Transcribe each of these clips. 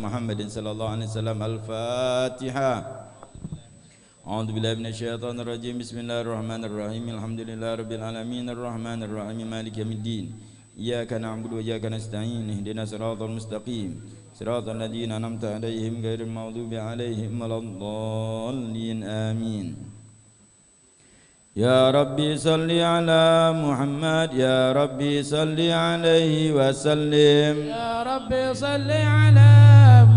محمد صلى الله عليه وسلم. الفاتحة. أعوذ بالله من الشيطان الرجيم. بسم الله الرحمن الرحيم. الحمد لله رب العالمين الرحمن الرحيم مالك يوم الدين. إياك نعبد وإياك نستعين. اهدنا الصراط المستقيم صراط الذين أنعمت عليهم غير المغضوب عليهم ولا الضالين. آمين. يا ربي صل على محمد يا ربي صل عليه وسلم. يا ربي صل على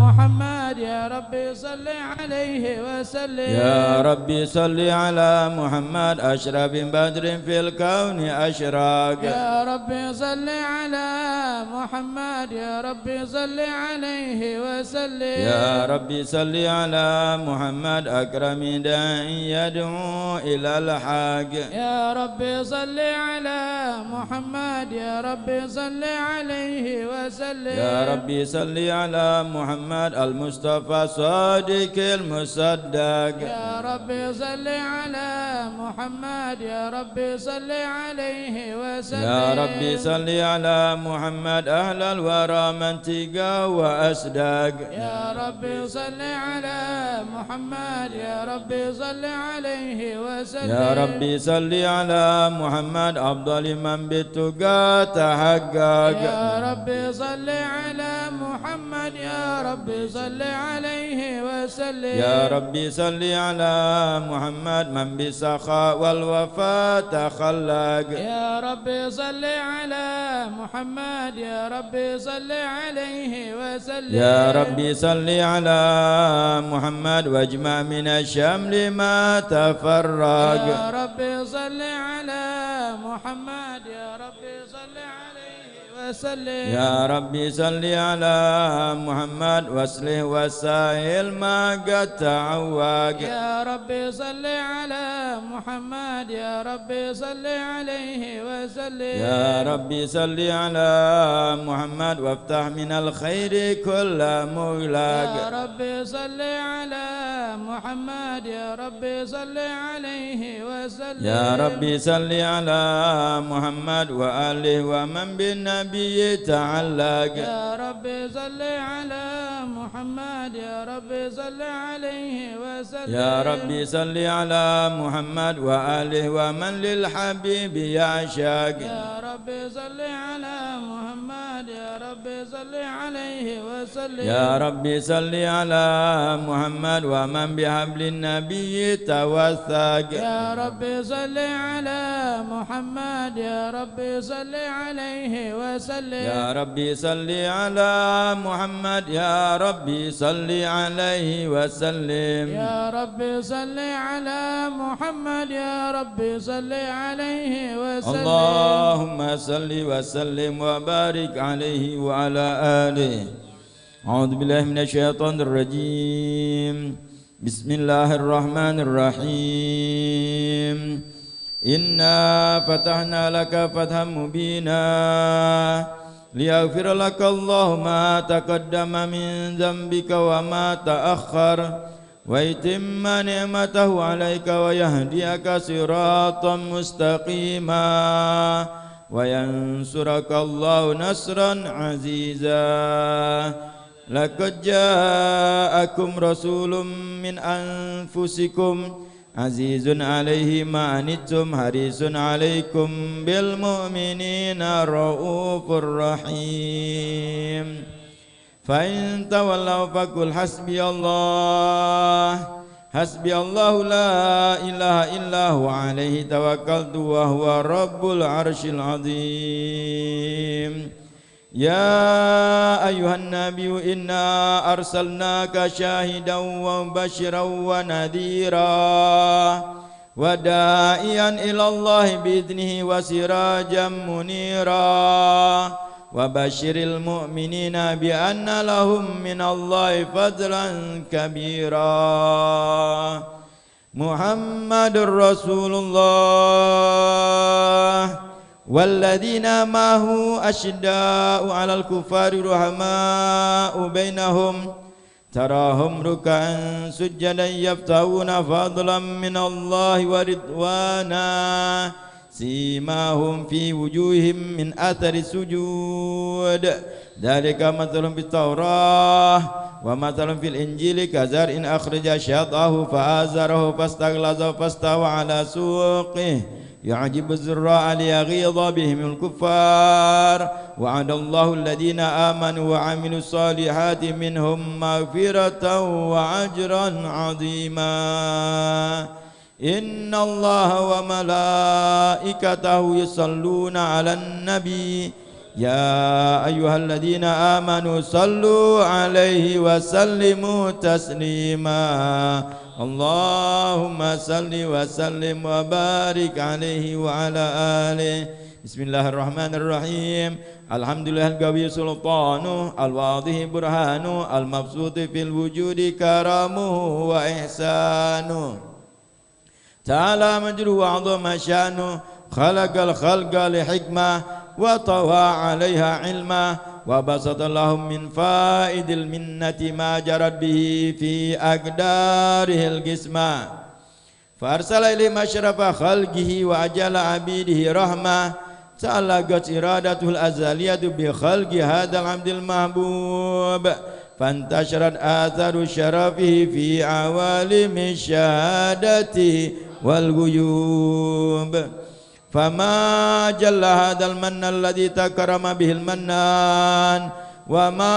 محمد يا ربي صل عليه وسلم. يا ربي صل على محمد أشرف بدر في الكون أشراق. يا ربي صل على محمد يا ربي صل عليه وسلم. يا ربي صل على محمد أكرم داعي يدعو إلى الحق. يا ربي صل على محمد يا ربي صل عليه وسلم. يا ربي صل على محمد المصطفى صادق المصدق. يا ربي صل على محمد يا ربي صل عليه وسلم. يا ربي صل على محمد أهل الورى منتقى وأصدق. يا ربي صل على محمد يا ربي صل عليه وسلم. يا ربي صل على محمد أفضل من بالتقى تحقق. يا ربي صل على محمد يا ربي صل عليه وسلم. يا ربي صل على محمد من بالسخاء والوفاء تخلق. يا ربي صل على محمد يا ربي صل عليه وسلم. يا ربي صل على محمد واجمع من الشمل ما تفرق. يا ربي صل على محمد يا ربي صل عليه وسلم. يا ربي صل على محمد واصلح وسائل ما قد تعوق. يا ربي صل على محمد يا ربي صل عليه وسلم. يا ربي صل على محمد وافتح من الخير كل مغلق. يا ربي صل على محمد يا ربي صل عليه وسلم. يا ربي صل على محمد وآله ومن بالنبي تعلق. يا ربي صل على محمد يا ربي صل عليه وسلم. يا ربي صل على محمد وآله ومن للحبيب يعشق. يا ربي صل على محمد يا ربي صل عليه وسلم. يا ربي صل على محمد ومن بحبل النبي توثق. يا ربي صل على محمد يا ربي صل عليه وسلم. يا ربي صل على محمد يا ربي صل عليه وسلم. يا ربي صل على محمد يا ربي صل عليه وسلم. اللهم صل وسلم وبارك عليه وعلى آله. أعوذ بالله من الشيطان الرجيم. بسم الله الرحمن الرحيم. إنا فتحنا لك فتحا مبينا ليغفر لك الله ما تقدم من ذنبك وما تأخر ويتم نعمته عليك ويهديك صراطا مستقيما وينصرك الله نصرا عزيزا. لقد جاءكم رسول من أنفسكم عزيز عليه ما عنتم حريص عليكم بالمؤمنين رؤوف رحيم. فإن تولوا فقل حسبي الله حسبي الله لا إله إلا هو عليه توكلت وهو رب العرش العظيم. يا أيها النبي إنا أرسلناك شاهدا ومبشرا ونذيرا وداعيا إلى الله بإذنه وسراجا منيرا وبشر المؤمنين بأن لهم من الله فضلا كبيرا. محمد رسول الله والذين معه أشداء على الكفار رحماء بينهم تراهم ركعا سجدا يبتغون فضلا من الله ورضوانا سيماهم في وجوههم من أثر السجود ذلك مثل في التوراة ومثل في الإنجيل كزرع أخرج شطأه فآزره فاستغلظ فاستوى على سوقه يعجب الزراع ليغيظ بهم الكفار وعد الله الذين آمنوا وعملوا الصالحات منهم مغفرة وأجرا عظيما إن الله وملائكته يصلون على النبي يا أيها الذين آمنوا صلوا عليه وسلموا تسليما اللهم صل وسلم وبارك عليه وعلى آله بسم الله الرحمن الرحيم الحمد لله القوي سلطانه الواضح برهانه المبسوط في الوجود كرمه وإحسانه تعالى مجده وعظم شأنه خلق الخلق لحكمة وطوى عليها علما وبسط لهم من فائد المنة ما جرت به في أقداره القسمة فأرسل إليهم أشرف خلقه وأجل عبيده رحمة تعلقت إرادته الأزلية بخلق هذا العبد المحبوب فانتشرت آثار شرفه في عوالم الشهادة والغيوب فما جل هذا المن الذي تكرم به المنان وما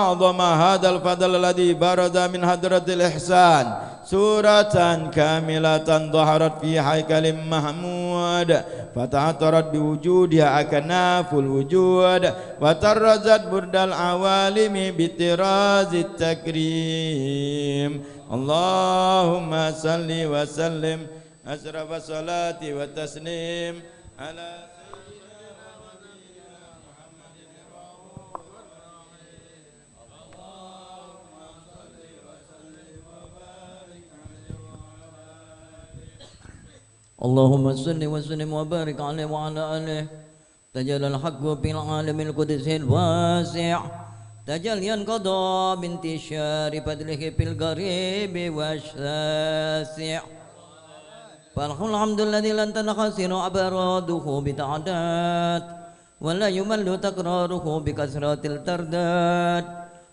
أعظم هذا الفضل الذي برز من حضرة الإحسان سورة كاملة ظهرت في هيكل محمود فتعطرت بوجودها أكناف الوجود وطرزت برد العوالم بطراز التكريم اللهم صل وسلم أشرف الصلاة والتسليم على سيدنا ونبينا محمد الرؤوف الرحيم اللهم صل وسلم وبارك عليه وعلى آله اللهم صل وسلم وبارك عليه وعلى آله تجلى الحق في العالم القدس الواسع تجليا قضى بانتشار فضله في القريب والشاسع فالحمد الذي لن تنحصر أبراده بتعداد ولا يمل تكراره بكثرة الترداد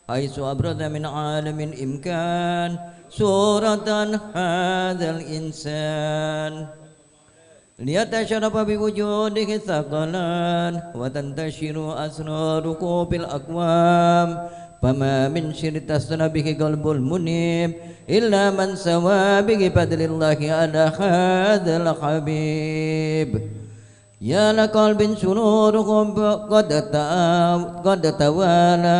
حيث أبرز من عالم الإمكان صورة هذا الإنسان ليتشرف بوجوده الثقلان وتنتشر أسراره في الأكوام فما من شر تسنى به قلب المنيب إلا من سوى به فضل الله على هذا الحبيب يا لقلب سروره قد توالى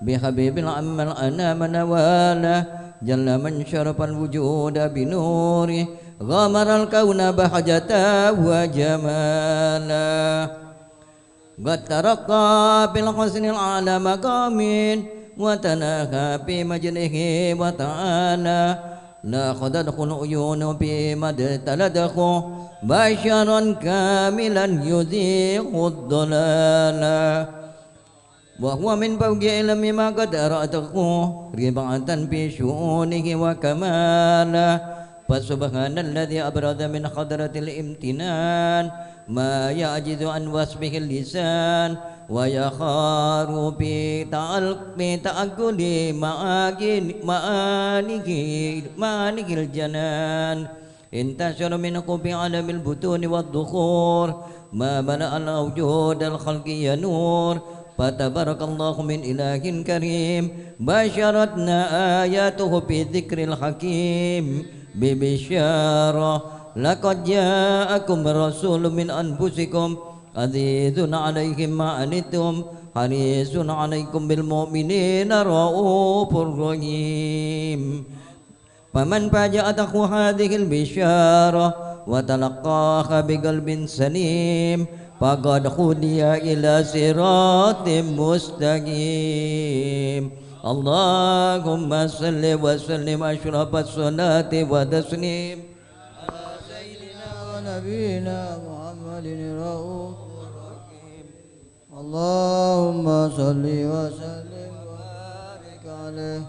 بحبيب العم الأنام نواله جل من شرف الوجود بنوره غمر الكون بحجته وجماله قد ترقى بالحسن الأعلى مقامين وتناهى في مجده وتعالى لا خدته العيون بمد تلده بشرا كاملا يزيغ الضلال وهو من فوق علم ما قد أراته ربعة في شؤونه وكماله فسبحان الذي أبرز من حضرة الامتنان ما يعجز عن وصفه اللسان ويخار بتأكد معانيه الجنان انتشر منه في عالم البطون والظهور ما ملأ الوجود الخلقي نور فتبارك الله من إله كريم بشرتنا آياته في ذكر الحكيم ببشارة لقد جاءكم رسول من أنفسكم عزيز عليهم ما عنتم حريص عليكم بالمؤمنين رؤوف رحيم فمن فاجأته هذه البشارة وتلقاها بقلب سليم فقد هدي إلى صراط مستقيم اللهم صل وسلم أشرف الصلاة وتسليم على سيدنا ونبينا محمد الرؤوف الرحيم اللهم صل وسلم وبارك عليه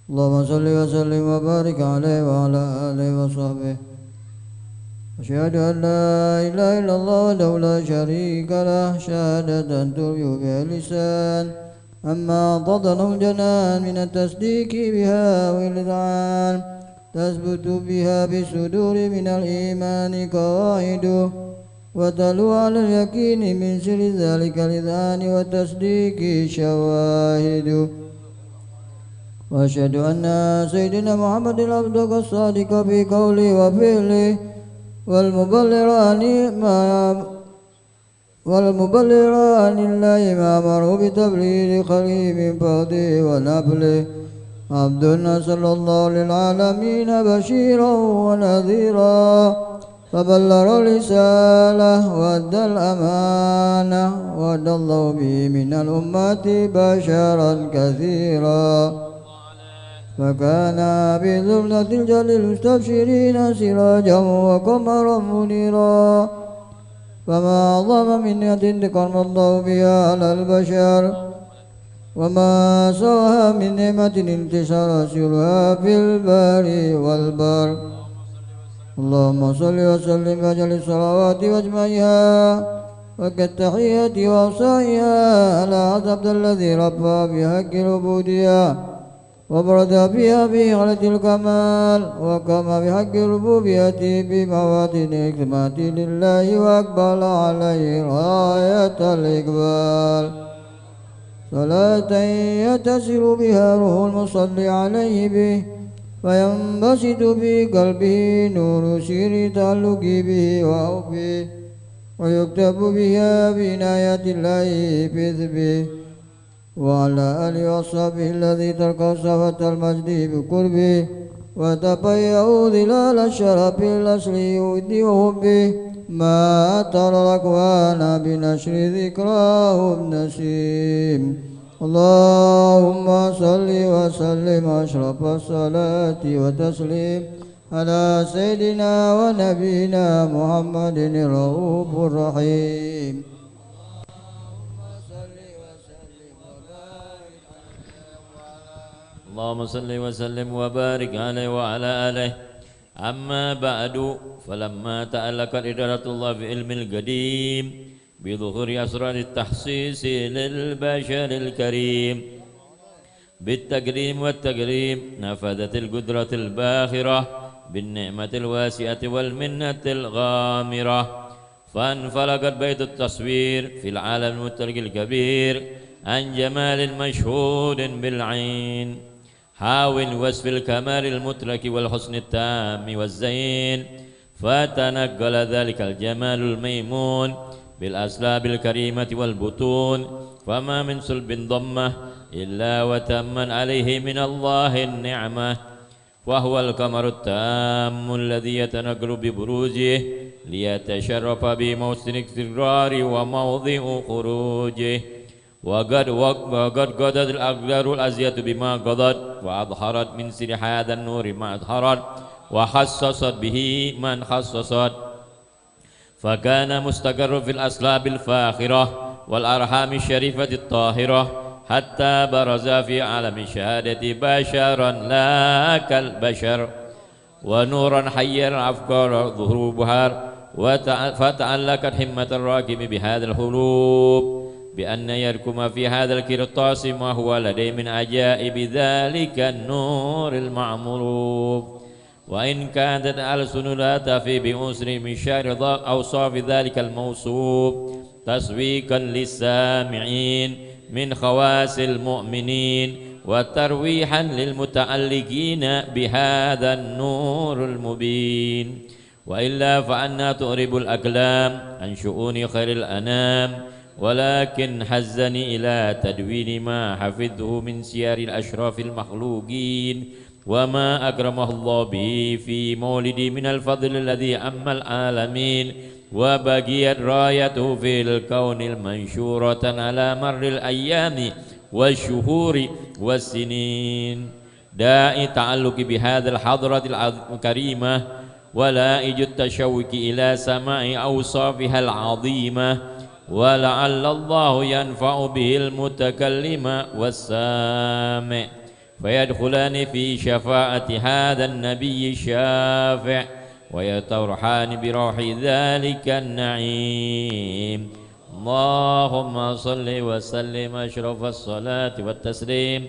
اللهم صل وسلم وبارك عليه وعلى آله وصحبه أشهد أن لا إله إلا الله وحده لا شريك له شهادة ترجو بها اللسان أما تضنه الجنان من التصديق بها والإذعان تثبت بها بالصدور من الإيمان قواعده وتلو على اليقين من سر ذلك الإذعان والتصديق شواهده وأشهد أن سيدنا محمد العبد الصادق في قوله وفعله والمبلغ عن الله ما أمره بتبليغ خلقه من فضله ونبله عبد صلى الله للعالمين بشيرا ونذيرا فبلغ الرسالة وأدى الأمانة وأدى الله به من الأمة بشرا كثيرا فكان بذمة الجل المستبشرين سراجا وقمرا منيرا فما أعظم منة انتقم الله بها على البشر وما سواها من نعمة انتشر سرها في البر والبر اللهم صل وسلم وجل الصلوات واجمعها وكالتحية وأوصائها على عبد الذي ربى بحق العبودية وبرد فيها بغاية الكمال وقام بحق الربوبية بمواطن الحكمة لله وأقبل عليه غاية الإقبال صلاة يتصل بها روح المصلي عليه به فينبسط في قلبه نور سير تعلق به وحبه ويكتب بها بعناية الله بذبه وعلى آله وصحبه الذي تركوا صفة المجد بقربه وتبيعوا ظلال الشرف الأصلي ودي وحبه ما ترى الأكوان بنشر ذكراه النسيم اللهم صل وسلم أشرف الصلاة وتسليم على سيدنا ونبينا محمد الرؤوف الرحيم اللهم صل وسلم وبارك عليه وعلى آله. أما بعد فلما تألقت إدارة الله في علم القديم بظهور أسرار التحسيس للبشر الكريم بالتكريم والتكريم نفذت القدرة الباخرة بالنعمة الواسعة والمنة الغامرة فانفلقت بيت التصوير في العالم المترك الكبير عن جمال مشهود بالعين حاول وصف الكمال المترك والحسن التام والزين فتنقل ذلك الجمال الميمون بالأسلاب الكريمة والبطون فما من صلب ضمة إلا وتمن عليه من الله النعمة وهو القمر التام الذي يتنقل ببروجه ليتشرف بموسم اكترار وموضع خروجه وقد قضت الأقدار الأزية بما قضت وأظهرت من سر هذا النور ما أظهرت وخصصت به من خصصت فكان مستقر في الأسلاب الفاخرة والأرحام الشريفة الطاهرة حتى برز في عالم الشهادة بشرا لا كالبشر ونورا حيا أفكار ظهور بهار فتعلقت همة الراكب بهذا الخلوب بأن يركم في هذا القرطاس ما هو لديه من عجائب ذلك النور المعمور وإن كانت ألسن لا تفي بأسر من شعر أوصاف ذلك الموصوف تسويقا للسامعين من خواص المؤمنين وترويحا للمتعلقين بهذا النور المبين وإلا فأنا تؤرب الأكلام عن شؤون خير الأنام ولكن حزني إلى تدوين ما حفظه من سير الأشراف المخلوقين وما أكرمه الله به في مولدي من الفضل الذي أما العالمين وبقيت رايته في الكون المنشورة على مر الأيام والشهور والسنين داعي تعلق بهذا الحضرة الكريمة ولائج التشوق إلى سماع أوصافها العظيمة ولعل الله ينفع به المتكلم والسامع فيدخلان في شفاعة هذا النبي الشافع ويترحان بروح ذلك النعيم. اللهم صل وسلم أشرف الصلاة والتسليم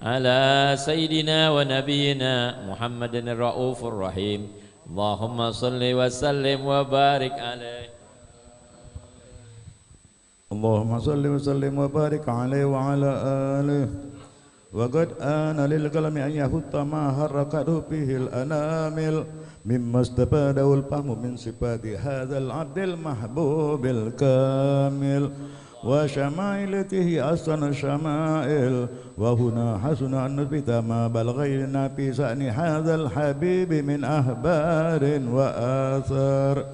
على سيدنا ونبينا محمد الرؤوف الرحيم. اللهم صل وسلم وبارك عليه. اللهم صل وسلم وبارك عليه وعلى آله. وقد آن للقلم أن يهت ما حركته به الأنامل مما استفاده الفهم من صفات هذا العبد المحبوب الكامل وشمائلته أحسن الشمائل. وهنا حسن أن نثبت ما بلغينا في شأن هذا الحبيب من أخبار وآثار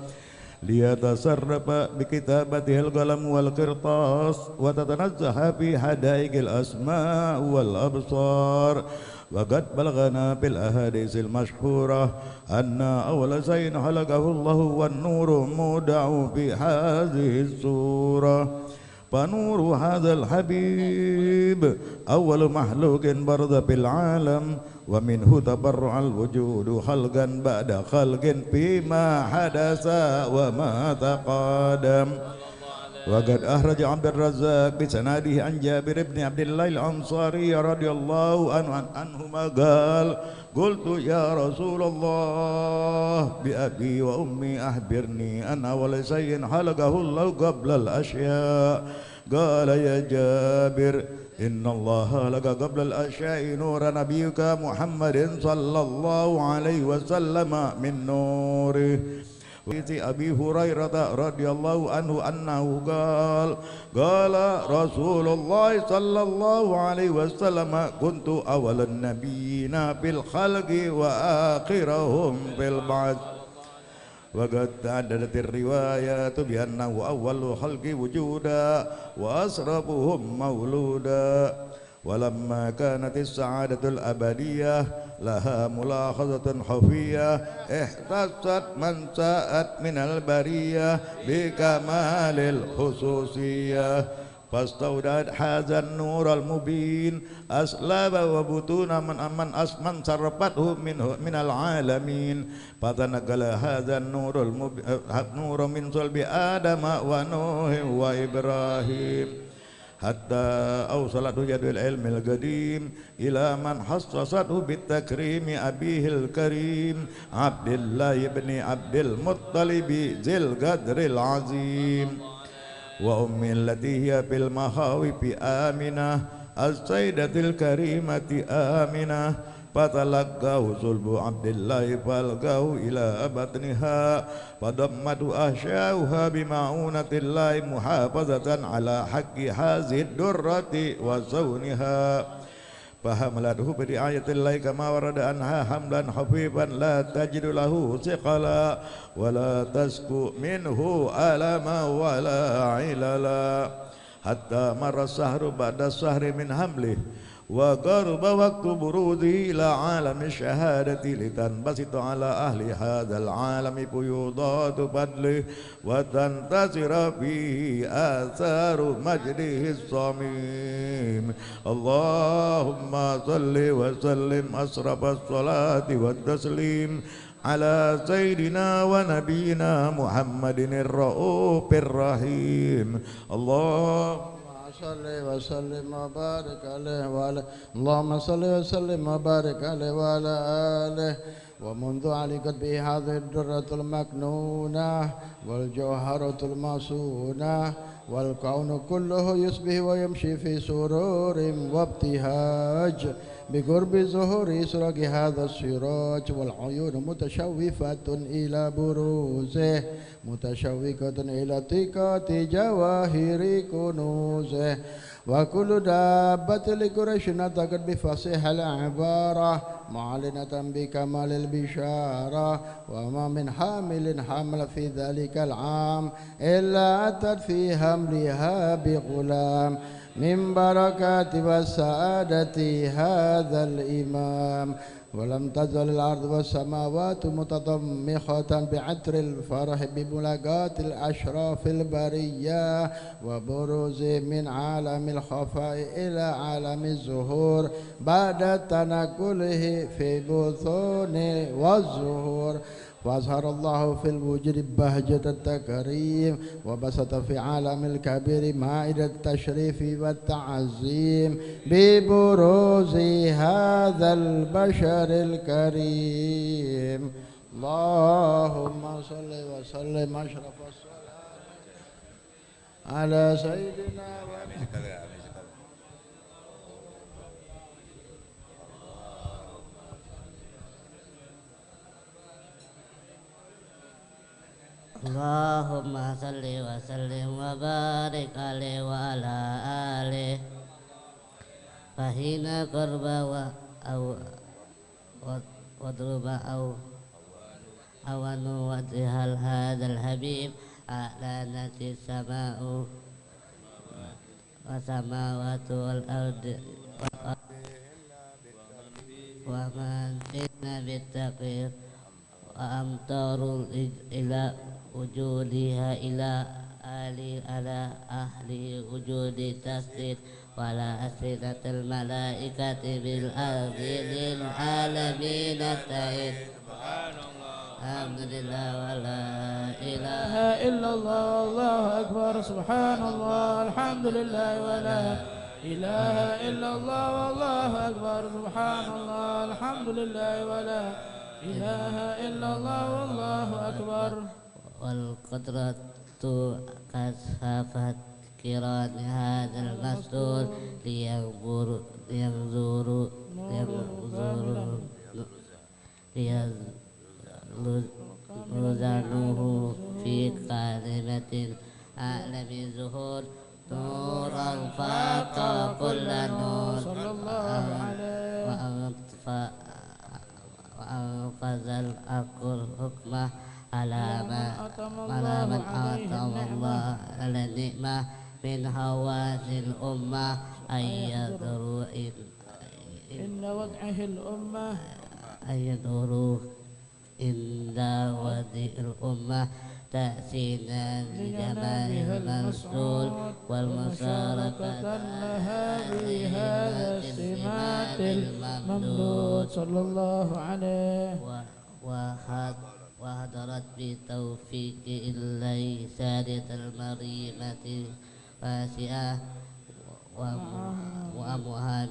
ليتصرف بكتابته القلم والقرطاس وتتنزه في حدائق الأسماء والأبصار. وقد بلغنا بالأحاديث المشهورة أن أول شيء خلقه الله والنور مودع في هذه السورة. فنور هذا الحبيب أول مخلوق برز في العالم ومنه تبرع الوجود خلقا بعد خلق فيما حدث وما تقادم. وقد أخرج عبد الرزاق بسناده عن جابر بن عبد الله الأنصاري رضي الله عنهما قال: قلت يا رسول الله بأبي وأمي أخبرني أن أول شيء خلقه الله قبل الأشياء. قال: يا جابر إن الله خلق قبل الأشياء نور نبيك محمد صلى الله عليه وسلم من نوره. أبي هريرة رضي الله عنه أنه قال رسول الله صلى الله عليه وسلم: كنت أول النبيين في الخلق وآخرهم في البعث. وقد تعددت الروايات بأنه أول خلق وجودا وأشرفهم مولودا. ولما كانت السعادة الأبدية لها ملاحظة خفية احتست من ساءت من البرية بكمال الخصوصية فاستودعت هذا النور المبين أسلاب وبطون من صرفته من العالمين فتنقل هذا النور من صلب آدم ونوح وإبراهيم حتى أوصلته يد العلم القديم إلى من خصصته بالتكريم أبيه الكريم عبد الله بن عبد المطلب ذي القدر العظيم وأمي التي هي في المخاوف آمنة السيدة الكريمة آمنة فتلقاه صلب عبد الله فألقاه إلى بطنها فضمت أحشاؤها بمعونة الله محافظة على حق هذه الدرة وصونها فحملته برعاية الله كما ورد عنها حملا خفيفا لا تجد له ثقلا ولا تسكو منه ألما ولا عللا حتى مر الشهر بعد الشهر من حمله وقرب وقت بروزه إلى عالم الشهادة لتنبسط على أهل هذا العالم فيوضات فضله وتنتصر فيه آثار مجده الصميم. اللهم صل وسلم أشرف الصلاة والتسليم على سيدنا ونبينا محمد الرؤوف الرحيم. صل وسلم وبارك عليه وعلى اللهم صل وسلم وبارك عليه وعلى آله. ومنذ علقت به هذه الدرة المكنونة والجوهرة المصونة والكون كله يصبح ويمشي في سرور وابتهاج بقرب ظهور إسراق هذا السراج والعيون متشوفة إلى بروزه متشوقة إلى اتقاء جواهر كنوزه وكل دابة لقريش نطقت بفصيح العبارة معلنة بكمال البشارة وما من حامل حمل في ذلك العام إلا أتت في حملها بغلام من بركات وسعادة هذا الإمام ولم تزل الأرض والسماوات متضمخة بعطر الفرح بملاقات الأشراف البرية وبروز من عالم الخفاء إلى عالم الظهور بعد تنقله في بطون والظهور وأظهر الله في الوجود بهجة التكريم وبسط في عالم الكبير مائدة التشريف والتعظيم ببروز هذا البشر الكريم. اللهم صل وسلم أشرف الصلاة على سيدنا اللهم صل وسلم وبارك عليه وعلى آله فهنا قرب أو وضرب أو وجه هذا الحبيب أعلنت السماء والسماوات والأرض ومن فينا بالتقدير وأمطار إلى وجودها إلى على أهل وجود التسديد ولا أسئلة الملائكة بالأرض للعالمين التعيد. الحمد لله ولا إله إلا الله والله أكبر سبحان الله الحمد لله ولا إله إلا الله والله أكبر سبحان الله الحمد لله ولا إله إلا الله والله أكبر. والقدرة كثافة كيران هذا المسطول ليزنوه في كلمة أعلم الزهور نورا فاق كل نور وأنفذ الحكمة على من أعطاه الله على النعمة من حواس الأمة أن يدروا إن وضعه الأمة أن يدروا عند وضع الأمة تأسينا لجمالها المسؤول والمشاركة لها بهذا السمات الممدود صلى الله عليه وحضرت بتوفيق الله سادة المريمة واسعة وأمها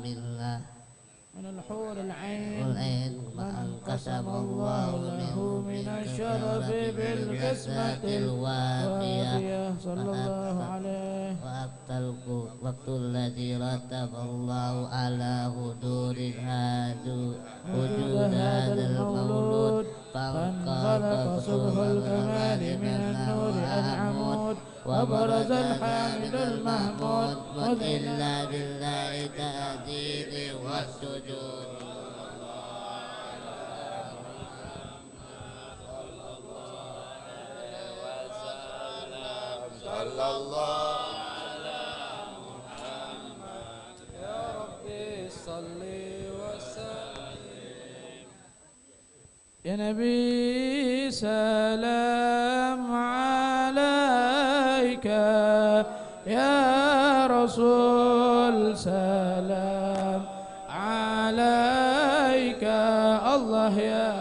من الحور العين من قسم الله له من الشرف بالقسمة الوافية صلى الله عليه. وقت الذي رتب الله على حضور وجود هذا المولود فانخلق صبح الكمال من النور العمود وبرز الحامد المحمود مذ إلا بالله تأديب والسجود. صلى الله على محمد يا ربي صل وسلم. يا نبي سلام عليك يا رسول سلام عليك الله يا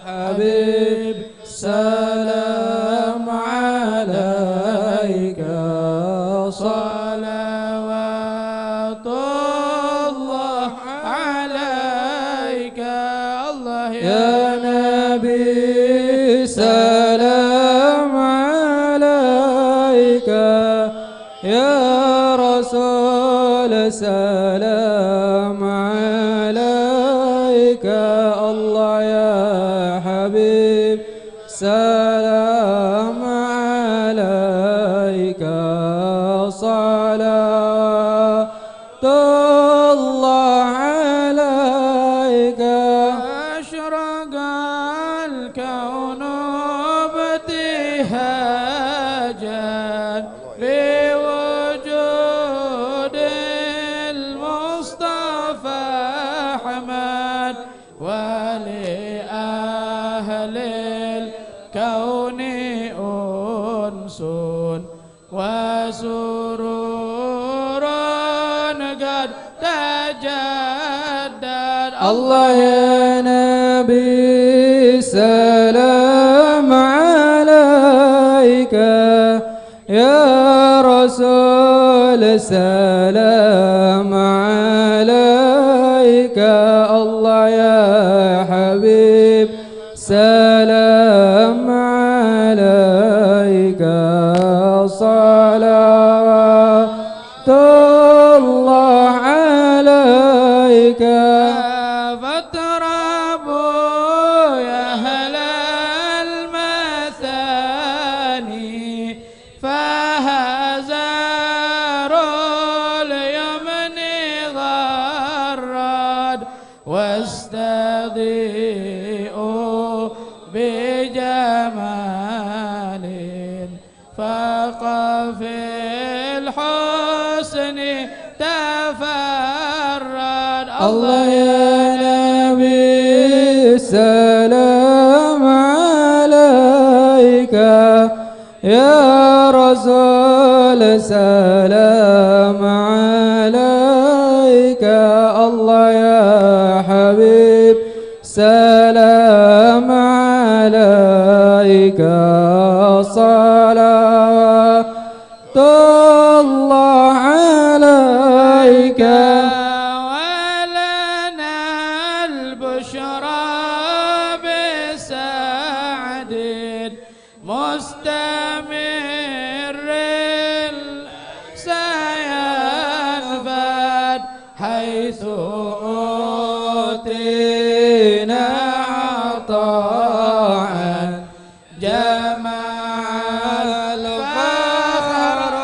حبيب سلام عليك صلوات الله عليك الله يا نبي سلام عليك يا رسول سلام عليك الله يا حبيب سلام عليك صلوات الله عليك. أشرق الكون ابتهاجا بوجود المصطفى أحمد ولأهل الكون أنس وسرور قد تجدد. الله يا نبي سلام رسول سلام عليك الله يا حبيب سلام عليك صلوات الله عليك فاضربوا يا أهل المثاني فهزاروا اليمن غرد واستضيئوا بجمال فقف الحسن تفرد الله يا نبي سلام عليك يا رسول سلام عليك الله يا حبيب سلام عليك صلوات الله عليك ولنا البشرى بسعد مستمر سينفد حيث أوتينا عطاء جمع الفخر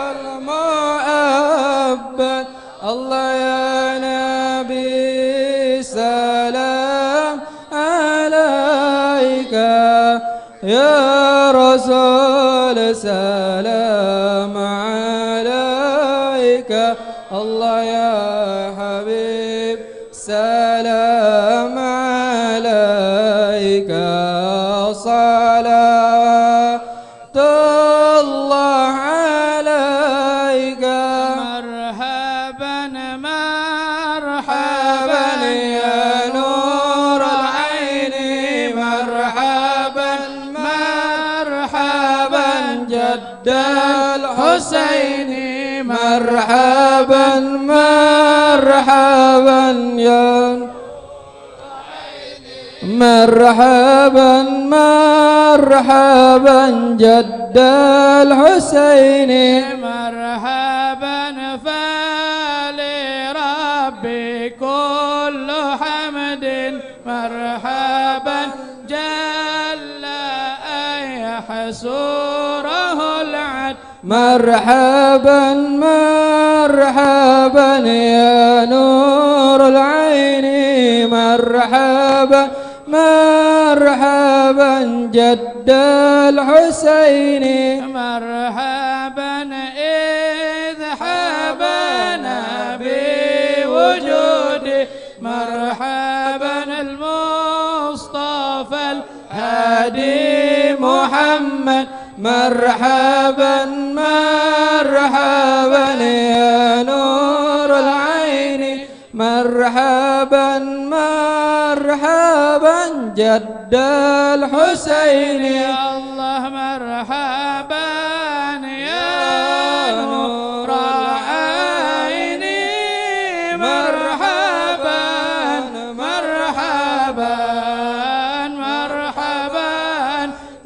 المؤبد الله يا نبي سلام عليك يا رسول سلام عليك الله يا حبيب سلام عليك صلوات الله عليك مرحبا مرحبا يا نور العين مرحبا مرحبا جد الحسين مرحبا مرحبا يا مرحبا مرحبا جد الحسين مرحبا فلربي كل حمد مرحبا جل أن يحسره العد مرحبا مرحبا يا نور العين مرحبا مرحبا جد الحسين مرحبا إذ حبنا بوجودي مرحبا المصطفى الهادي محمد مرحبا مرحبا يا نور العين مرحبا مرحبا جد الحسين الله مرحبا يا نور العين مرحبا مرحبا مرحبا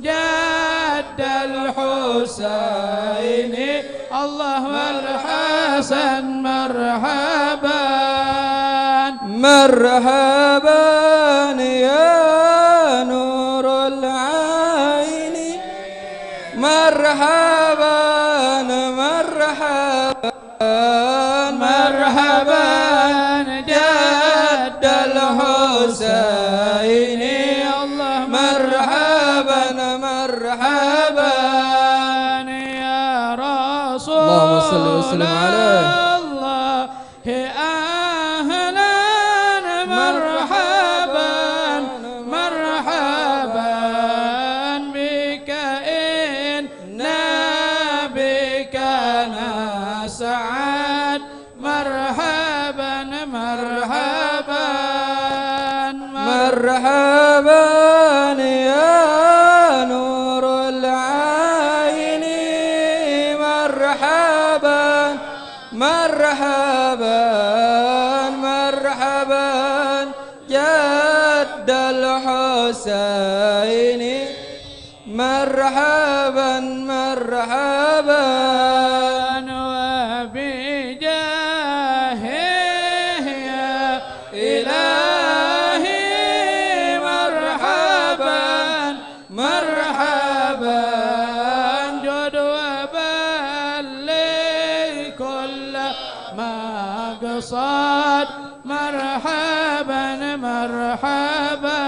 جد الحسين الله الحسن مرحبا مرحبا يا نور العين مرحبا مرحبا مرحبا جد الحسين الله مرحبا مرحبا يا رسول اللهم صل وسلم عليه الله أهلا مرحبا مرحبا بك إنا بك نسعد مرحبا مرحبا مرحبا يا نور العين مرحبا الحسين مرحبا مرحبا وبجاهه يا إلهي مرحبا مرحبا جد وبلغ كل ما قصد مرحبا مرحبا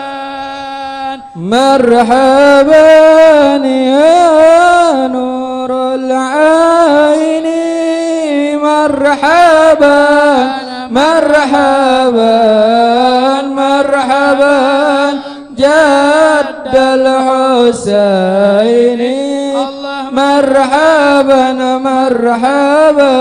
مرحبا يا نور العين مرحبا مرحبا مرحبا جد الحسين مرحبا مرحبا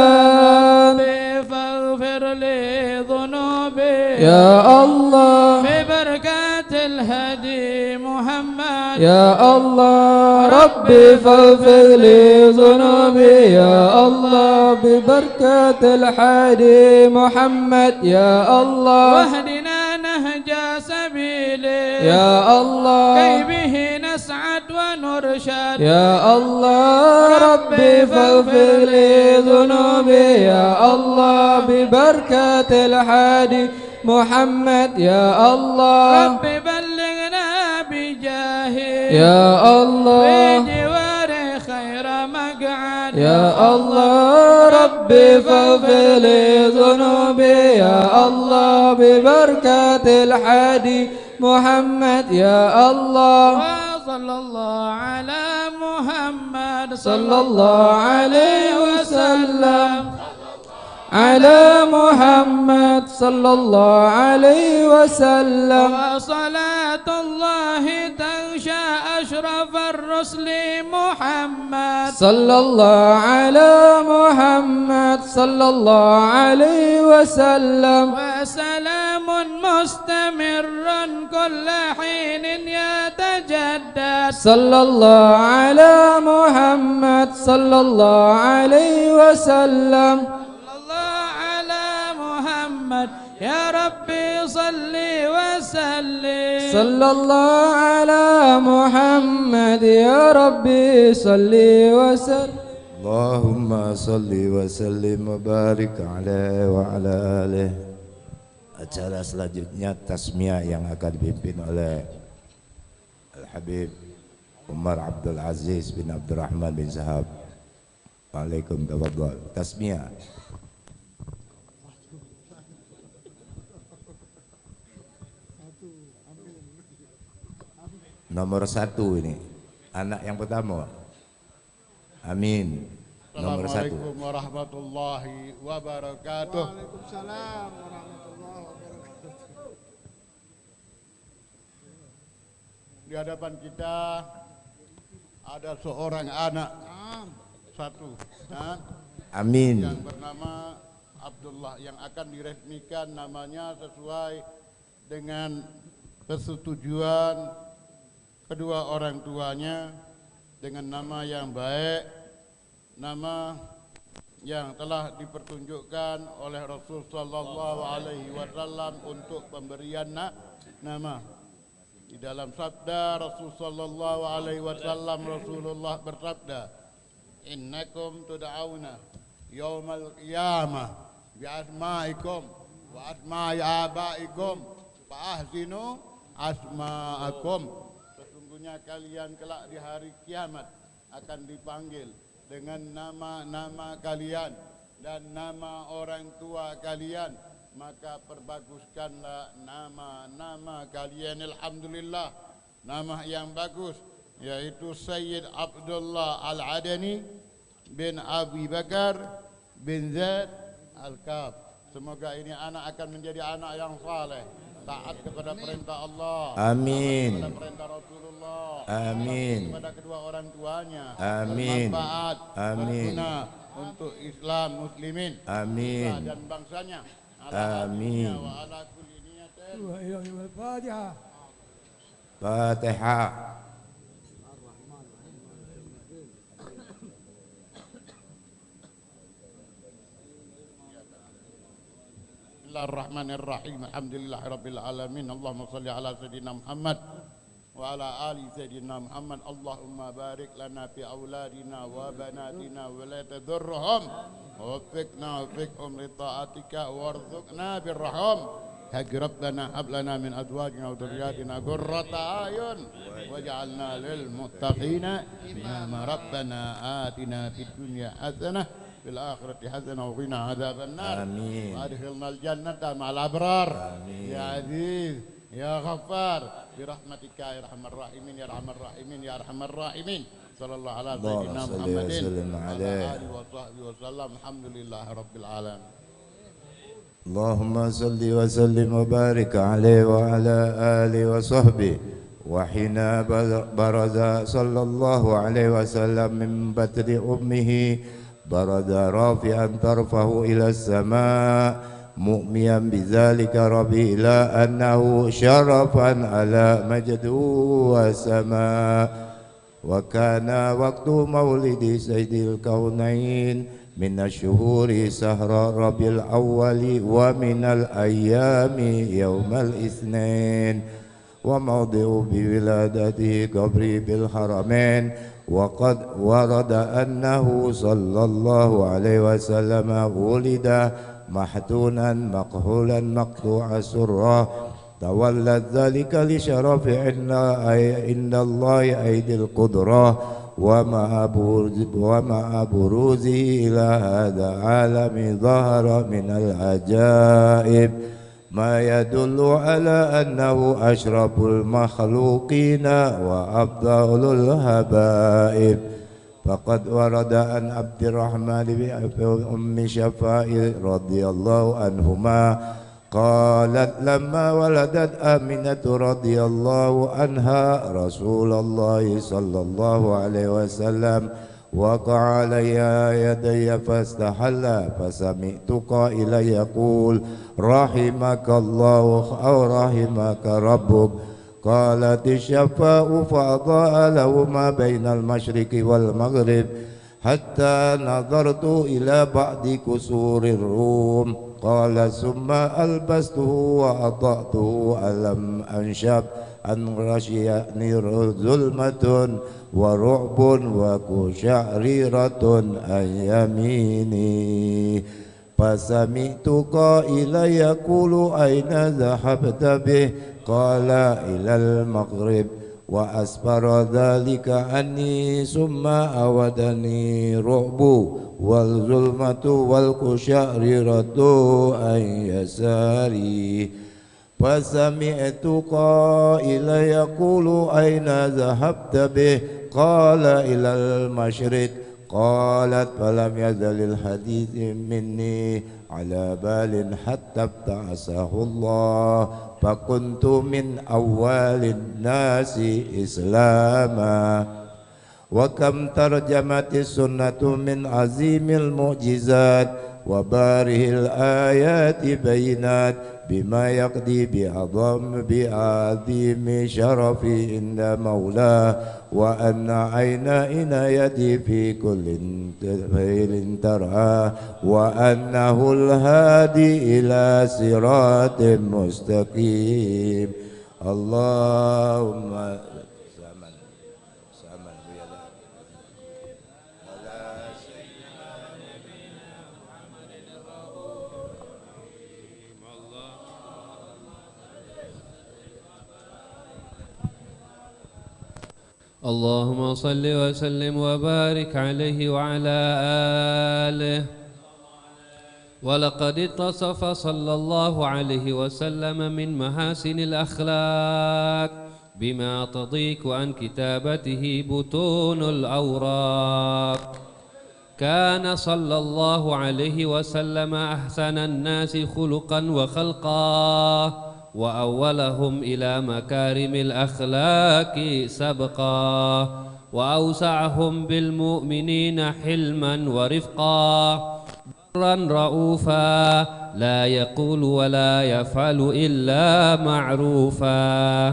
فاغفر لي ذنوبي يا الله ببركة الهدي محمد يا الله ربي فاغفر لي ذنوبي يا الله ببركة الحادي محمد يا الله واهدنا نهج سبيله يا الله كي به نسعد ونرشد يا الله ربي فاغفر لي ذنوبي يا الله ببركة الحادي محمد يا الله ربي بلغنا بجاهه يا الله بجوار خير مقعد يا الله ربي فاغفر لي ذنوبي يا الله ببركة الحادي محمد يا الله وصلى الله على محمد صلى الله عليه وسلم على محمد صلى الله عليه وسلم وصلاة الله تغشى أشرف الرسل محمد صلى الله على محمد صلى الله عليه وسلم وسلام مستمر كل حين يتجدد صلى الله على محمد صلى الله عليه وسلم يا ربي صل وسلم صلى الله على محمد يا ربي صل وسلم Allahumma salli wa sallim wa barik alaihi wa ala alihi. Acara selanjutnya tasmiyah yang akan dipimpin oleh Al-Habib Umar Abdul Aziz bin Abdurrahman bin Sahab. Waalaikum tafadhal. Tasmiyah. Nomor 1 ini anak yang pertama. Amin. Nomor 1. Assalamualaikum warahmatullahi wabarakatuh. Waalaikumsalam warahmatullahi wabarakatuh. Di hadapan kita ada seorang anak satu, Amin. yang bernama Abdullah, yang akan diresmikan namanya sesuai dengan persetujuan kedua orang tuanya dengan nama yang baik, nama yang telah dipertunjukkan oleh Rasul sallallahu alaihi wasallam untuk pemberian nama. Di dalam sabda Rasul sallallahu alaihi wasallam, Rasulullah bersabda, "Innakum tud'auna yaumal qiyamah bi asma'ikum wa asma'i abaikum fa ahsinu asma'akum." Kalian kelak di hari kiamat akan dipanggil dengan nama-nama kalian dan nama orang tua kalian, maka perbaguskanlah nama-nama kalian. Alhamdulillah, nama yang bagus yaitu Sayyid Abdullah Al-Adani bin Abi Bakar bin Zaid Al-Kaf. Semoga ini anak akan menjadi anak yang saleh, taat kepada perintah Allah, Amin. kepada perintah Rasulullah, Amin. kepada kedua orang tuanya, Amin. bermanfaat, Amin. berguna untuk Islam muslimin, Amin. bangsa dan bangsanya. Amin. Wa ala kulli niyatin. Fatihah. Bismillahirrahmanirrahim. Alhamdulillahirabbil alamin. Allahumma shalli ala sayyidina Muhammad wa ala ali sayyidina Muhammad. Allahumma barik lana fi auladina wa banatina wa la tadurruhum wa fiqhum li ta'atika warzuqna birrahum. Haqi rabbana hab lana min azwajina wa dhurriyyatina qurrata a'yun waj'alna lil muttaqina imama. Rabbana atina fid dunya hasanah fil akhirati hasanah wa qina adzabannar. Amin. Wa adkhilnal jannata ma'al abrar. Amin. Ya aziz ya ghaffar bi rahmatika ya arhamar rahimin ya arhamar rahimin ya arhamar rahimin. Sallallahu ala sayyidina Muhammadin wa ala alihi wa sahbihi wa sallam. Alhamdulillahi rabbil alamin. اللهم صل وسلم وبارك عليه وعلى آله وصحبه. وحين برز صلى الله عليه وسلم من بطن أمه برز رافعا طرفه إلى السماء مؤميا بذلك ربي إلى أنه شرفا على مجد وسماء. وكان وقت مولد سيد الكونين من الشهور سهر ربيع الأول ومن الأيام يوم الاثنين. وموضع بولادته قبري بالحرمين. وقد ورد أنه صلى الله عليه وسلم ولد محتونا مقهولا مقطوع السرة. تولد ذلك لشرف عند الله أيدي القدرة ومع بروزه إلى هذا العالم ظهر من العجائب ما يدل على أنه أشرف المخلوقين وأفضل الحبائب. فقد ورد عن عبد الرحمن بن أم شفاء رضي الله عنهما قالت لما ولدت آمنة رضي الله عنها رسول الله صلى الله عليه وسلم وقع علي يدي فاستحل فسمعت قائلا يقول رحمك الله أو رحمك ربك. قالت الشفاء فأضاء له ما بين المشرق والمغرب حتى نظرت إلى بعض كسور الروم. قال ثم ألبسته وأطأته ألم أنشب أن غشيتني ظلمة ورعب وقشعريرة عن يميني. فسمعت قائلا يقول أين ذهبت به؟ قال إلى المغرب. وأسفر ذلك عني ثم أودني رعب والظلمة والقشعريرة عن يساري. فسمعت قائلا يقول أين ذهبت به؟ قال إلى المشرق. قالت فلم يزل الحديث مني على بال حتى ابتعثه الله فكنت من أول الناس إسلاما. وكم ترجمت السنة من عظيم المعجزات وباره الآيات بينات بما يقضي بعظيم شرفي عند مولاه وأن عين عنايتي في كل خير ترعاه وأنه الهادي إلى صراط مستقيم. اللهم اللهم صل وسلم وبارك عليه وعلى آله. ولقد اتصف صلى الله عليه وسلم من محاسن الأخلاق بما تضيق عن كتابته بطون الأوراق. كان صلى الله عليه وسلم أحسن الناس خلقا وخلقا وأولهم إلى مكارم الأخلاق سبقا وأوسعهم بالمؤمنين حلما ورفقا برا رؤوفا لا يقول ولا يفعل إلا معروفا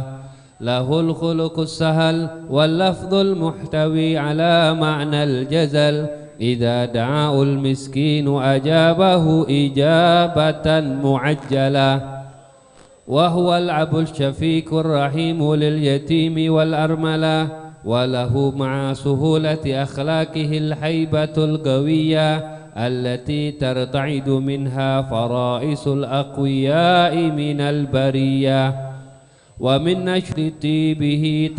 له الخلق السهل واللفظ المحتوي على معنى الجزل إذا دعاه المسكين أجابه إجابة معجلة، وهو الأب الشفيق الرحيم لليتيم والأرملة، وله مع سهولة أخلاقه الهيبة القوية التي ترتعد منها فرائس الأقوياء من البرية. ومن نشر طيبه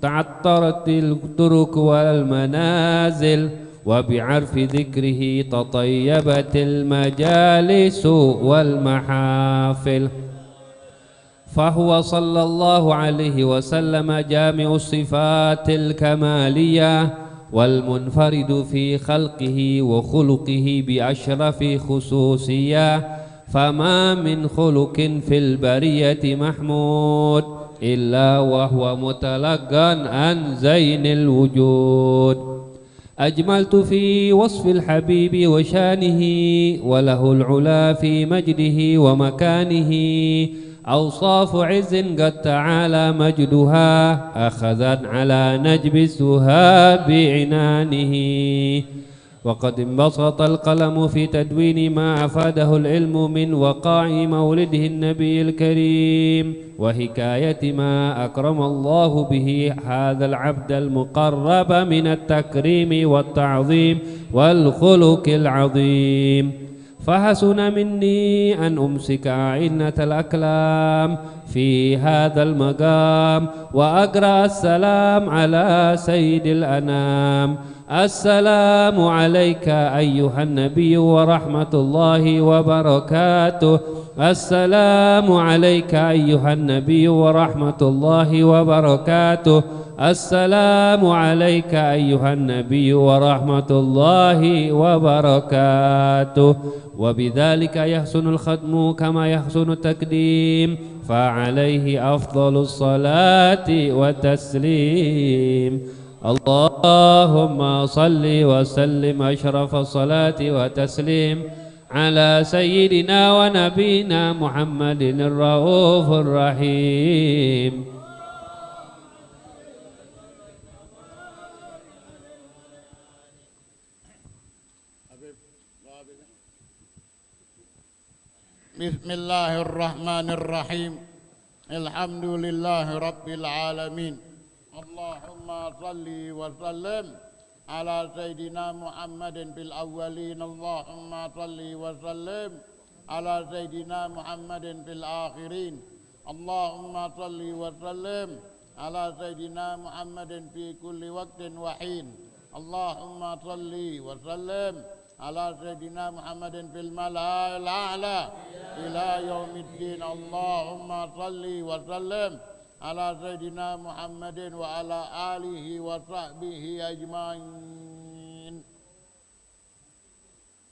تعطرت الطرق والمنازل، وبعرف ذكره تطيبت المجالس والمحافل. فهو صلى الله عليه وسلم جامع الصفات الكمالية، والمنفرد في خلقه وخلقه بأشرف خصوصية، فما من خلق في البرية محمود إلا وهو متلقى عن زين الوجود. أجملت في وصف الحبيب وشانه، وله العلا في مجده ومكانه، أوصاف عز قد تعالى مجدها، أخذت على نجب السها بعنانه. وقد انبسط القلم في تدوين ما أفاده العلم من وقاع مولده النبي الكريم، وحكاية ما أكرم الله به هذا العبد المقرب من التكريم والتعظيم والخلق العظيم. فحسن مني أن أمسك أعنة الأكلام في هذا المقام، وأقرأ السلام على سيد الأنام. السلام عليك أيها النبي ورحمة الله وبركاته. السلام عليك أيها النبي ورحمة الله وبركاته. السلام عليك أيها النبي ورحمة الله وبركاته. وبذلك يحسن الختم كما يحسن التقديم، فعليه أفضل الصلاة والتسليم. اللهم صل وسلم أشرف الصلاة والتسليم على سيدنا ونبينا محمد الرؤوف الرحيم. بسم الله الرحمن الرحيم. الحمد لله رب العالمين. اللهم صل وسلم على سيدنا محمد في الأولين. اللهم صل وسلم على سيدنا محمد في الآخرين. اللهم صل وسلم على سيدنا محمد في كل وقت وحين. اللهم صل وسلم على سيدنا محمد في الملأ الأعلى إلى يوم الدين. اللهم صل وسلم على سيدنا محمد وعلى آله وصحبه أجمعين.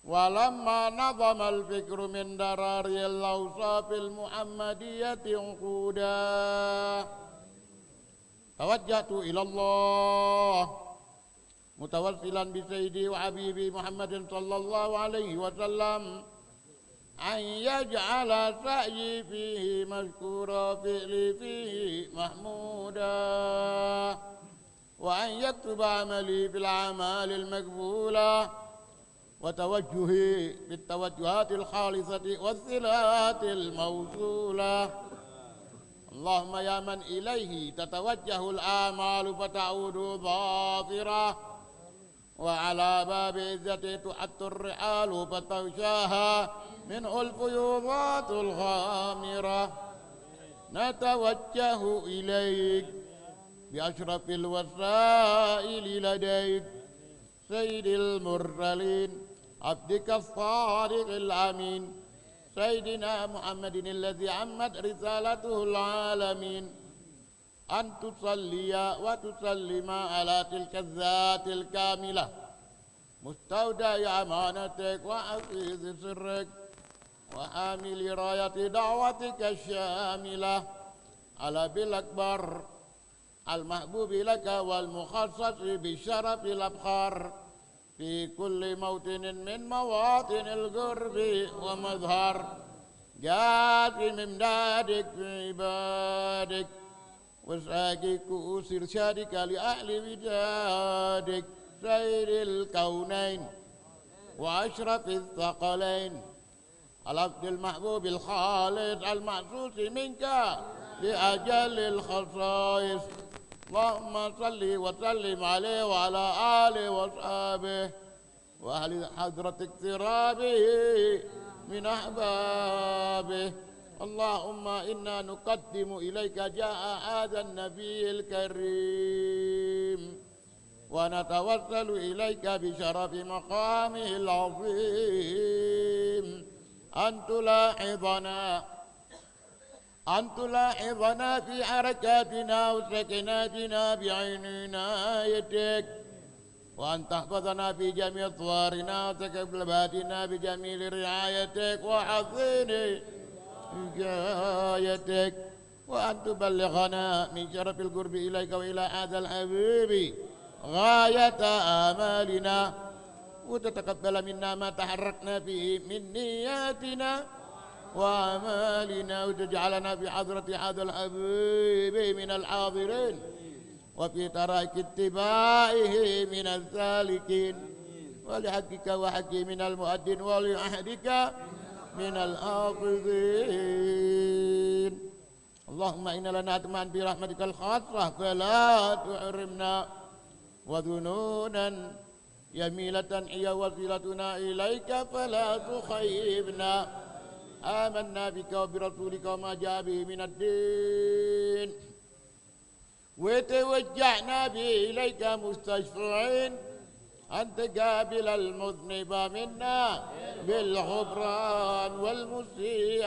ولما نظم الفكر من دراري الأوصاف المحمدية عقودا، توجهت إلى الله متوسلا بسيدي وحبيبي محمد صلى الله عليه وسلم أن يجعل سعيي فيه مشكورا، فعلي فيه محمودا، وأن يكتب عملي في الأعمال المقبولة، وتوجهي بالتوجهات الخالصة والصلات الموصولة. اللهم يا من إليه تتوجه الآمال فتعود ظافرة، وعلى باب عزته تحط الرحال فتغشاها منه الفيوضات الغامرة. نتوجه إليك بأشرف الوسائل لديك، سيد المرسلين عبدك الصادق الأمين، سيدنا محمد الذي عمت رسالته العالمين، أن تصلي وتسلم على تلك الذات الكاملة مستودع أمانتك وحفيظ سرك وحامل راية دعوتك الشاملة على بالأكبر المحبوب لك والمخصص بالشرف الأبخار في كل موطن من مواطن القرب ومظهر. جاسم امدادك في عبادك وساقي كؤوس إرشادك لأهل ودادك سير الكونين وأشرف الثقلين العبد المحبوب الخالد المعصوص منك لأجل الخصائص اللهم صل وسلم عليه وعلى آله وصحبه وأهل حضرة اقترابه من أحبابه اللهم إنا نقدم إليك جاء هذا النبي الكريم ونتوسل إليك بشرف مقامه العظيم أن تلاحظنا في حركاتنا وسكناتنا بعين عنايتك وأن تحفظنا في جميع أطوارنا وتكبلباتنا بجميل رعايتك وحصين وجايتك وأن تبلغنا من شرف القرب إليك وإلى هذا الحبيب غاية آمالنا وتتقبل منا ما تحركنا فيه من نياتنا وأعمالنا وتجعلنا في حضرة هذا الحبيب من الحاضرين وفي ترك اتباعه من السالكين ولحقك وحق من المؤذن ولعهدك من الحافظين اللهم إن لنا أطمعا برحمتك الخاصة فلا تحرمنا وذنونا يميلة هي وسيلتنا إليك فلا تخيبنا آمنا بك وبرسولك وما جاء به من الدين وتوجهنا به إليك مستشفعين أن تقابل المذنب منا بالغفران والمسيء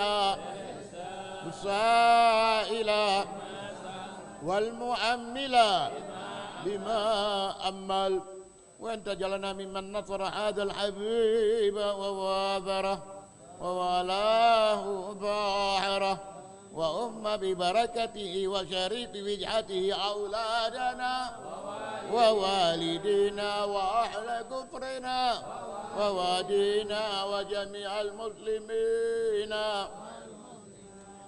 السائل والمؤمل بما أمل وأن تجعلنا ممن نصر هذا الحبيب وواذره ووالاه ظاهره وأم ببركته وشريف وجهته أولادنا ووالدينا وأهل كفرنا ووادينا وجميع المسلمين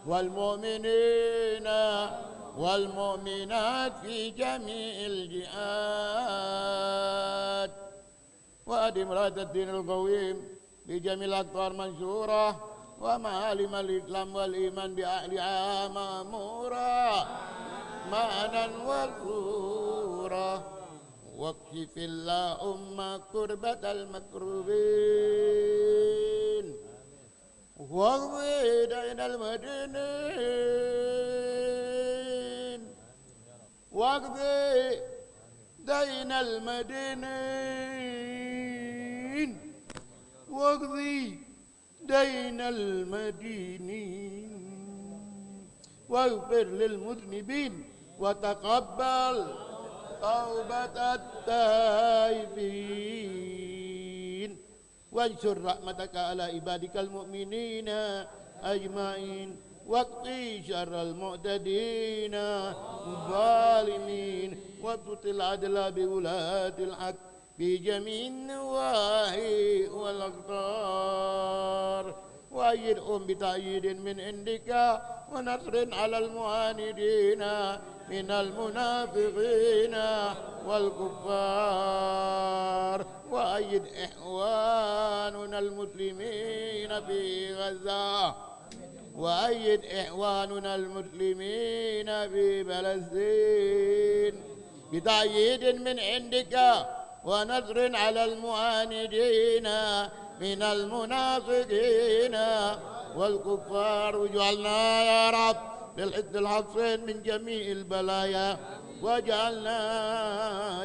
والمؤمنين والمؤمنات في جميع الجهات وأدم راية الدين القويم بجميع الأقطار منشورة ومعالم الإسلام والإيمان بأهلها مأمورة معنى وصورة واكشف اللهم كربة المكروبين واغفر دين المدينين واقضي دين المدينين واقضي دين المدينين واغفر للمذنبين وتقبل توبة التائبين وانشر رحمتك على عبادك المؤمنين أجمعين واقضي شر المعتدين الظالمين وابسط العدل بولاة الحق في جميع النواحي والأقطار وأيدهم بتأييد من عندك ونصر على المعاندين من المنافقين والكفار وأيد إخواننا المسلمين في غزة وأيد إخواننا المسلمين في فلسطين بتأييد من عندك ونصر على المعاندين من المنافقين والكفار واجعلنا يا رب بالحد الحصين من جميع البلايا واجعلنا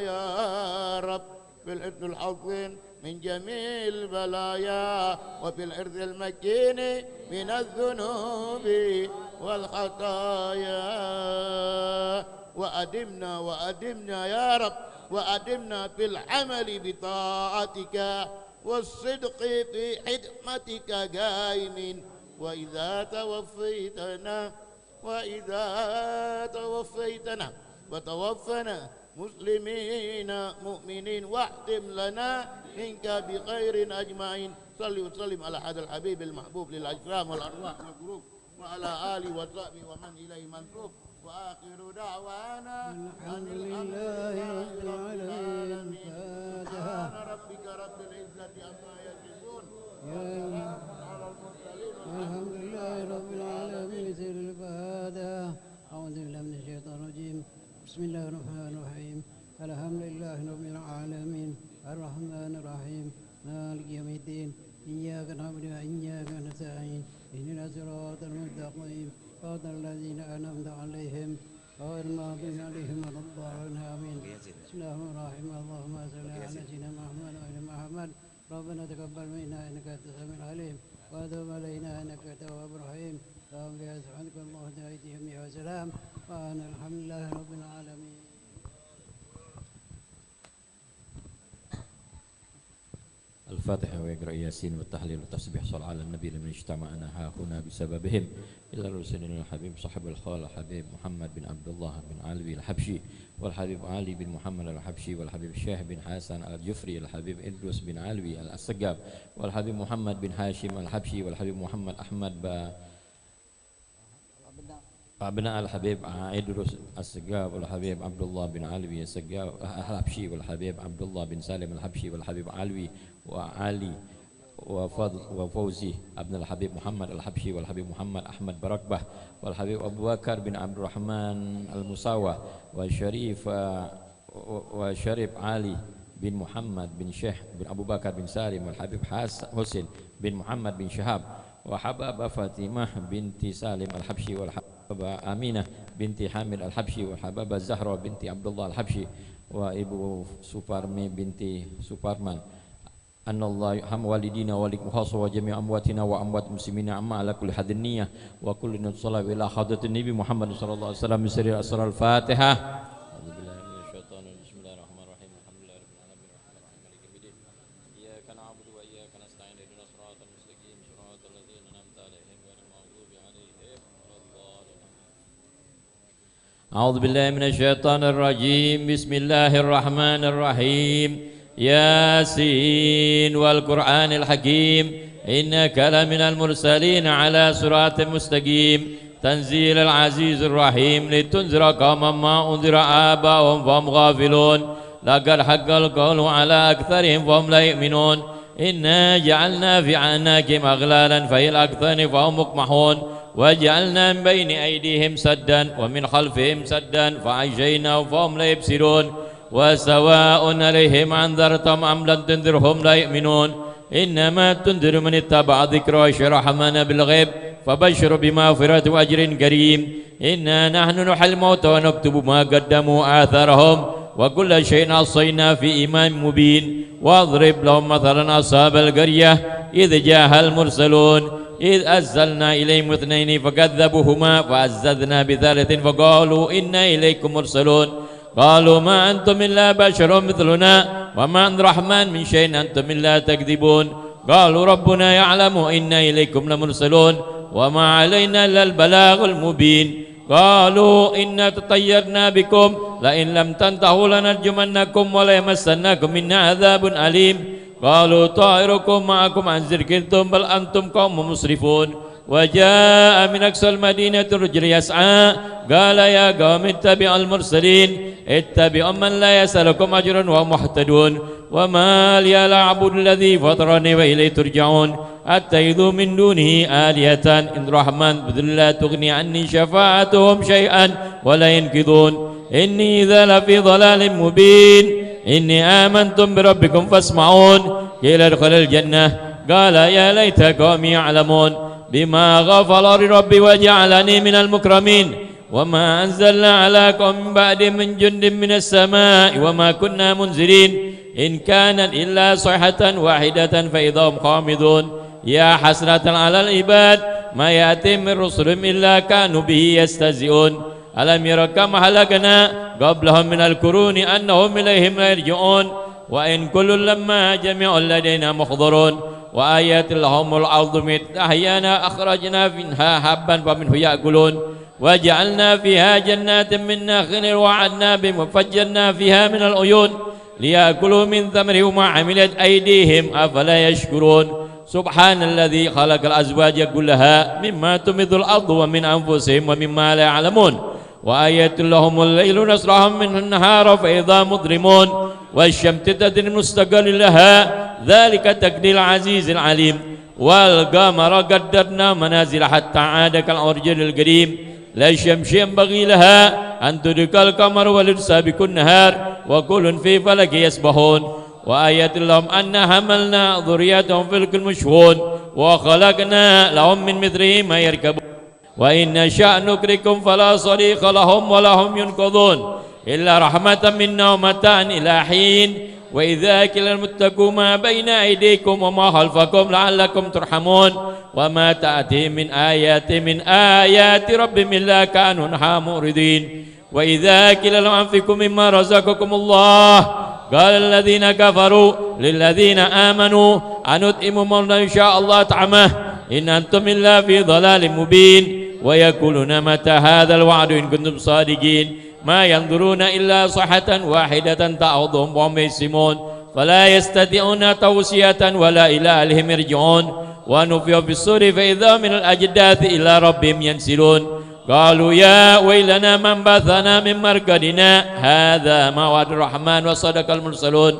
يا رب بالحد الحصين من جميع البلايا وفي الحرز المكين من الذنوب والخطايا وأدمنا يا رب وأدمنا في العمل بطاعتك والصدق في حكمتك قائمين وإذا توفيتنا وتوفنا مسلمين مؤمنين واحتم لنا منك بخير أجمعين صل وسلم على هذا الحبيب المحبوب للأجسام والأرواح والقلوب وعلى آله وصحبه ومن إليه منسوب وآخر دعوانا الحمد لله رب العالمين. سبحان ربك رب العزة عما يصفون وسلام على المرسلين الحمد لله رب العالمين. سر الفاتحة. أعوذ بالله من الشيطان الرجيم. بسم الله الرحمن الرحيم. الحمد لله رب العالمين الرحمن الرحيم مالك يوم الدين. إياك نعبد وإياك نستعين. اهدنا الصراط المستقيم صراط الذين أنعمت عليهم غير المغضوب عليهم ولا الضالين آمين. بسم الله الرحمن الرحيم. اللهم صل على سيدنا محمد وعلى محمد. ربنا تقبل منا إنك أنت السميع العليم وتب علينا إنك أنت التواب الرحيم. اللهم سبحانك اللهم وبحمدك وسلام وأنا الحمد لله رب العالمين. الفاتحة ويقرأ ياسين والتحليل والتسبيح صلى على النبي لمن اجتمعنا ها هنا بسببهم إلى رسولنا الحبيب صاحب الخال الحبيب محمد بن عبد الله بن علوي الحبشي والحبيب علي بن محمد الحبشي والحبيب الشيخ بن حسن الجفري الحبيب إدريس بن علوي السقاب والحبيب محمد بن هاشم الحبشي والحبيب محمد أحمد أبناء الحبيب إدريس السقاب والحبيب عبد الله بن علوي السقاب الحبشي والحبيب عبد الله بن سالم الحبشي والحبيب علوي وعلي وفضل وفوزي ابن الحبيب محمد الحبشي والحبيب محمد أحمد بركبة والحبيب أبو بكر بن عبد الرحمن المساوى وشريف علي بن محمد بن شيخ بن أبو بكر بن سالم والحبيب حسين بن محمد بن شهاب وحبابة فاطمة بنت سالم الحبشي والحبابة أمينة بنت حامد الحبشي والحبابة زهرة بنت عبد الله الحبشي وإبو سوبرمي بنت سوبرمان أن الله يرحم والدينا ووالديكم خاصة وجميع أمواتنا وأموات المسلمين عما على كل حد النية وكل نصلي إلى حضرة النبي محمد صلى الله عليه وسلم من سر أسرار الفاتحة. أعوذ بالله من الشيطان الرجيم. بسم الله الرحمن الرحيم. الحمد لله رب العالمين الرحمن الرحيم مالك يوم الدين. إياك نعبد وإياك نستعين اهدنا الصراط المستقيم صراط الذين أنعمت عليهم غير المغضوب عليهم ولا الضالين. أعوذ بالله من الشيطان الرجيم. بسم الله الرحمن الرحيم. ياسين والقرآن الحكيم إنك لمن المرسلين على صراط مستقيم تنزيل العزيز الرحيم لتنذر قوما ما أنذر آباؤهم فهم غافلون لقد حق القول على أكثرهم فهم لا يؤمنون إنا جعلنا في أعناقهم أغلالا فهي الأكثر فهم مقمحون وجعلنا من بين أيديهم سدا ومن خلفهم سدا فأغشيناهم فهم لا يبصرون وسواء عليهم أنذرتهم أم لم تنذرهم لا يؤمنون إنما تنذر من اتبع ذكر وشرحمنا بالغيب فبشر بمغفرة وأجر كريم إنا نحن نحيي الموتى ونكتب ما قدموا آثارهم وكل شيء أحصيناه في إمام مبين واضرب لهم مثلا أصحاب القرية إذ جاءها المرسلون إذ أرسلنا إليهم اثنين فكذبوهما فعززنا بثالث فقالوا إنا إليكم مرسلون قالوا ما أنتم إلا بشر مثلنا وما عند الرحمن من شيء أنتم إلا تكذبون قالوا ربنا يعلم إنا إليكم لمرسلون وما علينا إلا البلاغ المبين قالوا إنا تطيرنا بكم لئن لم تنتهوا لنرجمنكم وليمسنكم منا عذاب أليم قالوا طائركم معكم أن ذكرتم بل أنتم قوم مسرفون وجاء من أقصى المدينة رجل يسعى قال يا قوم اتبعوا المرسلين اتبعوا من لا يسألكم أجرا وهم مهتدون وما لي لا أعبد الذي فطرني وإليه ترجعون أتخذوا من دونه آلهة إن الرحمن بذل لا تغني عني شفاعتهم شيئا ولا ينقذون إني إذا لفي ضلال مبين إني آمنتم بربكم فاسمعون قيل ادخل الجنة قال يا ليت قومي يعلمون بما غفر ربي وجعلني من المكرمين وما أنزلنا على قوم بعد من جند من السماء وما كنا منزلين إن كانت إلا صيحة واحدة فإذا هم خامدون يا حسرة على العباد ما يأتي من رسل إلا كانوا به يستهزئون ألم يروا كم هلكنا قبلهم من القرون أنهم إليهم لا يرجعون وإن كل لما جميع لدينا محضرون وآيات لهم الأرض أحيانا أخرجنا منها حبا فمنه يأكلون وجعلنا فيها جنات من نخيل وعناب وفجرنا فيها من العيون ليأكلوا من ثمره وما عملت أيديهم أفلا يشكرون سبحان الذي خلق الأزواج كلها مما تنبت الأرض ومن أنفسهم ومما لا يعلمون وآية لهم الليل نسرهم منه النهار فإذا مظلمون والشمس تدري مستقر لها ذلك تقدير العزيز العليم والقمر قدرنا منازل حتى عاد كالعرجون القديم لا الشمس ينبغي لها أن تدرك القمر ولا سابق النهار وكل في فلك يسبحون وآية لهم أن حملنا ذريتهم في الفلك المشحون وخلقنا لهم من مثله ما يركبون وإن نشأ نكركم فلا صريخ لهم ولا هم ينقذون إلا رحمة منا ومتاعا إلى حين وإذا كل المتقوا ما بين أيديكم وما خلفكم لعلكم ترحمون وما تأتي من آيات ربهم إلا كانوا عنها معرضين وإذا كل لهم أنفقوا مما رزقكم الله قال الذين كفروا للذين آمنوا أنطعم من إن شاء الله طعمه إن أنتم إلا في ضلال مبين ويقولون متى هذا الوعد إن كنتم صادقين ما ينظرون إلا صحة واحدة تعظهم وهم يسمون فلا يستطيعون توصية ولا إلى أهلهم يرجعون ونفخ في الصور فإذا من الأجداث إلى ربهم ينسلون قالوا يا ويلنا من بعثنا من مرقدنا هذا ما وعد الرحمن وصدق المرسلون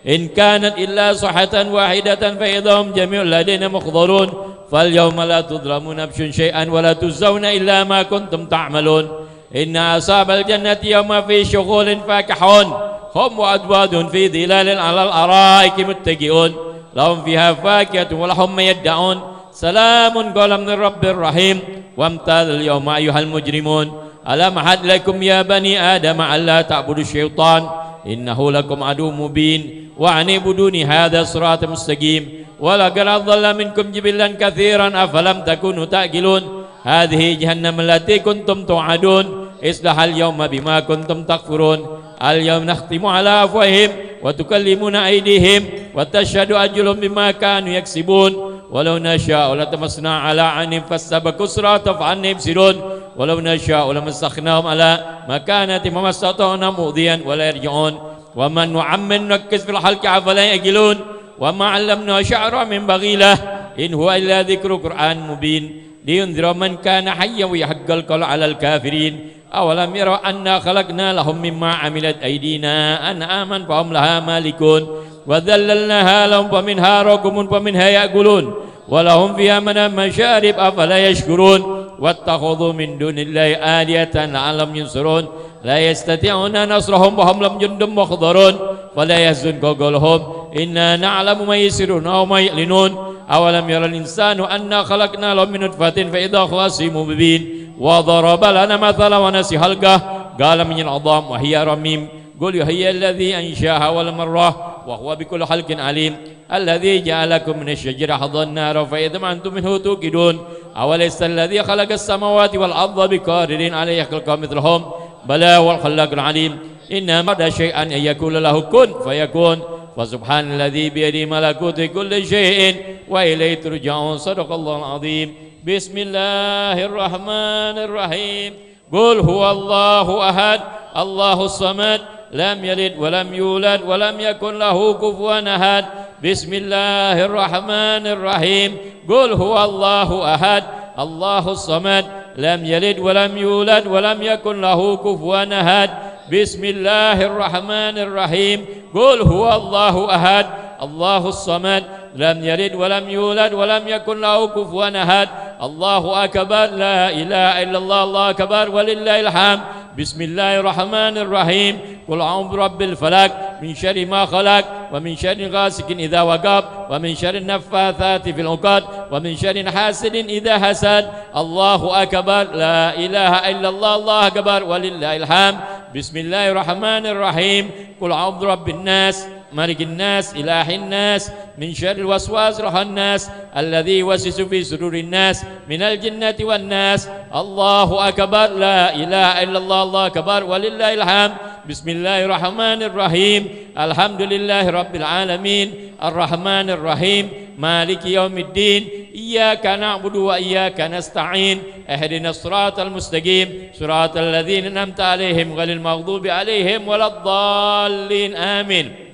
إن كانت إلا صحة واحدة فإذا هم جميع لدينا محضرون فاليوم لا تظلمون نفس شيئا ولا تجزون إلا ما كنتم تعملون إن أصحاب الجنة يوم في شغل فاكحون هم وأزواج في ظلال على الأرائك متكئون لهم فيها فاكهة ولهم ما يدعون سلام قولا من رب الرحيم وامتاز اليوم أيها المجرمون ألم أعهد لكم يا بني آدم ألا تعبدوا الشيطان إنه لكم عدو مبين وأن اعبدوني هذا صراط مستقيم ولقد أضل منكم جبلا كثيرا أفلم تكونوا تأكلون هذه جهنم التي كنتم توعدون اصلحوا اليوم بما كنتم تكفرون اليوم نختم على أفواههم وتكلمنا أيديهم وتشهد أرجلهم بما كانوا يكسبون ولو نشاء لتمسنا على عينهم فاستبقوا الصراط فأنى يبصرون ولو نشاء لمسخناهم على مكانتهم وما استطاعوا مضيا ولا يرجعون ومن نعمر نركز في الخلق أفلا يعقلون وما علمنا شعرا من بغي له إن هو إلا ذكر قرآن مبين لينذر من كان حيا ويحق القول على الكافرين أولم يروا أنا خلقنا لهم مما عملت أيدينا أنعاما فهم لها مالكون وذللناها لهم فمنها ركوب فمنها يأكلون ولهم فيها من مشارب أفلا يشكرون واتخذوا من دون الله آلهة لعلهم ينصرون لا يستطيعون نصرهم وهم لهم جند محضرون فلا يحزنك قولهم إنا نعلم ما يسرون وما يعلنون أولم يرى الإنسان أنا خلقنا له من نطفة فإذا خصيم مبين وضرب لنا مثلا ونسي خلقه قال من العظام وهي رميم قل هي الذي أنشاها والمرة وهو بكل خلق عليم الذي جعلكم من الشجر حظ النار فإذا أنتم منه توقدون أوليس الذي خلق السماوات والأرض بقادر عليه يخلق مثلهم بلى والخلاق العليم إنما أراد شيئا أن يكون له كن فيكون فسبحان الذي بيده ملكوت كل شيء وإليه ترجعون صدق الله العظيم بسم الله الرحمن الرحيم قل هو الله أحد الله الصمد لم يلد ولم يولد ولم يكن له كفوا أحد بسم الله الرحمن الرحيم قل هو الله أحد الله الصمد لم يلد ولم يولد ولم يكن له كفوا أحد بسم الله الرحمن الرحيم قل هو الله أحد الله الصمد لم يلد ولم يولد ولم يكن له كفوا أحد الله أكبر لا إله إلا الله الله أكبر ولله الحمد بسم الله الرحمن الرحيم قل أعوذ برب الفلق من شر ما خلق ومن شر غاسق إذا وقب ومن شر النفاثات في العقد ومن شر حاسد إذا حسد الله أكبر لا إله إلا الله الله أكبر ولله الحمد بسم الله الرحمن الرحيم قل أعوذ برب الناس ملك الناس إله الناس من شر الوسواس الخناس الذي يوسوس في صدور الناس من الجنة والناس الله أكبر لا إله إلا الله الله أكبر ولله الحمد بسم الله الرحمن الرحيم الحمد لله رب العالمين الرحمن الرحيم مالك يوم الدين إياك نعبد وإياك نستعين اهدنا الصراط المستقيم صراط الذين أنعمت عليهم غير المغضوب عليهم ولا الضالين آمين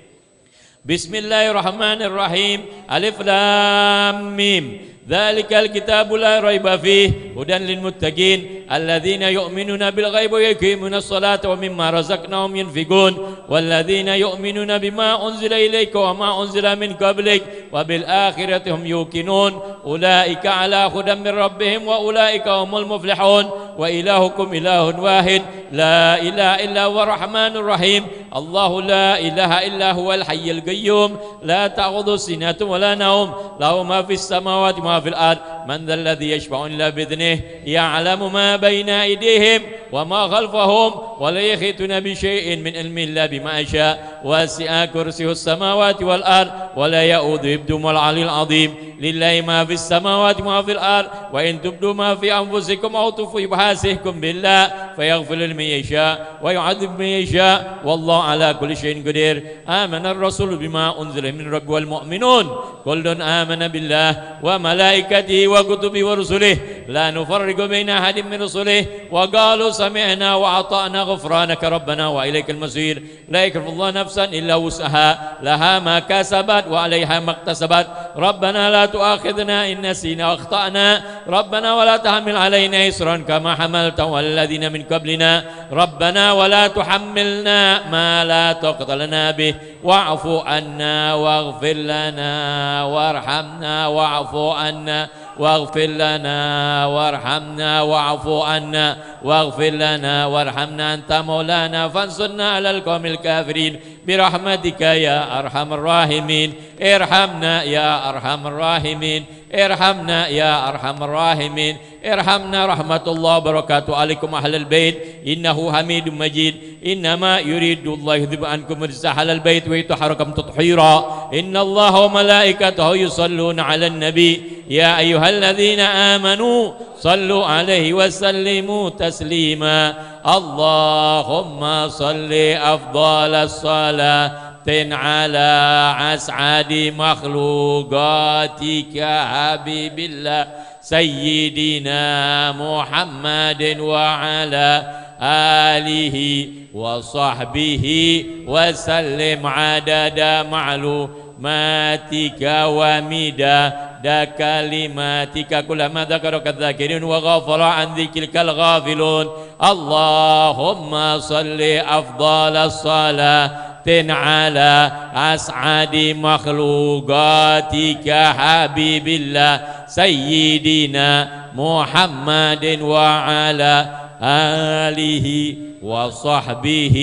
بسم الله الرحمن الرحيم ألف لام ميم ذلك الكتاب لا ريب فيه هدى للمتقين الذين يؤمنون بالغيب ويقيمون الصلاة ومما رزقناهم ينفقون والذين يؤمنون بما أنزل إليك وما أنزل من قبلك وبالآخرة هم يوقنون أولئك على هدى من ربهم وأولئك هم المفلحون وإلهكم إله واحد لا إله إلا هو الرحمن الرحيم الله لا إله إلا هو الحي القيوم لا تأخذه سنة ولا نوم له ما في السماوات وما في الأرض من ذا الذي يشفع إلا بإذنه يعلم ما بين أيديهم وما خلفهم ولا يحيطون بشيء من علم إلا بما شاء وسع كرسيه السماوات والأرض ولا يؤوده حفظهما العلي العظيم لله ما في السماوات وما في الأرض وإن تبدوا ما في أنفسكم أو تخفوه يحاسبكم بالله فيغفر لمن يشاء ويعذب من يشاء والله على كل شيء قدير آمن الرسول بما أنزل من ربه والمؤمنون كل آمن بالله وملائكته وكتبه ورسله لا نفرق بين أحد من رسله وقالوا سمعنا وأطعنا غفرانك ربنا وإليك المصير لا يكلف الله نفسا إلا وسعها لها ما كسبت وعليها ما اكتسبت ربنا لا تؤاخذنا إن نسينا واخطأنا ربنا ولا تحمل علينا إصرا كما حملته على الذين من قبلنا ربنا ولا تحملنا ما لا طاقة لنا به واعف عنا واغفر لنا وارحمنا واعف عنا واغفر لنا وارحمنا واعف عنا واغفر لنا وارحمنا أنت مولانا فانصرنا على القوم الكافرين برحمتك يا أرحم الراحمين ارحمنا يا أرحم الراحمين ارحمنا يا أرحم الراحمين ارحمنا رحمة الله وبركاته عليكم أهل البيت إنه حميد مجيد إنما يريد الله يذهب عنكم الرجس أهل البيت ويطهركم تطهيرا إن الله وملائكته يصلون على النبي يا أيها الذين آمنوا صلوا عليه وسلموا تسليما اللهم صل أفضل الصلاة على أسعد مخلوقاتك حبيب الله سيدنا محمد وعلى آله وصحبه وسلم عدد معلوماتك ومداد كلماتك كلما ذكرك الذاكرين وغفر عن ذكرك الغافلون اللهم صل أفضل الصلاة على أسعد مخلوقاتك حبيب الله سيدنا محمد وعلى آله وصحبه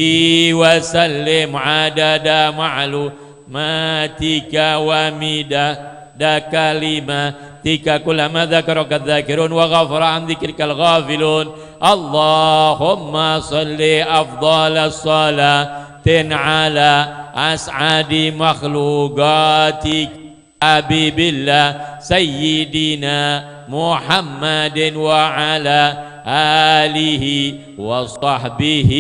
وسلم عدد معلوماتك ومداد كلماتك كلما ذكرك الذاكرون وغفر عن ذكرك الغافلون اللهم صل أفضل الصلاة على أسعد مخلوقاتك حبيب الله سيدنا محمد وعلى آله وصحبه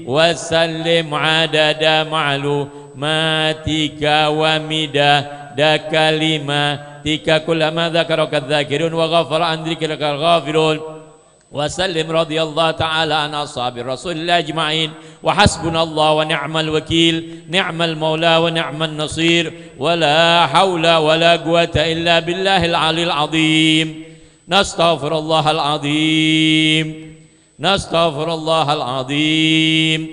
وسلم عدد معلوماتك ومداد كلماتك كلما ذكرك الذاكرون وغفر عن ذكرك الغافلون وسلم رضي الله تعالى عن أصحاب الرسول الله أجمعين وحسبنا الله ونعم الوكيل نعم المولى ونعم النصير ولا حول ولا قوة إلا بالله العلي العظيم نستغفر الله العظيم نستغفر الله العظيم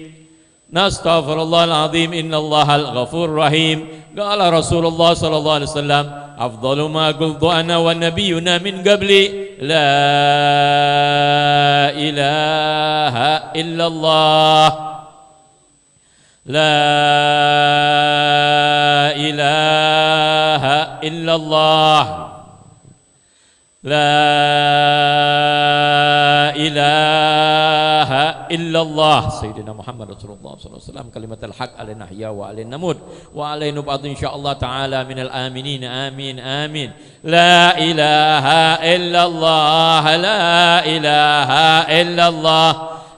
نستغفر الله العظيم إن الله الغفور الرحيم قال رسول الله صلى الله عليه وسلم أفضل ما قلت أنا والنبينا من قبلي لا إله إلا الله لا إله إلا الله لا إله إلا الله سيدنا محمد رسول الله صلى الله عليه وسلم كلمة الحق علينا نحيا وعلينا نموت وعلينا نبعث إن شاء الله تعالى من الآمنين آمين آمين لا إله إلا الله لا إله إلا الله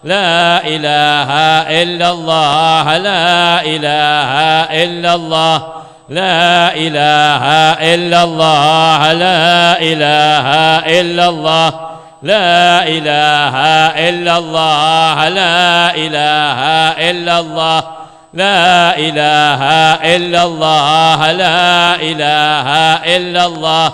لا إله إلا الله لا إله إلا الله لا إله إلا الله لا إله إلا الله لا إله إلا الله لا إله إلا الله لا إله إلا الله لا إله إلا الله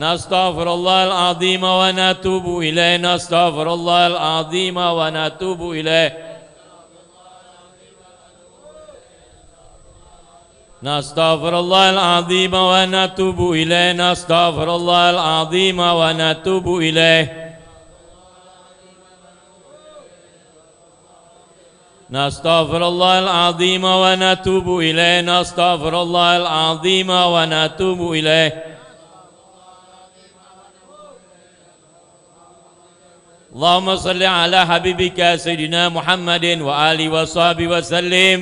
نستغفر الله العظيم ونتوب إليه نستغفر الله العظيم ونتوب إليه نستغفر الله العظيم ونتوب إليه نستغفر الله العظيم ونتوب إليه نستغفر الله العظيم ونتوب إليه نستغفر الله العظيم ونتوب إليه اللهم صل على حبيبك سيدنا محمد وآله وصحبه وسلم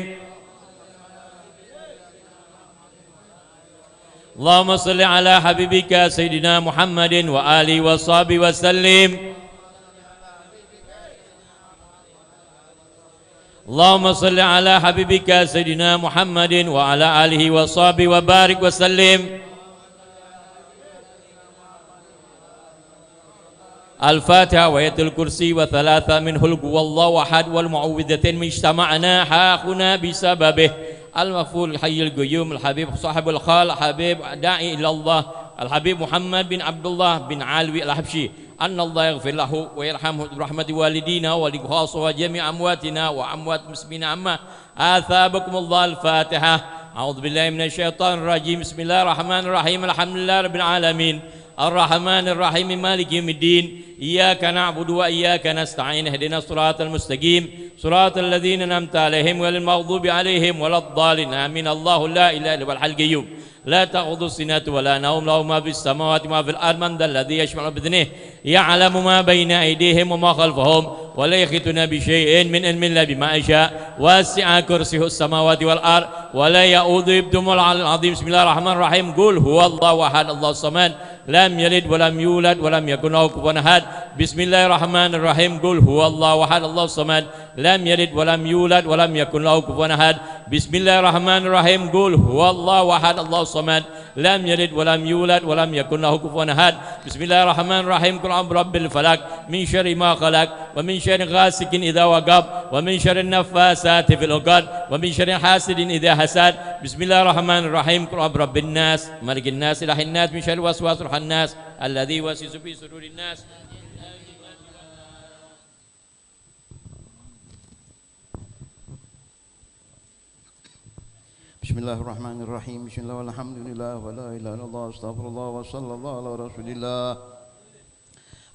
اللهم صل على حبيبك سيدنا محمد وآله وصحبه وسلم اللهم صل على حبيبك سيدنا محمد وعلى آله وصحبه وبارك وسلم الفاتحة وآية الكرسي وثلاثة منه القل والله أحد والمعوذتين من اجتمعنا هاهنا بسببه المغفور الحي القيوم الحبيب صاحب الخال حبيب داعي إلى الله الحبيب محمد بن عبد الله بن علوي الحبشي أن الله يغفر له ويرحمه برحمة والدينا ولخاصة وجميع أمواتنا وأموات المسلمين عما آثابكم الله الفاتحة أعوذ بالله من الشيطان الرجيم بسم الله الرحمن الرحيم الحمد لله رب العالمين الرحمن الرحيم مالك يوم الدين إياك نعبد وإياك نستعين اهدنا الصراط المستقيم صراط الذين أنعمت عليهم غير المغضوب عليهم ولا الضالين آمين الله لا إله إلا هو الحي القيوم لا تأخذه سنة ولا نوم له ما في السماوات وما في الأرض من ذا الذي يشفع بإذنه يعلم ما بين أيديهم وما خلفهم ولا يحيطون بشيء من علم إلا بما شاء وسع كرسيه السماوات والأرض ولا يؤوده حفظهما العلي العظيم بسم الله الرحمن الرحيم قل هو الله أحد الله الصمد لم يلد ولم يولد ولم يكن له كفوا أحد بسم الله الرحمن الرحيم قل هو الله أحد الله الصمد لم يلد ولم يولد ولم يكن له كفوا أحد بسم الله الرحمن الرحيم قل هو الله أحد الله الصمد لم يلد ولم يولد ولم يكن له كفوا أحد بسم الله الرحمن الرحيم قل أعوذ برب الفلق من شر ما خلق ومن شر غاسق إذا وقب ومن شر النفاثات في العقد ومن شر حاسد إذا حسد بسم الله الرحمن الرحيم قل أعوذ برب الناس ملك الناس إله الناس من شر وسواس الناس الذي يوسوس في صدور الناس بسم الله الرحمن الرحيم بسم الله والحمد لله ولا إله إلا الله استغفر الله وصلى الله على رسول الله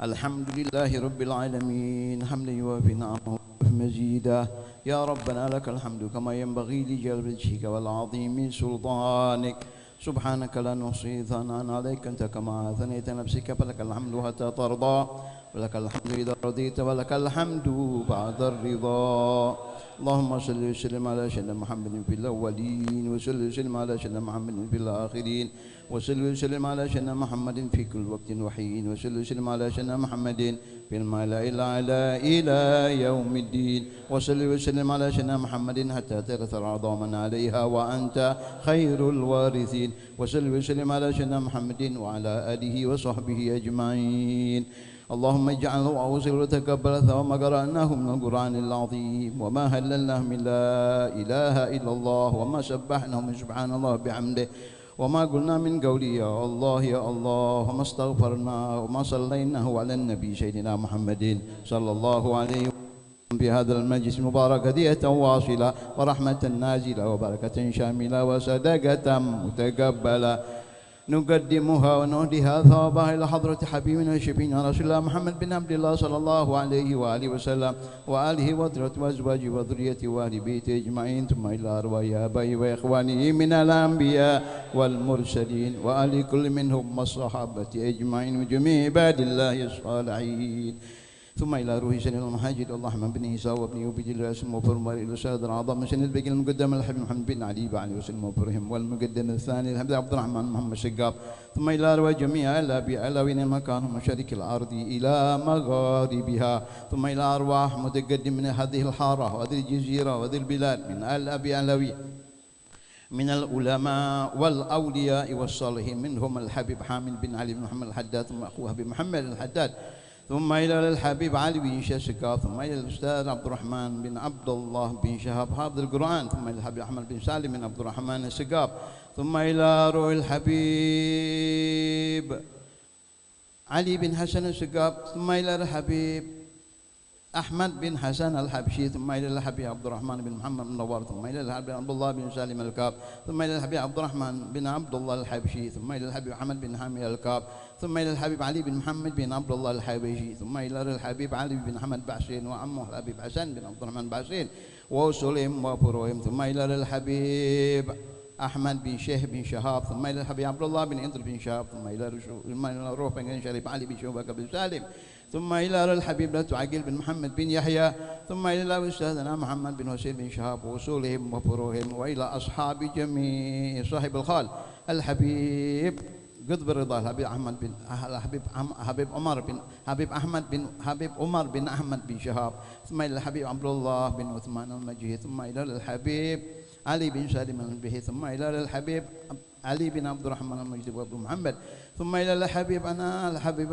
الحمد لله رب العالمين حمدا يوافي نعمه مزيدا يا ربنا لك الحمد كما ينبغي لجلال وجهك والعظيم سلطانك سبحانك لا نحصي ثناء عليك أنت كما أثنيت نفسك فلك الحمد حتى ترضى ولك الحمد إذا رضيت ولك الحمد بعد الرضا اللهم صل وسلم على سيدنا محمد في الأولين وصل وسلم على سيدنا محمد في الآخرين وصل وسلم على سيدنا محمد في كل وقت وحين وصل وسلم على سيدنا محمد في الملأ الأعلى إلى يوم الدين وصل وسلم على سيدنا محمد حتى ترث العظام من عليها وأنت خير الوارثين وصل وسلم على سيدنا محمد وعلى آله وصحبه أجمعين اللهم اجعله أوصل وتقبل ثواب ما قرأناه من القرآن العظيم وما هللناه من لا إله إلا الله وما سبحناه من سبحان الله بحمده وما قلنا من قولي يا الله يا الله وما استغفرنا وما صليناه على النبي سيدنا محمد صلى الله عليه وسلم في هذا المجلس المبارك هدية واصلة ورحمة نازلة وبركة شاملة وصدقة متقبلة نقدمها ونهديها ثوابها إلى حضرة حبيبنا وشفينا رسول الله محمد بن عبد الله صلى الله عليه وآله وسلم وآله وذريته وأزواجه وذريته وأهل بيته أجمعين ثم إلى أرواح آبائه وإخوانه من الأنبياء والمرسلين وآل كل منهم والصحابة أجمعين وجميع عباد الله الصالحين ثم إلى روح سيدنا المهاجر اللهم بن عيسى وابن أبي الرأس المفرم إلى سيد العظام سيدنا البقي المقدم الحبيب محمد بن علي وعلي وسلم وفرهم والمقدم الثاني الحمد عبد الرحمن محمد شقاب ثم إلى روح جميع الأبي ألاوين المكان مشارق الأرض إلى مغاربها ثم إلى أرواح متقدم من هذه الحارة وهذه الجزيرة وهذه البلاد من الأبي ألاوي من العلماء والأولياء والصالحين منهم الحبيب حامد بن علي بن محمد الحداد ثم أخوه حبيب محمد الحداد ثم إلى الحبيب علي بن شاسكا ثم إلى الأستاذ عبد الرحمن بن عبد الله بن شهاب حافظ القرآن ثم إلى الحبيب أحمد بن سالم بن عبد الرحمن السقاف ثم إلى روح الحبيب علي بن حسن السقاف ثم إلى الحبيب أحمد بن حسن الحبشي ثم إلى الحبيب عبد الرحمن بن محمد بن نوار ثم إلى الحبيب عبد الله بن سالم الكاب ثم إلى الحبيب عبد الرحمن بن عبد الله الحبشي ثم إلى الحبيب محمد بن حامي الكاب ثم إلى الحبيب علي بن محمد بن عبد الله الحبشي ثم إلى الحبيب علي بن محمد بعسين وعمه الحبيب حسن بن عبد الرحمن بعسين وسليم وبرويم ثم إلى الحبيب أحمد بن شيخ بن شهاب ثم إلى الحبيب عبد الله بن إندر بن شهاب ثم إلى الروح بن شريف علي بن شوبك بن سالم ثم إلى الحبيب لا عقيل بن محمد بن يحيى ثم إلى أستاذنا محمد بن حسين بن شهاب وصولهم وفروهم وإلى أصحاب جميع صاحب الخال الحبيب قطب الرضا الحبيب أحمد بن حبيب عمر بن أحمد بن شهاب ثم إلى الحبيب عبد الله بن عثمان المجيد ثم إلى الحبيب علي بن سالم البهي ثم إلى الحبيب علي بن عبد الرحمن المجيد وابو محمد ثم إلى الحبيب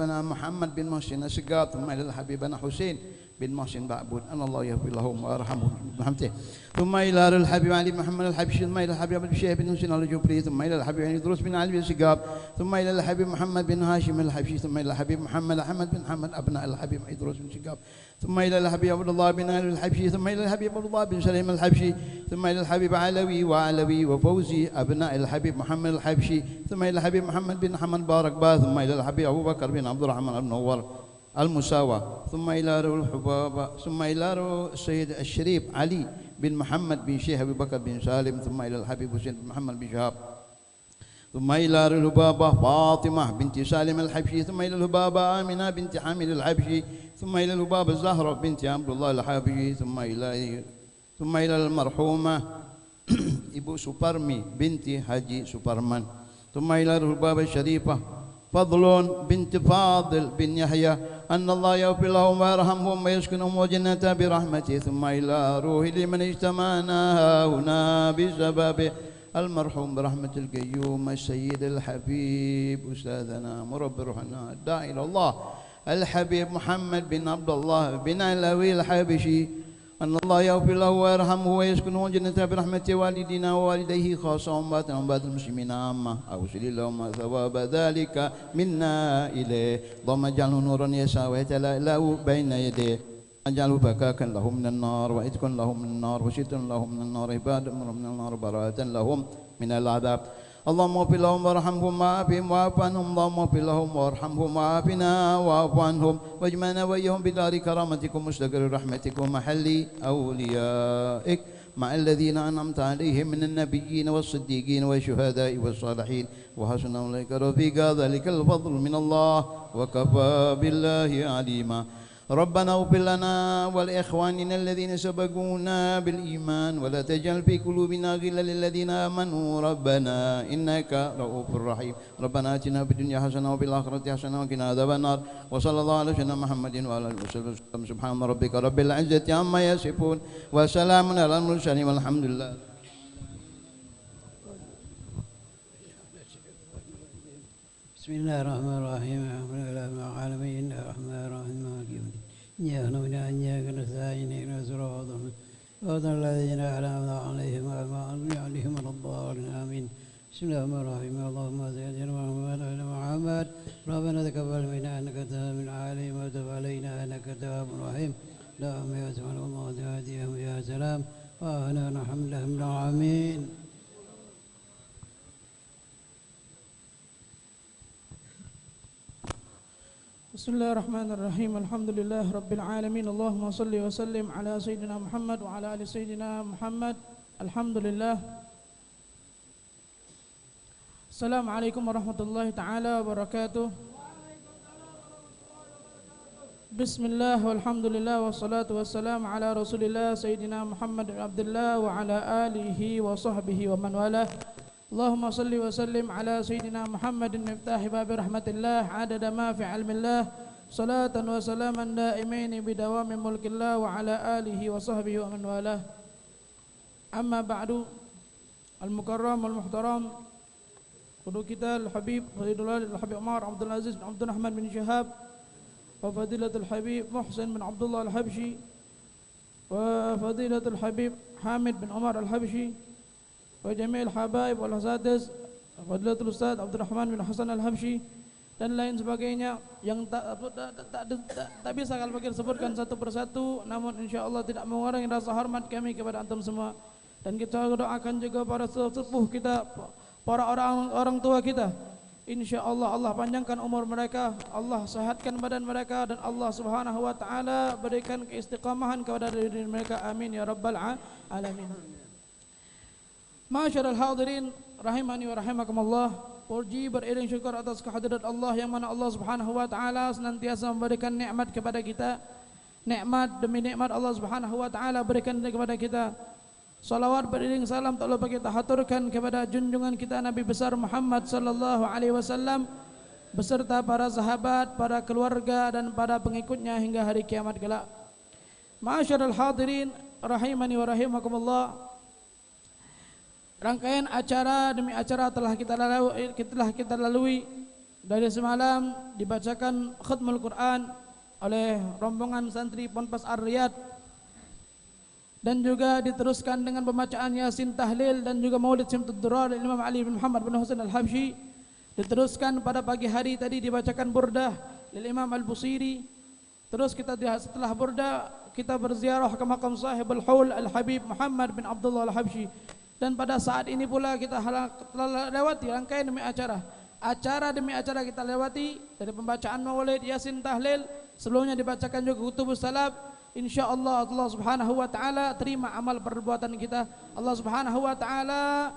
أنا محمد بن محسن السقاط ثم إلى الحبيب أنا حسين بن محسن بعبود أن الله يغفر لهم ويرحمهم برحمته ثم إلى الحبيب علي بن محمد الحبشي ثم إلى الحبيب عبد الشيخ بن حسين الجبري ثم إلى الحبيب يدرس بن علي بن السقاط ثم إلى الحبيب محمد بن هاشم الحبشي ثم إلى الحبيب محمد أحمد بن محمد أبناء الحبيب يدرس بن السقاط ثم إلى الحبيب عبد الله بن علي الحبشي ثم إلى الحبيب عبد الله بن سليم الحبشي ثم إلى الحبيب علوي وعلوي وفوزي أبناء الحبيب محمد الحبشي ثم إلى الحبيب محمد بن حمد بارك با ثم إلى الحبيب أبو بكر بن عبد الرحمن بن نور المساواة ثم إلى الحبابة ثم إلى السيد الشريف علي بن محمد بن شيخ أبي بكر بن سالم ثم إلى الحبيب حسين بن محمد بن شهاب ثم إلى الهبابة فاطمة بنت سالم الحبشي ثم إلى الهبابة آمنة بنت حامد الحبشي ثم إلى الهبابة الزهرة بنت عبد الله الحبشي ثم إلى المرحومة إبو سوبرمي بنت حجي سوبرمان ثم إلى الهبابة الشريفة فضل بنت فاضل بن يحيى أن الله يغفر لهم ويرحمهم ويسكنهم وجنته برحمته ثم إلى روح لمن اجتمعنا هنا بسبب المرحوم برحمة القيوم السيد الحبيب أستاذنا مربي روحنا الداعي إلى الله الحبيب محمد بن عبد الله بن علوي الحبشي أن الله يغفر له ويرحمه ويسكنه جنته برحمته والدينا ووالديه خاصة وأمبات المسلمين عامة أوصل اللهم ثواب ذلك منا إليه اللهم اجعله نورا يسعى ويتلألأ بين يديه اجعله بكاكا لهم من النار وإتقا لهم من النار وسترا لهم من النار عبادا من النار براءة لهم من العذاب اللهم اغفر لهم وارحمهم وعافهم واعف عنهم اللهم اغفر لهم وارحمهم وعافنا واعف عنهم واجمعنا وإياهم بدار كرامتك ومستقر رحمتك ومحل أوليائك مع الذين أنعمت عليهم من النبيين والصديقين والشهداء والصالحين وحسن أولئك رفيقا ذلك الفضل من الله وكفى بالله عليما ربنا اغفر لنا ولإخواننا الذين سبقونا بالإيمان ولا تجعل في قلوبنا غلا للذين آمنوا ربنا إنك رؤوف رحيم ربنا آتنا في الدنيا حسنة وفي الآخرة حسنة وقنا عذاب النار وصلى الله على سيدنا محمد وعلى آله وسلم سبحان ربك رب العزة عما يصفون وسلام على المرسلين والحمد لله بسم الله الرحمن الرحيم الحمد لله رب العالمين الرحمن الرحيم مالك يوم الدين إياك نعبد وإياك نستعين اهدنا الصراط المستقيم الذين أنعمت عليهم غير المغضوب عليهم ولا الضالين آمين بسم الله الرحمن الرحيم اللهم سيدنا محمد وعلى محمد ربنا تقبل منا إنك أنت السميع العليم وتب علينا إنك التواب الرحيم اللهم يا سبحان الله وتهديهم يا سلام وأنا الحمد لله رب العالمين. بسم الله الرحمن الرحيم الحمد لله رب العالمين اللهم صل وسلم على سيدنا محمد وعلى آل سيدنا محمد الحمد لله. السلام عليكم ورحمة الله تعالى وبركاته. بسم الله والحمد لله والصلاة والسلام على رسول الله سيدنا محمد بن عبد الله وعلى آله وصحبه ومن والاه. اللهم صل وسلم على سيدنا محمد مفتاح باب رحمة الله عدد ما في علم الله صلاة وسلاما دائمين بدوام ملك الله وعلى آله وصحبه ومن والاه. أما بعد المكرم والمحترم قدوة kita الحبيب فضيلة الحبيب عمر عبد العزيز بن عبد الرحمن بن شهاب وفضيلة الحبيب محسن بن عبد الله الحبشي وفضيلة الحبيب حامد بن عمر الحبشي وجميع الحبايب والأساتذة فضيلة الأستاذ عبد الرحمن بن حسن الحبشي dan lain sebagainya yang tak bisa kalau kita sebutkan satu persatu, namun insyaallah tidak mengurangi rasa hormat kami kepada antum semua. Dan kita doakan juga para sepuh kita, para orang tua kita. InsyaAllah Allah panjangkan umur mereka, Allah sehatkan badan mereka, dan Allah subhanahu wa ta'ala berikan keistiqamahan kepada diri mereka. Amin ya rabbal alamin. Ma'asyiral hadirin rahimani wa rahimakumullah, puji beriring syukur atas kehadirat Allah yang mana Allah subhanahu wa ta'ala senantiasa memberikan nikmat kepada kita. Nikmat demi nikmat Allah subhanahu wa ta'ala berikan kepada kita. Salawat beriring salam tak lupa kita haturkan kepada junjungan kita Nabi besar Muhammad sallallahu alaihi wasallam beserta para sahabat, para keluarga dan para pengikutnya hingga hari kiamat kelak. Ma'asyiral hadirin rahimani wa rahimakumullah, rangkaian acara demi acara telah kita lalui. Dari semalam dibacakan khutmul Quran oleh rombongan santri Ponpes Ar-Riyad, dan juga diteruskan dengan pembacaan Yasin Tahlil dan juga Maulid Simtud Durar dari Imam Ali bin Muhammad bin Husain Al-Habsyi. Diteruskan pada pagi hari tadi dibacakan Burdah dari Imam Al-Busiri. Terus kita setelah Burdah kita berziarah ke makam Sahibul Haul Al-Habib Muhammad bin Abdullah Al-Habsyi. Dan pada saat ini pula kita telah lewati rangkaian demi acara. Acara demi acara kita lewati, dari pembacaan Maulid, Yasin Tahlil, sebelumnya dibacakan juga Kutubus Salaf. InsyaAllah Allah subhanahu wa ta'ala terima amal perbuatan kita. Allah subhanahu wa ta'ala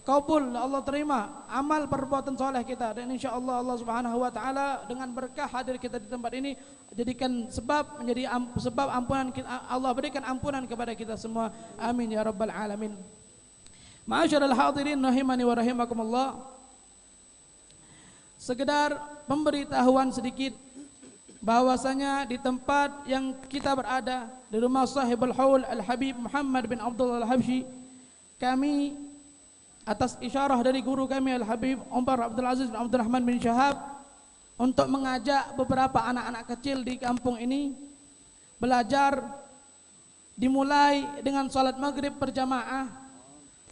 kabul, Allah terima amal perbuatan soleh kita. Dan insyaAllah Allah subhanahu wa ta'ala dengan berkah hadir kita di tempat ini jadikan sebab menjadi sebab ampunan kita, Allah berikan ampunan kepada kita semua. Amin ya rabbal alamin. Ma'asyiral hadirin rahimani wa rahimakumullah, sekedar pemberitahuan sedikit bahwasanya di tempat yang kita berada, di rumah Sahibul Haul Al-Habib Muhammad bin Abdullah Al-Habsyi, kami atas isyarah dari guru kami Al-Habib Umar Abdul Aziz bin Abdul Rahman bin Syahab untuk mengajak beberapa anak-anak kecil di kampung ini belajar, dimulai dengan salat maghrib berjamaah,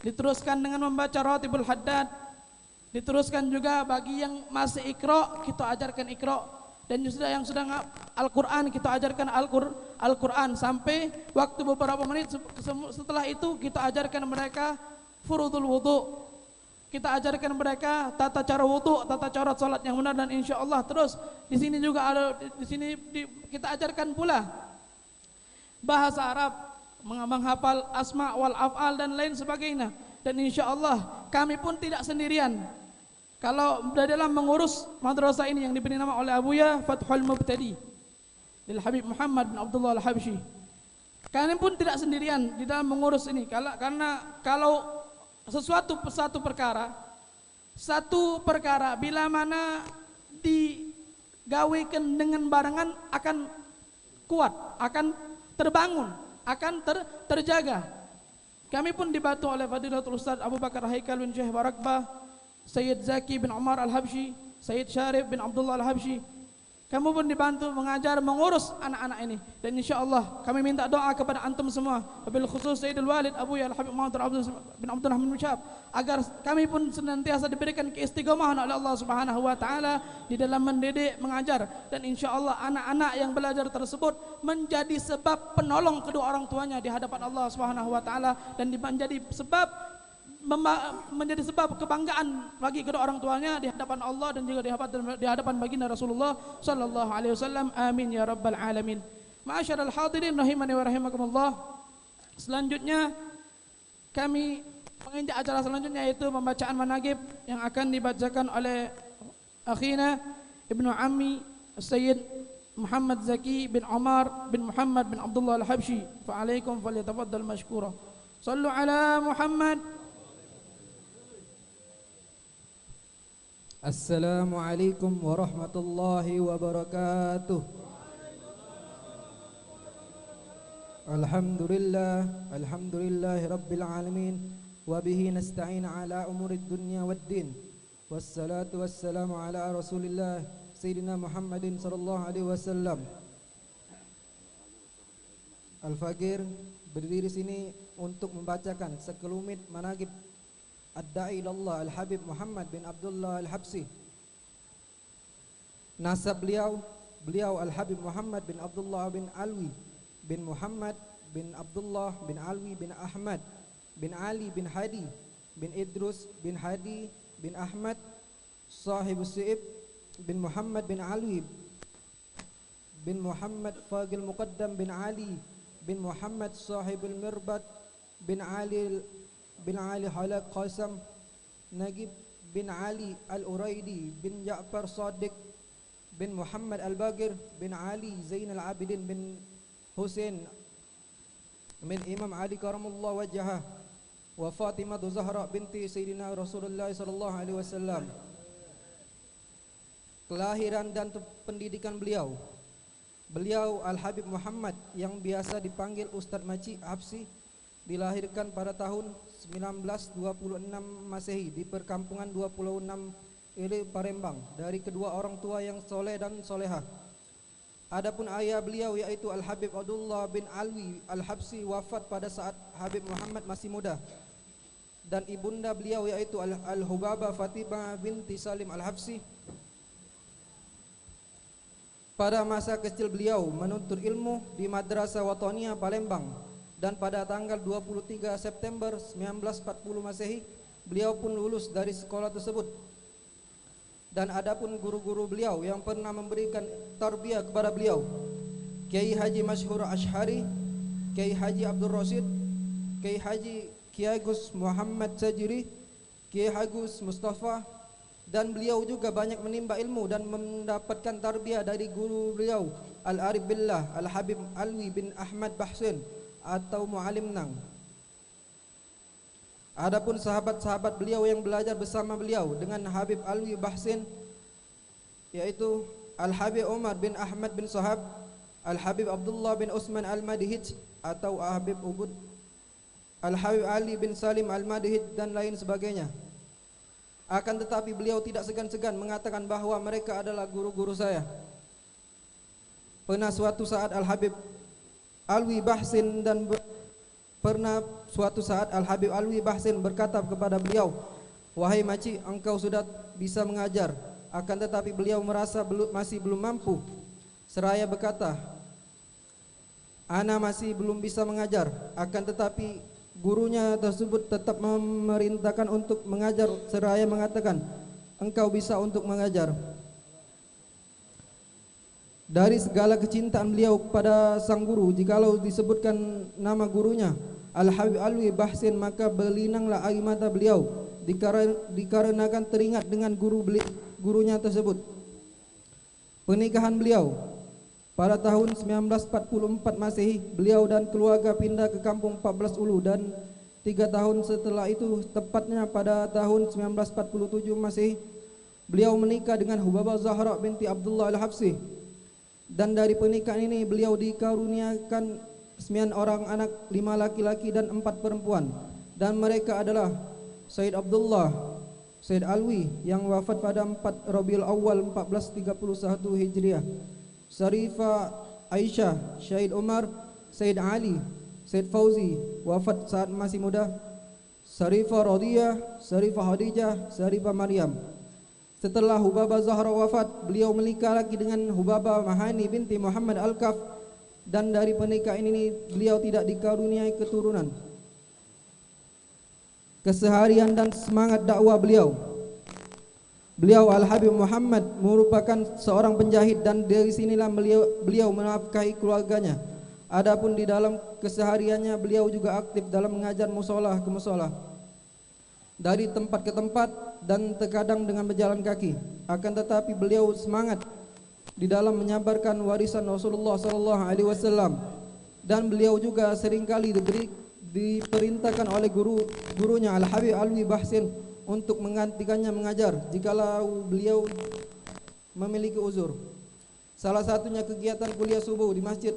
diteruskan dengan membaca Ratibul Haddad, diteruskan juga bagi yang masih Iqra kita ajarkan Iqra, dan yang sudah Al-Quran kita ajarkan Al-Quran sampai waktu beberapa menit setelah itu kita ajarkan mereka furudul wudu, kita ajarkan mereka tata cara wudu, tata cara salat yang benar. Dan insyaallah terus di sini juga ada, di sini kita ajarkan pula bahasa Arab, menghafal asma wal af'al dan lain sebagainya. Dan insyaallah kami pun tidak sendirian kalau dalam mengurus madrasah ini yang diberi nama oleh Abuya Fathul Mubtadi Lil Habib Muhammad bin Abdullah Al-Habsyi. Kalian pun tidak sendirian di dalam mengurus ini, karena kalau satu perkara bila mana digawekan dengan barengan akan kuat, akan terbangun, akan terjaga. Kami pun dibantu oleh Fadilatul Ustaz Abu Bakar Haikal bin Syekh Barakbah, Sayyid Zaki bin Umar Al-Habsyi, Sayyid Syarif bin Abdullah Al-Habsyi. Kamu pun dibantu mengajar, mengurus anak-anak ini. Dan insyaAllah kami minta doa kepada antum semua, wabil khusus Sayyidul Walid Abu Ya Al-Habib Muhammad bin Abdul Rahman bin Syahab, agar kami pun senantiasa diberikan keistiqomahan oleh Allah subhanahu wa ta'ala di dalam mendidik, mengajar. Dan insyaAllah anak-anak yang belajar tersebut menjadi sebab penolong kedua orang tuanya di hadapan Allah subhanahu wa ta'ala, dan menjadi sebab kebanggaan bagi kedua orang tuanya di hadapan Allah dan juga di hadapan baginda Rasulullah sallallahu alaihi wasallam. Amin ya rabbal alamin. Ma'asyiral hadirin rahimani wa rahimakumullah, selanjutnya kami menginjak acara selanjutnya, yaitu pembacaan manaqib yang akan dibacakan oleh akhina Ibnu Ammi Sayyid Muhammad Zaki bin Umar bin Muhammad bin Abdullah Al-Habsyi. Fa alaikum falyatafaddal mashkura. Sallu ala Muhammad. Assalamualaikum warahmatullahi wabarakatuh. Alhamdulillahi rabbil alamin, wa bihi nasta'in ala umurid dunya waddin, wassalatu wassalamu ala rasulillah Sayyidina Muhammadin sallallahu alaihi wasallam. Al-Fakir berdiri sini untuk membacakan sekelumit manaqib Ad-Da'i ilallah Al-Habib Muhammad bin Abdullah Al-Habsyi. Nasab beliau Al-Habib Muhammad bin Abdullah bin Alwi bin Muhammad bin Abdullah bin Alwi bin Ahmad bin Ali bin Hadi bin Idrus bin Hadi bin Ahmad Sahib Si'ib bin Muhammad bin Alwi bin Muhammad Fagil Muqaddam bin Ali bin Muhammad Sahib al-Mirbat bin Ali Halak Qasam Nagib bin Ali Al-Uraidi bin Ja'far Sadiq bin Muhammad Al-Bagir bin Ali Zain Al-Abidin bin Hussein bin Imam Ali Karamullah Wajhah wa Fatimah Zahra binti Sayyidina Rasulullah sallallahu alaihi wasallam. Kelahiran dan pendidikan beliau Al-Habib Muhammad yang biasa dipanggil Ustadz Maci Hapsi dilahirkan pada tahun 1926 Masehi di perkampungan 26 Ile Palembang dari kedua orang tua yang soleh dan solehah. Adapun ayah beliau yaitu Al-Habib Abdullah bin Alwi Al-Habsi wafat pada saat Habib Muhammad masih muda, dan ibunda beliau yaitu Al-Hubaba Fatimah binti Salim Al-Habsi. Pada masa kecil beliau menuntut ilmu di Madrasah Watoniyah Palembang, dan pada tanggal 23 September 1940 Masehi beliau pun lulus dari sekolah tersebut. Dan adapun guru-guru beliau yang pernah memberikan tarbiyah kepada beliau, Kiai Haji Masyhur Ash'ari, Kiai Haji Abdul Rasyid, Kiai Haji Kiai Gus Muhammad Sajiri, Kiai Agus Mustafa, dan beliau juga banyak menimba ilmu dan mendapatkan tarbiyah dari guru beliau Al-Arif Billah Al-Habib Alwi bin Ahmad Bahsin atau Mu'alim Nang. Adapun sahabat-sahabat beliau yang belajar bersama beliau dengan Habib Alwi Bahsin yaitu Al-Habib Umar bin Ahmad bin Sahab, Al-Habib Abdullah bin Utsman Al-Madihij atau Habib Ubud, Al-Habib Ali bin Salim Al-Madihij dan lain sebagainya. Akan tetapi beliau tidak segan-segan mengatakan bahwa mereka adalah guru-guru saya. Pernah suatu saat Al-Habib Alwi Bahsin Al-Habib Alwi Bahsin berkata kepada beliau, "Wahai Maci, engkau sudah bisa mengajar." Akan tetapi beliau merasa masih belum mampu. Seraya berkata, "Ana masih belum bisa mengajar." Akan tetapi gurunya tersebut tetap memerintahkan untuk mengajar seraya mengatakan, "Engkau bisa untuk mengajar." Dari segala kecintaan beliau kepada sang guru, jikalau disebutkan nama gurunya Al-Habib Alwi Bahsin, maka berlinanglah air mata beliau dikarenakan teringat dengan gurunya tersebut. Pernikahan beliau pada tahun 1944 Masehi, beliau dan keluarga pindah ke kampung 14 Ulu, dan 3 tahun setelah itu, tepatnya pada tahun 1947 Masehi, beliau menikah dengan Hubabah Zahra binti Abdullah Al-Habsi. Dan dari pernikahan ini beliau dikaruniakan 9 orang anak, 5 laki-laki dan 4 perempuan. Dan mereka adalah Said Abdullah, Said Alwi yang wafat pada 4 Rabiul Awal 1431 Hijriah, Syarifah Aisyah, Syed Umar, Said Ali, Said Fauzi wafat saat masih muda, Syarifah Radiyah, Syarifah Khadijah, Syarifah Maryam. Setelah Hubabah Zahra wafat, beliau menikah lagi dengan Hubabah Mahani binti Muhammad Al-Kaf, dan dari pernikahan ini beliau tidak dikaruniai keturunan. Keseharian dan semangat dakwah beliau Al-Habib Muhammad merupakan seorang penjahit, dan dari sinilah beliau menafkahi keluarganya. Adapun di dalam kesehariannya beliau juga aktif dalam mengajar musolah ke musolah, dari tempat ke tempat dan terkadang dengan berjalan kaki. Akan tetapi beliau semangat di dalam menyabarkan warisan Rasulullah SAW, dan beliau juga seringkali diperintahkan oleh gurunya Al-Habib Alwi Bahsin untuk menggantikannya mengajar jikalau beliau memiliki uzur. Salah satunya kegiatan kuliah subuh di masjid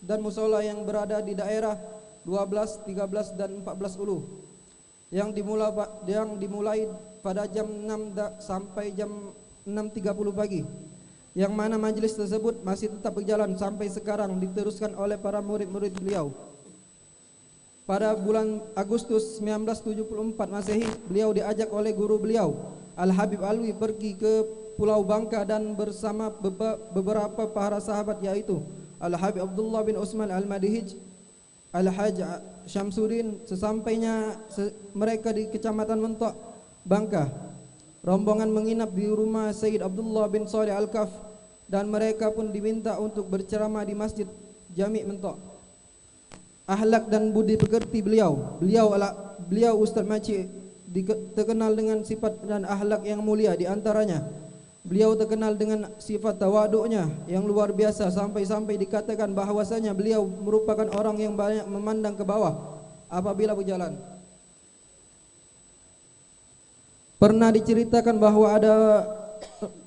dan musola yang berada di daerah 12, 13 dan 14 Ulu yang dimulai pada jam 6 sampai jam 6.30 pagi, yang mana majelis tersebut masih tetap berjalan sampai sekarang, diteruskan oleh para murid-murid beliau. Pada bulan Agustus 1974 Masehi, beliau diajak oleh guru beliau Al-Habib Alwi pergi ke Pulau Bangka dan bersama beberapa para sahabat yaitu Al-Habib Abdullah bin Utsman Al-Madihij, Al-Haj Syamsuddin. Sesampainya mereka di Kecamatan Mentok, Bangka, rombongan menginap di rumah Sayyid Abdullah bin Saleh Al-Kaf dan mereka pun diminta untuk berceramah di Masjid Jami' Mentok. Akhlak dan budi pekerti beliau Ustaz Maci terkenal dengan sifat dan akhlak yang mulia. Di antaranya beliau terkenal dengan sifat tawaduknya yang luar biasa, sampai-sampai dikatakan bahwasanya beliau merupakan orang yang banyak memandang ke bawah apabila berjalan. Pernah diceritakan bahwa ada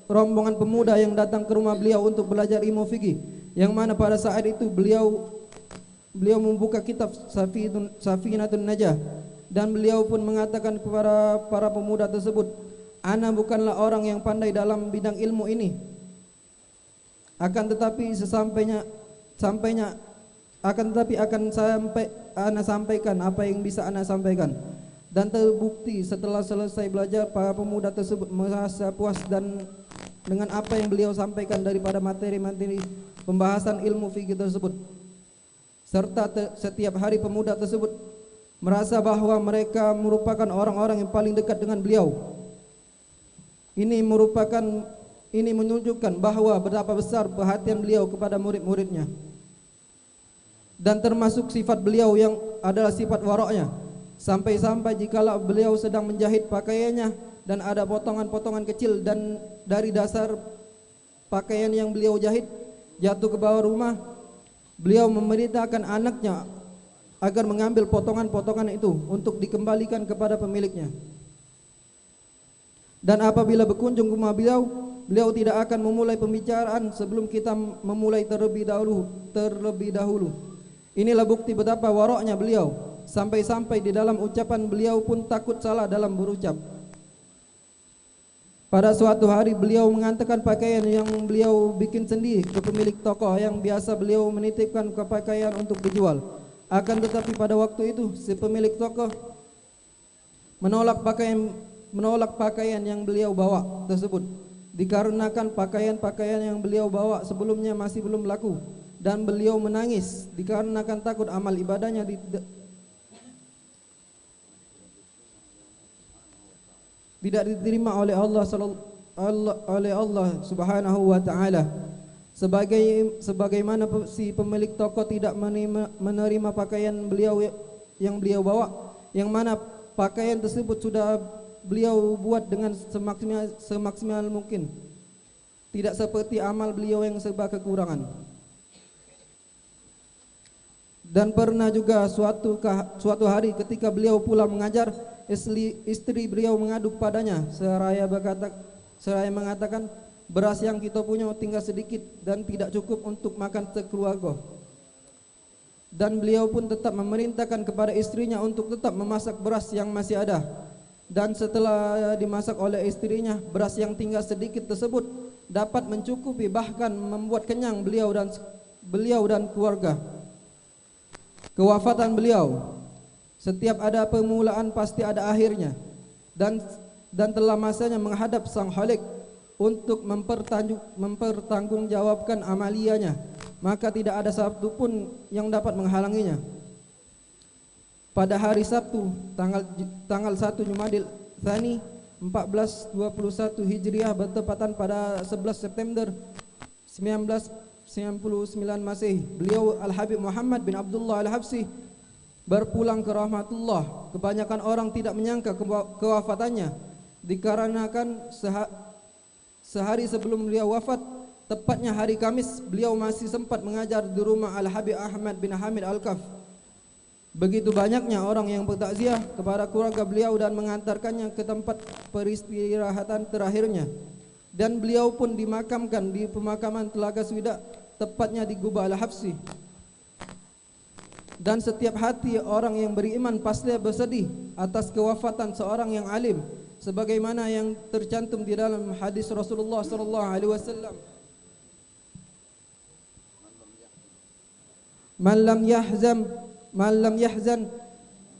rombongan pemuda yang datang ke rumah beliau untuk belajar ilmu fikih, yang mana pada saat itu beliau membuka kitab Safinatun Najah, dan beliau pun mengatakan kepada para pemuda tersebut, "Ana bukanlah orang yang pandai dalam bidang ilmu ini. Akan tetapi ana sampaikan apa yang bisa ana sampaikan." Dan terbukti setelah selesai belajar, para pemuda tersebut merasa puas dan dengan apa yang beliau sampaikan daripada materi-materi pembahasan ilmu fikih tersebut. Serta setiap hari pemuda tersebut merasa bahwa mereka merupakan orang-orang yang paling dekat dengan beliau. Ini menunjukkan bahwa betapa besar perhatian beliau kepada murid-muridnya. Dan termasuk sifat beliau yang adalah sifat waraknya. Sampai-sampai jikalau beliau sedang menjahit pakaiannya dan ada potongan-potongan kecil dan dari dasar pakaian yang beliau jahit jatuh ke bawah rumah, beliau memerintahkan anaknya agar mengambil potongan-potongan itu untuk dikembalikan kepada pemiliknya. Dan apabila berkunjung ke rumah beliau tidak akan memulai pembicaraan sebelum kita memulai terlebih dahulu. Inilah bukti betapa waraknya beliau. Sampai-sampai di dalam ucapan beliau pun takut salah dalam berucap. Pada suatu hari beliau mengantarkan pakaian yang beliau bikin sendiri ke pemilik toko yang biasa beliau menitipkan ke pakaian untuk dijual. Akan tetapi pada waktu itu si pemilik toko menolak pakaian yang beliau bawa tersebut, dikarenakan pakaian-pakaian yang beliau bawa sebelumnya masih belum laku, dan beliau menangis dikarenakan takut amal ibadahnya tidak diterima oleh Allah Subhanahu wa taala. Sebagaimana si pemilik toko tidak menerima pakaian yang beliau bawa, yang mana pakaian tersebut sudah beliau buat dengan semaksimal mungkin, tidak seperti amal beliau yang serba kekurangan. Dan pernah juga suatu hari ketika beliau pulang mengajar, istri beliau mengadu padanya seraya mengatakan, beras yang kita punya tinggal sedikit dan tidak cukup untuk makan sekeluarga. Dan beliau pun tetap memerintahkan kepada istrinya untuk tetap memasak beras yang masih ada. Dan setelah dimasak oleh istrinya, beras yang tinggal sedikit tersebut dapat mencukupi bahkan membuat kenyang beliau dan keluarga. Kewafatan beliau, setiap ada permulaan pasti ada akhirnya, dan telah masanya menghadap Sang Khalik untuk mempertanggungjawabkan amaliyahnya, maka tidak ada satu pun yang dapat menghalanginya. Pada hari Sabtu tanggal 1 Jumadil Tsani 1421 Hijriah bertepatan pada 11 September 1999 Masehi, beliau Al-Habib Muhammad bin Abdullah Al-Habsyi berpulang ke rahmatullah. Kebanyakan orang tidak menyangka kewafatannya, dikarenakan sehari sebelum beliau wafat, tepatnya hari Kamis, beliau masih sempat mengajar di rumah Al-Habib Ahmad bin Hamid Al-Kaf. Begitu banyaknya orang yang bertakziah kepada keluarga beliau dan mengantarkannya ke tempat peristirahatan terakhirnya. Dan beliau pun dimakamkan di pemakaman Telaga Swida, tepatnya di Gubah Al-Habsyi. Dan setiap hati orang yang beriman pasti bersedih atas kewafatan seorang yang alim, sebagaimana yang tercantum di dalam hadis Rasulullah SAW. Man lam yahzan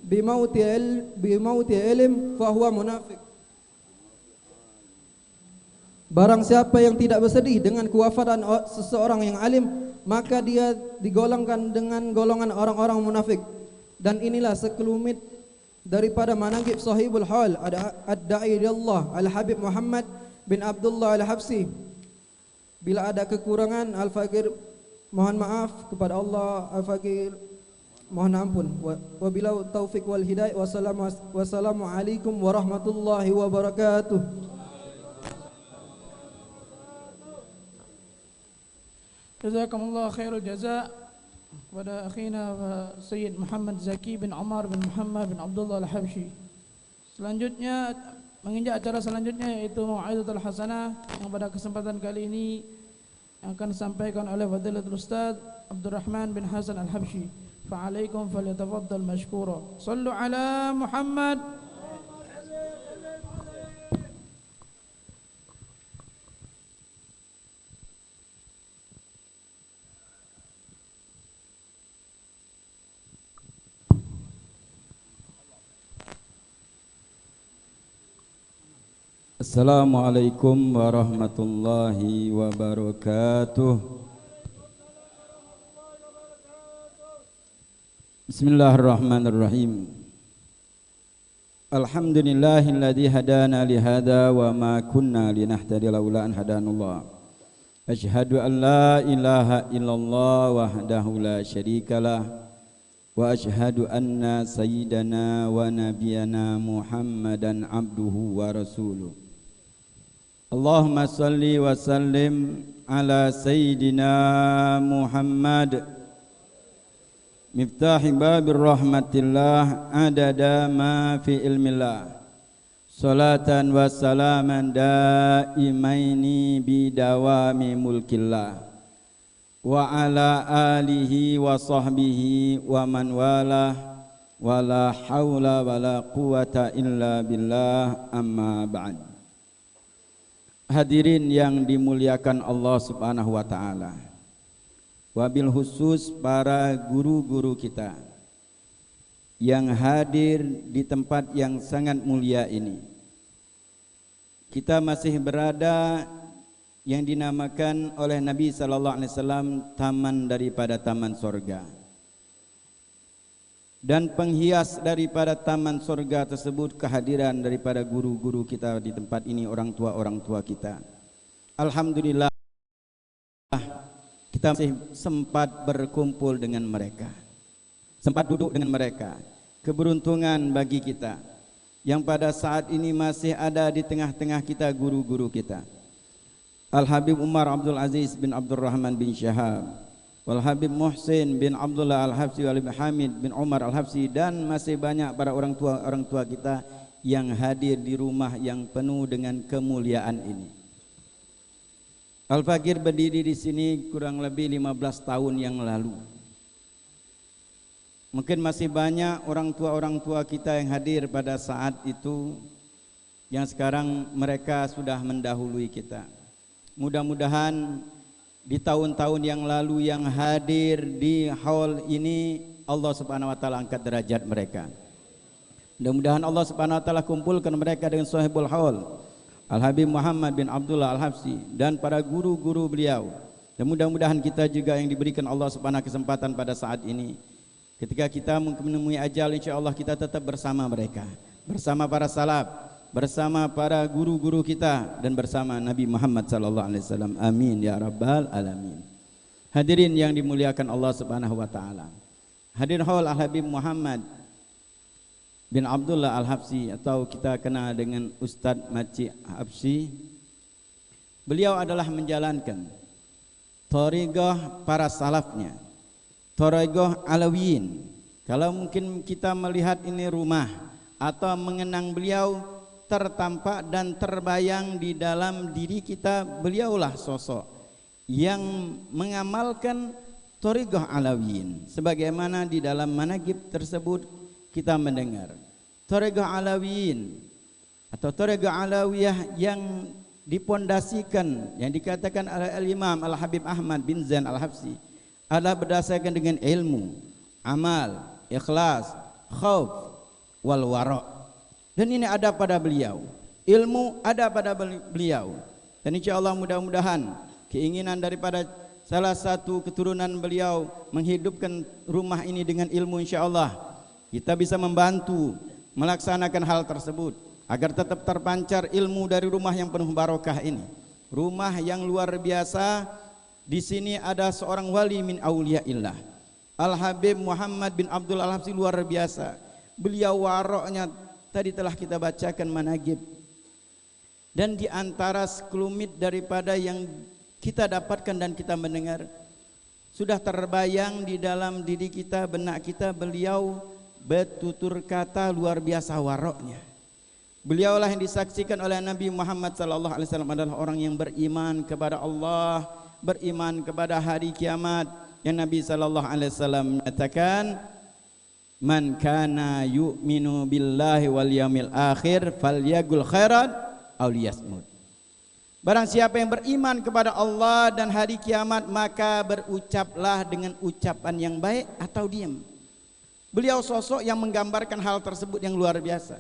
bimauti ilm fahuwa munafiq. Barang siapa yang tidak bersedih dengan kewafatan seseorang yang alim, maka dia digolongkan dengan golongan orang-orang munafik. Dan inilah sekelumit daripada manaqib sahibul hal ad-da'i ilallah Al-Habib Muhammad bin Abdullah Al-Habsi. Bila ada kekurangan, Al-Faqir mohon maaf kepada Allah, Al-Faqir mohon ampun. Wabillahi taufik wal hidayah. Wassalamualaikum warahmatullahi wabarakatuh. Jazakumullah khairul jaza kepada akhina Sayyid Muhammad Zaki bin Umar bin Muhammad bin Abdullah Al-Habsyi. Selanjutnya menginjak acara selanjutnya yaitu Mau'izatul Hasanah yang pada kesempatan kali ini akan disampaikan oleh Fadilatul Ustaz Abdurrahman bin Hasan Al-Habsyi. Fa'alaikum falyatafaddal mashkura. Sallu ala Muhammad. Assalamualaikum warahmatullahi wabarakatuh. Bismillahirrahmanirrahim. Alhamdulillahilladzi hadana li hada wa ma kunna linahtadiya laula an hadanallah. Asyhadu an la ilaha illallah wahdahu la syarikalah wa asyhadu anna sayyidana wa nabiyana Muhammadan abduhu wa rasuluh. Allahumma salli wa sallim ala sayyidina Muhammad miftahi babir rahmatillah adada ma fi ilmillah salatan wa salaman daimaini bidawami mulkillah wa ala alihi wa sahbihi wa man walah wa la hawla wa la quwata illa billah amma ba'd. Hadirin yang dimuliakan Allah Subhanahu wa taala. Wabil khusus para guru-guru kita yang hadir di tempat yang sangat mulia ini. Kita masih berada yang dinamakan oleh Nabi sallallahu alaihi wasallam taman daripada taman sorga. Dan penghias daripada taman sorga tersebut kehadiran daripada guru-guru kita di tempat ini, orang tua kita. Alhamdulillah kita masih sempat berkumpul dengan mereka, sempat duduk dengan mereka. Keberuntungan bagi kita yang pada saat ini masih ada di tengah-tengah kita guru-guru kita. Al-Habib Umar Abdul Aziz bin Abdurrahman bin Syahab, Al-Habib Muhsin bin Abdullah Al-Habsyi, Al-Habib Hamid bin Umar Al-Habsyi, dan masih banyak para orang tua kita yang hadir di rumah yang penuh dengan kemuliaan ini. Al-Faqir berdiri di sini kurang lebih 15 tahun yang lalu. Mungkin masih banyak orang tua kita yang hadir pada saat itu, yang sekarang mereka sudah mendahului kita. Mudah-mudahan di tahun-tahun yang lalu yang hadir di haul ini Allah Subhanahu wa taala angkat derajat mereka. Mudah-mudahan Allah Subhanahu wa taala kumpulkan mereka dengan sahibul haul Al-Habib Muhammad bin Abdullah Al-Habsyi dan para guru-guru beliau. Dan mudah-mudahan kita juga yang diberikan Allah Subhanahu kesempatan pada saat ini, ketika kita menemui ajal, insyaallah kita tetap bersama mereka, bersama para salaf, bersama para guru-guru kita, dan bersama Nabi Muhammad sallallahu alaihi wasallam. Amin ya rabbal alamin. Hadirin yang dimuliakan Allah Subhanahu wa taala. Hadir haul Al-Habib Muhammad bin Abdullah Al-Habsyi atau kita kenal dengan Ustadz Maci Habsyi. Beliau adalah menjalankan thariqah para salafnya, thariqah Alawiyin. Kalau mungkin kita melihat ini rumah atau mengenang beliau, tertampak dan terbayang di dalam diri kita, beliaulah sosok yang mengamalkan thariqah Alawiyin sebagaimana di dalam manaqib tersebut kita mendengar. Thariqah Alawiyin atau thariqah Alawiyah yang dipondasikan, yang dikatakan oleh Al-Imam Al-Habib Ahmad bin Zain Al-Habsyi adalah berdasarkan dengan ilmu, amal, ikhlas, khauf wal wara'. Dan ini ada pada beliau, ilmu ada pada beliau, Dan insya Allah mudah-mudahan keinginan daripada salah satu keturunan beliau menghidupkan rumah ini dengan ilmu, insya Allah kita bisa membantu melaksanakan hal tersebut agar tetap terpancar ilmu dari rumah yang penuh barokah ini. Rumah yang luar biasa. Di sini ada seorang wali min auliyaillah, Al-Habib Muhammad bin Abdul Al-Habsyi, luar biasa. Beliau waroknya tadi telah kita bacakan managib. Dan di antara sekelumit daripada yang kita dapatkan dan kita mendengar, sudah terbayang di dalam diri kita, benak kita, beliau bertutur kata luar biasa waroknya. Beliaulah yang disaksikan oleh Nabi Muhammad sallallahu alaihi wasallam adalah orang yang beriman kepada Allah, beriman kepada hari kiamat. Yang Nabi sallallahu alaihi wasallam menyatakan, "Man kana yu'minu billahi wal yaumil akhir falyaqul khairan aw liyasmut." Barang siapa yang beriman kepada Allah dan hari kiamat, maka berucaplah dengan ucapan yang baik atau diam. Beliau sosok yang menggambarkan hal tersebut yang luar biasa.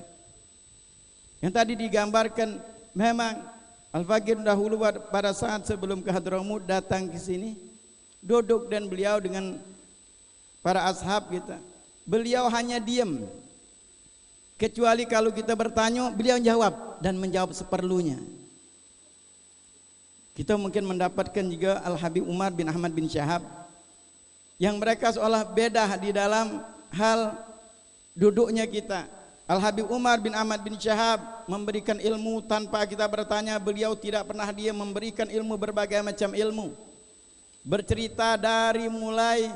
Yang tadi digambarkan, memang Al-Faqir dahulu pada saat sebelum ke Hadramut datang ke sini, duduk dan beliau dengan para ashab kita. Beliau hanya diam. Kecuali kalau kita bertanya, beliau jawab dan menjawab seperlunya. Kita mungkin mendapatkan juga Al-Habib Umar bin Ahmad bin Syahab, yang mereka seolah beda di dalam hal duduknya kita. Al-Habib Umar bin Ahmad bin Syahab memberikan ilmu tanpa kita bertanya. Beliau tidak pernah dia memberikan ilmu, berbagai macam ilmu. Bercerita dari mulai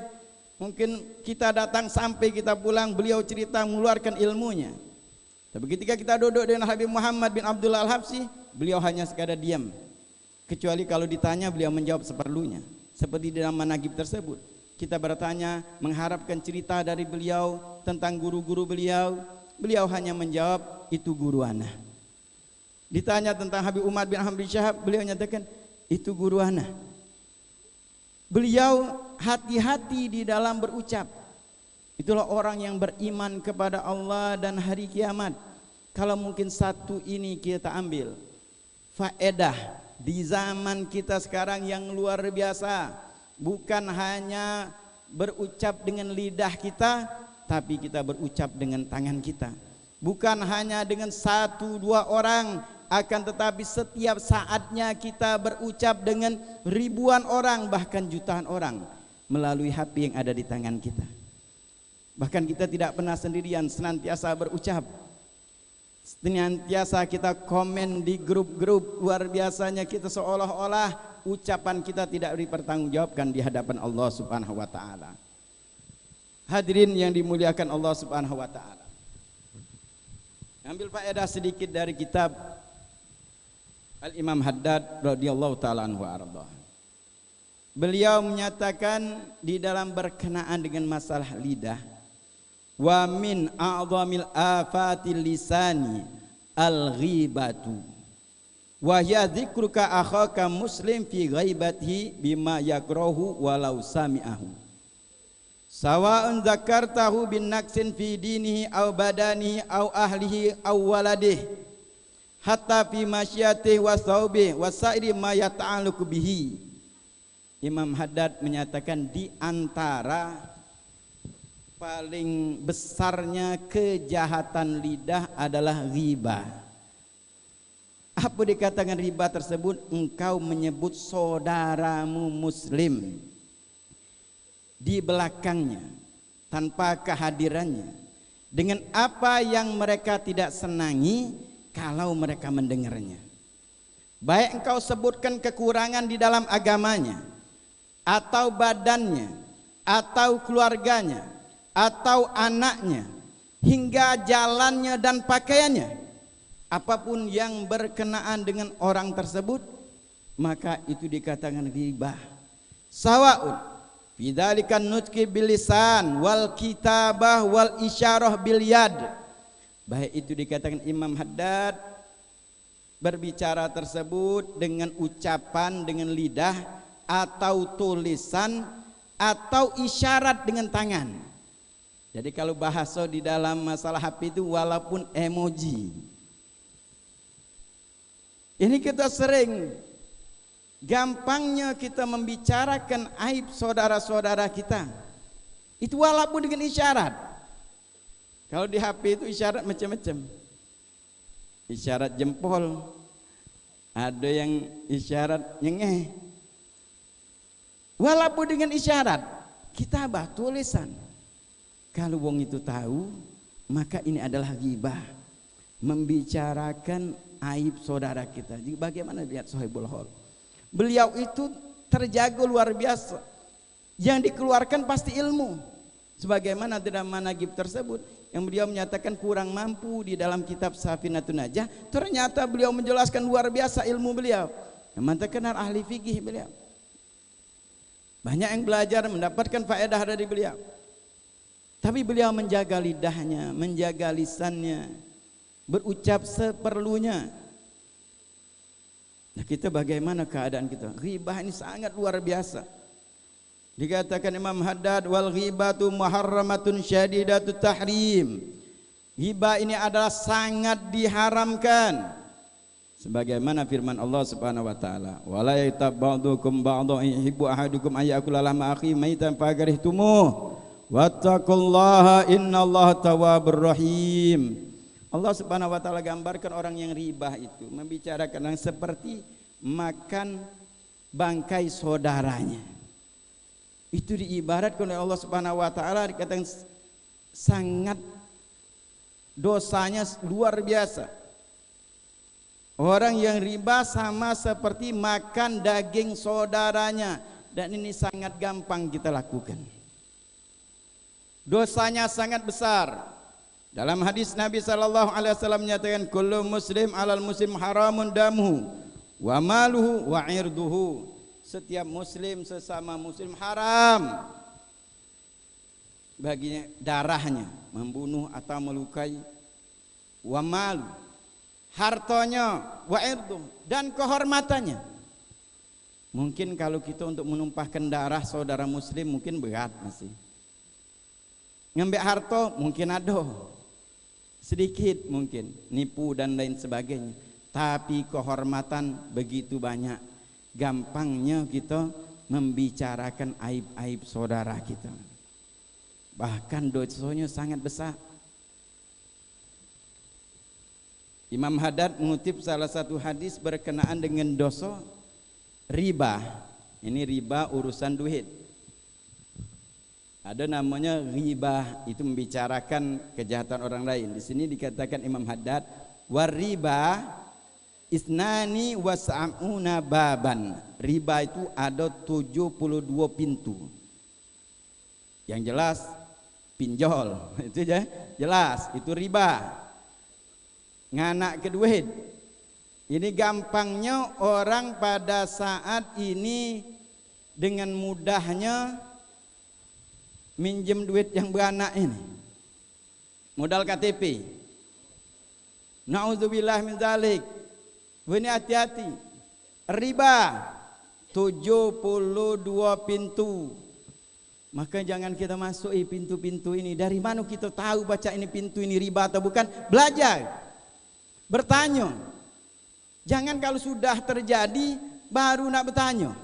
mungkin kita datang sampai kita pulang, beliau cerita mengeluarkan ilmunya. Tapi ketika kita duduk dengan Habib Muhammad bin Abdul Al-Habsyi, beliau hanya sekadar diam. Kecuali kalau ditanya, beliau menjawab seperlunya. Seperti di dalam managib tersebut, kita bertanya mengharapkan cerita dari beliau tentang guru-guru beliau. Beliau hanya menjawab, itu guru ana. Ditanya tentang Habib Umar bin Ahmad bin Syahab, beliau nyatakan, itu guru ana. Beliau hati-hati di dalam berucap. Itulah orang yang beriman kepada Allah dan hari kiamat. Kalau mungkin satu ini kita ambil faedah di zaman kita sekarang yang luar biasa, bukan hanya berucap dengan lidah kita, tapi kita berucap dengan tangan kita. Bukan hanya dengan satu dua orang, akan tetapi setiap saatnya kita berucap dengan ribuan orang, bahkan jutaan orang melalui HP yang ada di tangan kita. Bahkan kita tidak pernah sendirian, senantiasa berucap, senantiasa kita komen di grup-grup. Luar biasanya kita seolah-olah ucapan kita tidak dipertanggungjawabkan di hadapan Allah Subhanahu wa taala. Hadirin yang dimuliakan Allah Subhanahu wa taala. Ambil faedah sedikit dari kitab Al-Imam Haddad radhiyallahu taala anhu arda. Beliau menyatakan di dalam berkenaan dengan masalah lidah, wa min a'dhamil afatil lisani al-ghibatu wa hiya dzikruka akhaka muslim fi ghaibatihi bima yakrahu walau sami'ahu. Sawa'un zakartahu bin naqsin fi dinihi aw badanihi aw ahlihi aw waladihi hatta fi masyatihi wa thawbihi wa sa'iri ma yata'alluqu bihi. Imam Haddad menyatakan di antara paling besarnya kejahatan lidah adalah ghibah. Apa dikatakan riba tersebut? Engkau menyebut saudaramu muslim di belakangnya tanpa kehadirannya dengan apa yang mereka tidak senangi kalau mereka mendengarnya. Baik engkau sebutkan kekurangan di dalam agamanya, atau badannya, atau keluarganya, atau anaknya, hingga jalannya dan pakaiannya, apapun yang berkenaan dengan orang tersebut, maka itu dikatakan ghibah. Sawa'un bidzalikan nutqi bil lisan wal kitabah wal isyarah bil yad. Baik itu dikatakan Imam Haddad berbicara tersebut dengan ucapan dengan lidah, atau tulisan, atau isyarat dengan tangan. Jadi kalau bahasa di dalam masalah HP itu walaupun emoji. Ini kita sering gampangnya kita membicarakan aib saudara-saudara kita. Itu walaupun dengan isyarat. Kalau di HP itu isyarat macam-macam. Isyarat jempol, ada yang isyarat nyengeh. Walaupun dengan isyarat, kita tulisan. Kalau wong itu tahu, maka ini adalah ghibah, membicarakan aib saudara kita. Jadi bagaimana lihat Sohibul Hol? Beliau itu terjaga luar biasa. Yang dikeluarkan pasti ilmu. Sebagaimana dalam manaqib tersebut yang beliau menyatakan kurang mampu di dalam kitab Safinatun Najah, ternyata beliau menjelaskan luar biasa ilmu beliau. Yang mengatakan ahli fikih beliau. Banyak yang belajar mendapatkan faedah dari beliau. Tapi beliau menjaga lidahnya, menjaga lisannya, berucap seperlunya. Nah, kita bagaimana keadaan kita? Ghibah ini sangat luar biasa. Dikatakan Imam Haddad, wal ghibatu muharramatun syadidatut tahrim. Ghibah ini adalah sangat diharamkan. Sebagaimana firman Allah Subhanahu wa taala, wala yatab ba'dukum ba'dhan yuhibbu ahadukum ayyakula lahma akhi maitan fakarihtumuh wattaqullaha innallaha tawwabur rahim. Allah Subhanahu wa taala gambarkan orang yang ribah itu membicarakan yang seperti makan bangkai saudaranya. Itu diibaratkan oleh Allah Subhanahu wa taala, dikatakan sangat dosanya luar biasa. Orang yang riba sama seperti makan daging saudaranya, dan ini sangat gampang kita lakukan. Dosanya sangat besar. Dalam hadis Nabi sallallahu alaihi wasallam menyatakan kullu muslim alal muslim haramun damuhu wa maluhu wa irduhu. Setiap muslim sesama muslim haram baginya darahnya, membunuh atau melukai, wa malu, hartanya, wa irduhu, dan kehormatannya. Mungkin kalau kita untuk menumpahkan darah saudara muslim mungkin berat masih. Ngambil harta mungkin ada. Sedikit mungkin nipu dan lain sebagainya, tapi kehormatan begitu banyak. Gampangnya kita membicarakan aib-aib saudara kita, bahkan dosanya sangat besar. Imam Haddad mengutip salah satu hadis berkenaan dengan dosa riba. Ini riba urusan duit. Ada namanya ghibah, itu membicarakan kejahatan orang lain. Di sini dikatakan Imam Haddad, wariba isnani was'amuna baban. Riba itu ada 72 pintu. Yang jelas pinjol, itu ya, jelas itu riba. Nganak ke duit. Ini gampangnya orang pada saat ini dengan mudahnya minjem duit yang beranak ini, modal KTP. Na'udzubillah min zalik. Ini hati-hati. Riba 72 pintu. Maka jangan kita masuk pintu-pintu ini. Dari mana kita tahu baca ini pintu ini riba atau bukan? Belajar, bertanya. Jangan kalau sudah terjadi baru nak bertanya,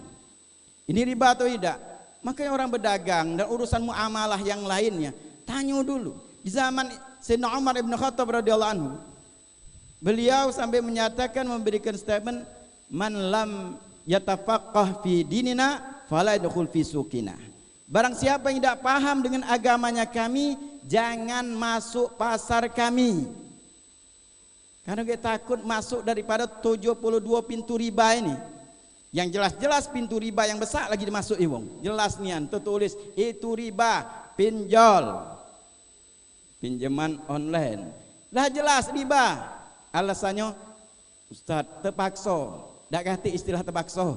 ini riba atau tidak. Makanya orang berdagang dan urusan muamalah yang lainnya, tanya dulu. Di zaman Sayyidina Umar ibn Khattab radhiyallahu anhu, beliau sampai menyatakan, memberikan statement, man lam yatafaqqah fi dinina fala yadkhul fi suqina. Barang siapa yang tidak paham dengan agamanya kami, jangan masuk pasar kami. Karena kita takut masuk daripada 72 pintu riba ini. Yang jelas-jelas pintu riba yang besar lagi dimasuk wong. Jelas nian tertulis itu riba, pinjol, pinjaman online. Lah jelas riba. Alasannya Ustaz terpaksa. Tak kata istilah terpaksa.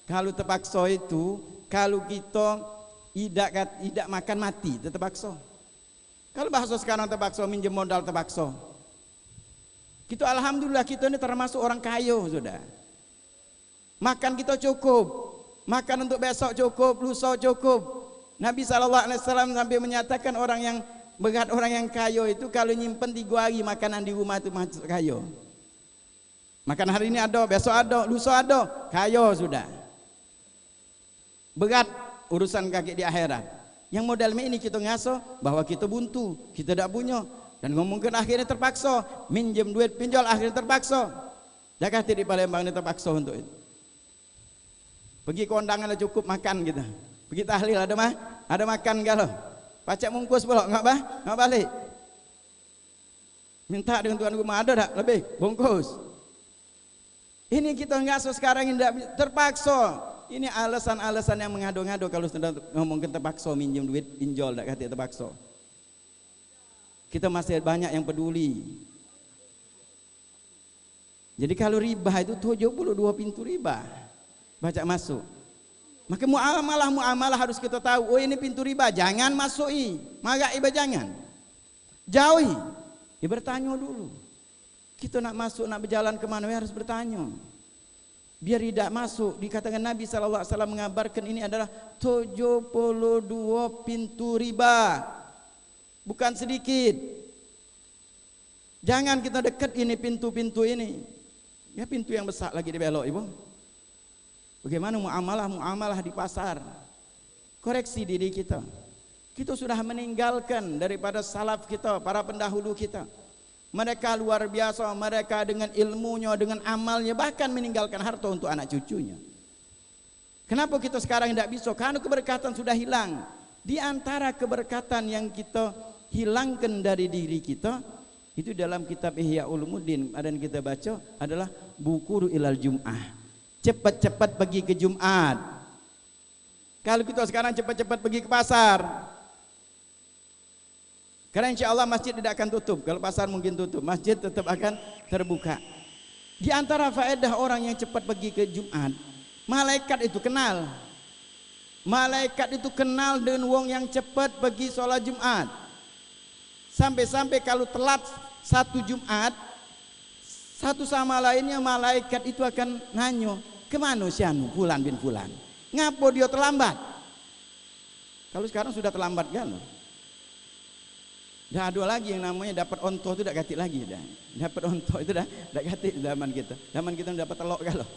Kalau terpaksa itu kalau kita tidak makan mati terpaksa. Kalau bahasa sekarang terpaksa minjem modal terpaksa. Kita alhamdulillah kita ini termasuk orang kaya sudah. Makan kita cukup, makan untuk besok cukup, lusa cukup. Nabi SAW sampai menyatakan orang yang berat, orang yang kaya itu kalau nyimpen 3 hari makanan di rumah itu masuk kaya. Makan hari ini ada, besok ada, lusa ada, kaya sudah. berat urusan kaki di akhirat. Yang modal ini kita ngaso bahwa kita buntu, kita tidak punya, dan ngomongkan akhirnya terpaksa minjem duit pinjol, akhirnya terpaksa. Jakarta di Palembang ini terpaksa untuk itu. Pergi ke undangan cukup makan kita. Pergi tahlil ada makan kalau. Pacak mungkus pula nggak balik. Minta dengan tuan rumah ada tak lebih bungkus. Ini kita ngaso sekarang ini tidak terpaksa. Ini alasan-alasan yang mengado-ngado kalau sudah ngomongin terpaksa minjem duit pinjol tak kata terpaksa. Kita masih banyak yang peduli. Jadi kalau riba itu 72 pintu riba baca masuk. Maka muamalah harus kita tahu. Oh ini pintu riba, jangan masuki. Maka riba jangan. Jauhi. Ya bertanya dulu. Kita nak masuk, nak berjalan kemana harus bertanya. Biar tidak masuk. Dikatakan Nabi SAW mengabarkan ini adalah 72 pintu riba. Bukan sedikit. Jangan kita dekat ini pintu-pintu ini. Ya pintu yang besar lagi dibelok ibu. Bagaimana muamalah di pasar. Koreksi diri kita. Kita sudah meninggalkan daripada salaf kita, para pendahulu kita. Mereka luar biasa, mereka dengan ilmunya, dengan amalnya, bahkan meninggalkan harta untuk anak cucunya. Kenapa kita sekarang tidak bisa? Karena keberkatan sudah hilang. Di antara keberkatan yang kita hilangkan dari diri kita, itu dalam kitab Ihya Ulumuddin dan kita baca adalah buku ilal Jum'ah. Cepat-cepat pergi ke Jumat. Kalau kita sekarang cepat-cepat pergi ke pasar, karena insya Allah masjid tidak akan tutup. Kalau pasar mungkin tutup, masjid tetap akan terbuka. Di antara faedah orang yang cepat pergi ke Jumat, malaikat itu kenal. Malaikat itu kenal dengan wong yang cepat pergi sholat Jumat. Sampai-sampai kalau telat satu Jumat, satu sama lainnya malaikat itu akan nanyo, kemana si anu Fulan bin Fulan? Ngapo dia terlambat? Kalau sekarang sudah terlambat kan? Dah ada lagi yang namanya dapat onto itu tidak gatik lagi dah. Dapat onto itu dah tidak gatik zaman kita. Zaman kita dapat telok kalau.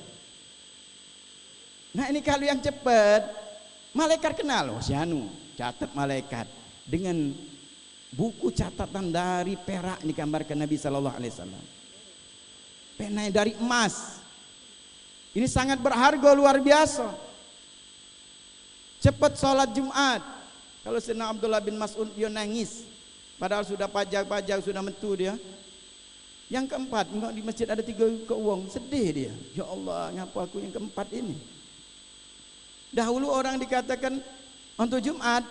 Nah ini kalau yang cepat, malaikat kenal, oh si anu, catat malaikat dengan buku catatan dari perak digambarkan Nabi Sallallahu Alaihi Wasallam. Pena dari emas. Ini sangat berharga luar biasa. Cepat sholat Jumat. Kalau Sayyidina Abdullah bin Mas'ud dia nangis. Padahal sudah pajak sudah mentu dia. Yang keempat, di masjid ada 3 keuang, sedih dia. Ya Allah, ngapa aku yang keempat ini? Dahulu orang dikatakan untuk Jumat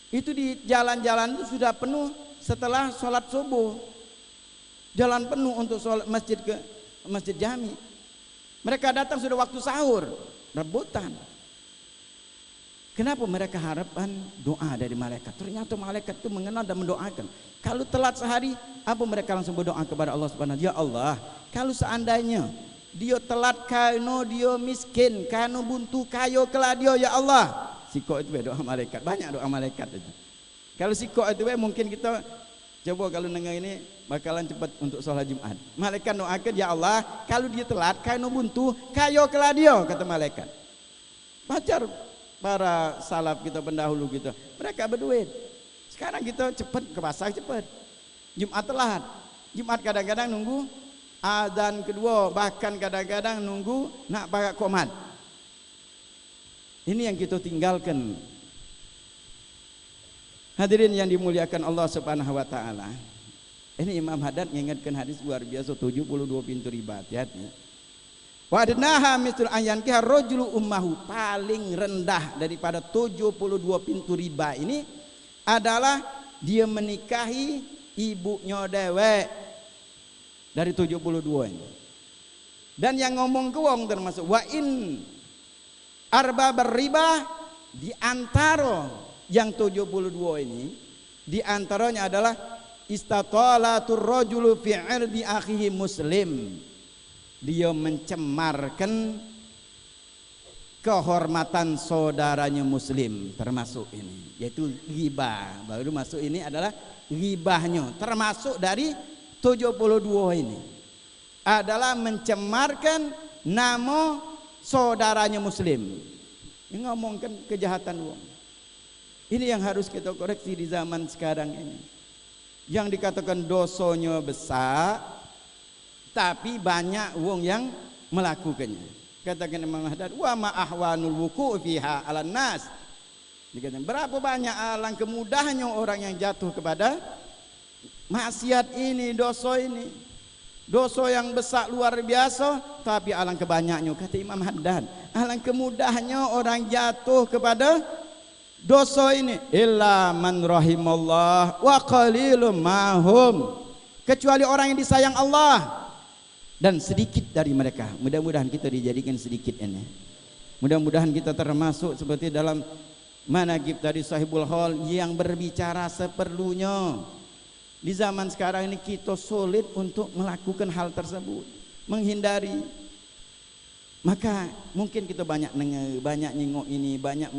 itu di jalan-jalan itu sudah penuh setelah sholat subuh. Jalan penuh untuk sholat masjid ke masjid jami. Mereka datang sudah waktu sahur, rebutan. Kenapa mereka harapan doa dari malaikat? Ternyata malaikat itu mengenal dan mendoakan. Kalau telat sehari, apa mereka langsung berdoa kepada Allah Subhanahu wa taala? Ya Allah, kalau seandainya dia telat karena dia miskin, karena buntu kayo kelah dia, ya Allah. Siko itu doa malaikat, banyak doa malaikat itu. Kalau siko itu mungkin kita coba kalau dengar ini bakalan cepat untuk sholat Jumat. Malaikat doakan, ya Allah, kalau dia telat karena buntu kayo kelah dia, kata malaikat. Pacar para salaf kita pendahulu kita, mereka berduit. Sekarang kita cepat ke pasar cepat. Jumat telat. Jumat kadang-kadang nunggu adzan kedua, bahkan kadang-kadang nunggu nak pakai qomat. Ini yang kita tinggalkan. Hadirin yang dimuliakan Allah Subhanahu wa taala. Ini Imam Haddad mengingatkan hadis luar biasa 72 pintu riba. Hati-hati. Wa adnaha mitul ayan ki rajulu ummahu, paling rendah daripada 72 pintu riba ini adalah dia menikahi ibunya dewek dari 72 ini. Dan yang ngomong ke wong termasuk wa in arba berriba, di antara yang 72 ini di antaranya adalah istatalatur rajulu fi 'irdi akhihi muslim. Dia mencemarkan kehormatan saudaranya muslim, termasuk ini, yaitu ghibah. Baru masuk ini adalah ghibahnya, termasuk dari 72 ini adalah mencemarkan nama saudaranya muslim. ngomongkan kejahatan wong. Ini yang harus kita koreksi di zaman sekarang ini. Yang dikatakan dosanya besar, tapi banyak wong yang melakukannya. Katakan Imam Haddad, wa ma ahwanul wuku' fiha 'alan nas. Dikatakan berapa banyak alangkah mudahnya orang yang jatuh kepada maksiat ini, dosa ini. Dosa yang besar luar biasa, tapi alangkah banyaknya, kata Imam Haddad. Alangkah mudahnya orang jatuh kepada dosa ini. Illa man rahimallah wa qalilum mahum. Kecuali orang yang disayang Allah. Dan sedikit dari mereka. Mudah-mudahan kita dijadikan sedikit ini. Mudah-mudahan kita termasuk seperti dalam manaqib tadi sahibul hal yang berbicara seperlunya. Di zaman sekarang ini kita sulit untuk melakukan hal tersebut, menghindari. Maka mungkin kita banyak nyengok ini, banyak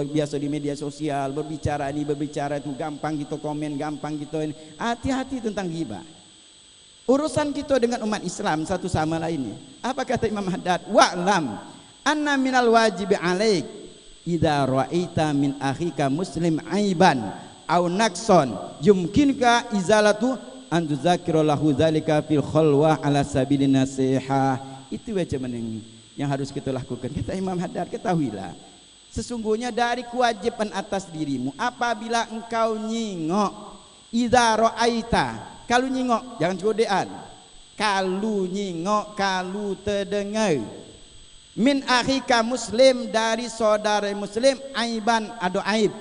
biasa di media sosial berbicara ini, berbicara itu, gampang kita komen, gampang kita ini. Hati-hati tentang ghibah. Urusan kita dengan umat Islam satu sama lainnya. Apa kata Imam Haddad? Wa'lam anna minal wajibi alaik idza ra'aita min akhika muslim aiban aw naqson yumkinka izalatu an tuzakkira lahu dzalika fil khalwah ala sabilin nasihah. Itu aja yang harus kita lakukan. Kata Imam Haddad, ketahuilah sesungguhnya dari kewajiban atas dirimu apabila engkau nyingok, idza ra'aita, kalau nyingok jangan godean, kalau nyingok, kalau terdengar min akhika muslim, dari saudara muslim, aiban, ada aib,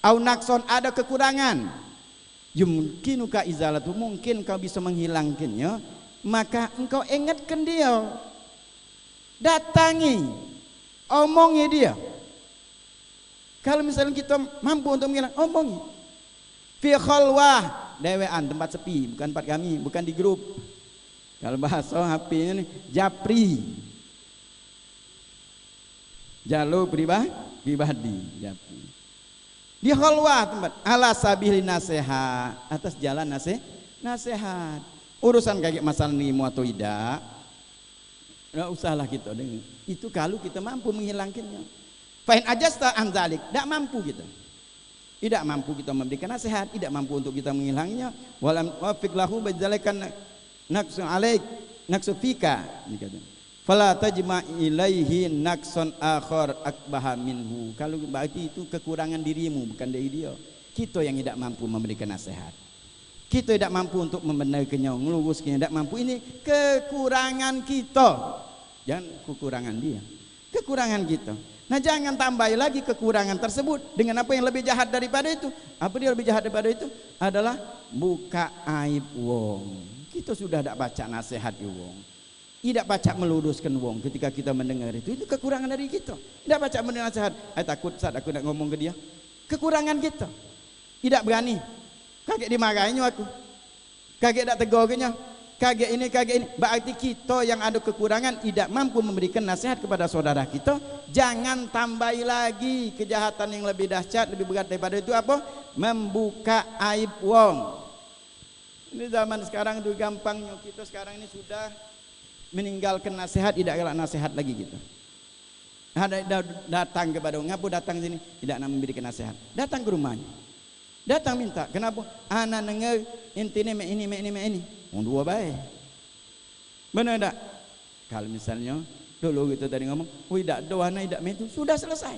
au naqson, ada kekurangan, yumkinuka izalatu, mungkin kau bisa menghilangkannya, maka engkau ingatkan dia, datangi, omongi dia. Kalau misalnya kita mampu untuk menghilangkan, omongi fi khalwah, dewean, tempat sepi, bukan tempat kami, bukan di grup. Kalau bahasa HP ini japri, jalur pribadi, japri. Di khalwah tempat, ala sabilin nasihat, atas jalan nasihat. Urusan kayak masalah nimu atau tidak, nggak usahlah kita dengar. Itu kalau kita mampu menghilangkannya. Fa'in ajasta an dzalik, tidak mampu kita. Tidak mampu kita memberikan nasihat, tidak mampu untuk kita menghilangnya. Walam wafiq lahu badzalikan naqsun alaik naqsu fika. Fala tajma ilaihi naqsun akhar akbaha minhu. Kalau berarti itu kekurangan dirimu, bukan dari dia. Kita yang tidak mampu memberikan nasihat. Kita tidak mampu untuk membenarkannya, meluruskannya, tidak mampu. Ini kekurangan kita. Jangan kekurangan dia. Kekurangan kita. Nah, jangan tambah lagi kekurangan tersebut dengan apa yang lebih jahat daripada itu. Apa dia lebih jahat daripada itu? Adalah buka aib wong. Kita sudah tidak baca nasihat wong, tidak baca meluruskan wong. Ketika kita mendengar itu kekurangan dari kita. Tidak baca mendengar nasihat. Takut saat aku nak ngomong ke dia. Kekurangan kita. Tidak berani. Kaget dimarahinya aku. Kaget tak tegurnya. Kaget ini. Berarti kita yang ada kekurangan tidak mampu memberikan nasihat kepada saudara kita. Jangan tambahi lagi kejahatan yang lebih dahsyat, lebih berat daripada itu apa? Membuka aib wong. Ini zaman sekarang itu gampangnya, kita sekarang ini sudah meninggalkan nasihat, tidak galak nasihat lagi kita. Ada datang kepada wong, ngapu datang sini, tidak nak memberikan nasihat. Datang ke rumahnya. Datang minta, kenapa? Ana dengar intine ini. Wong dua baik. Benar tak? Kalau misalnya dulu kita tadi ngomong, tidak doa, tidak itu sudah selesai.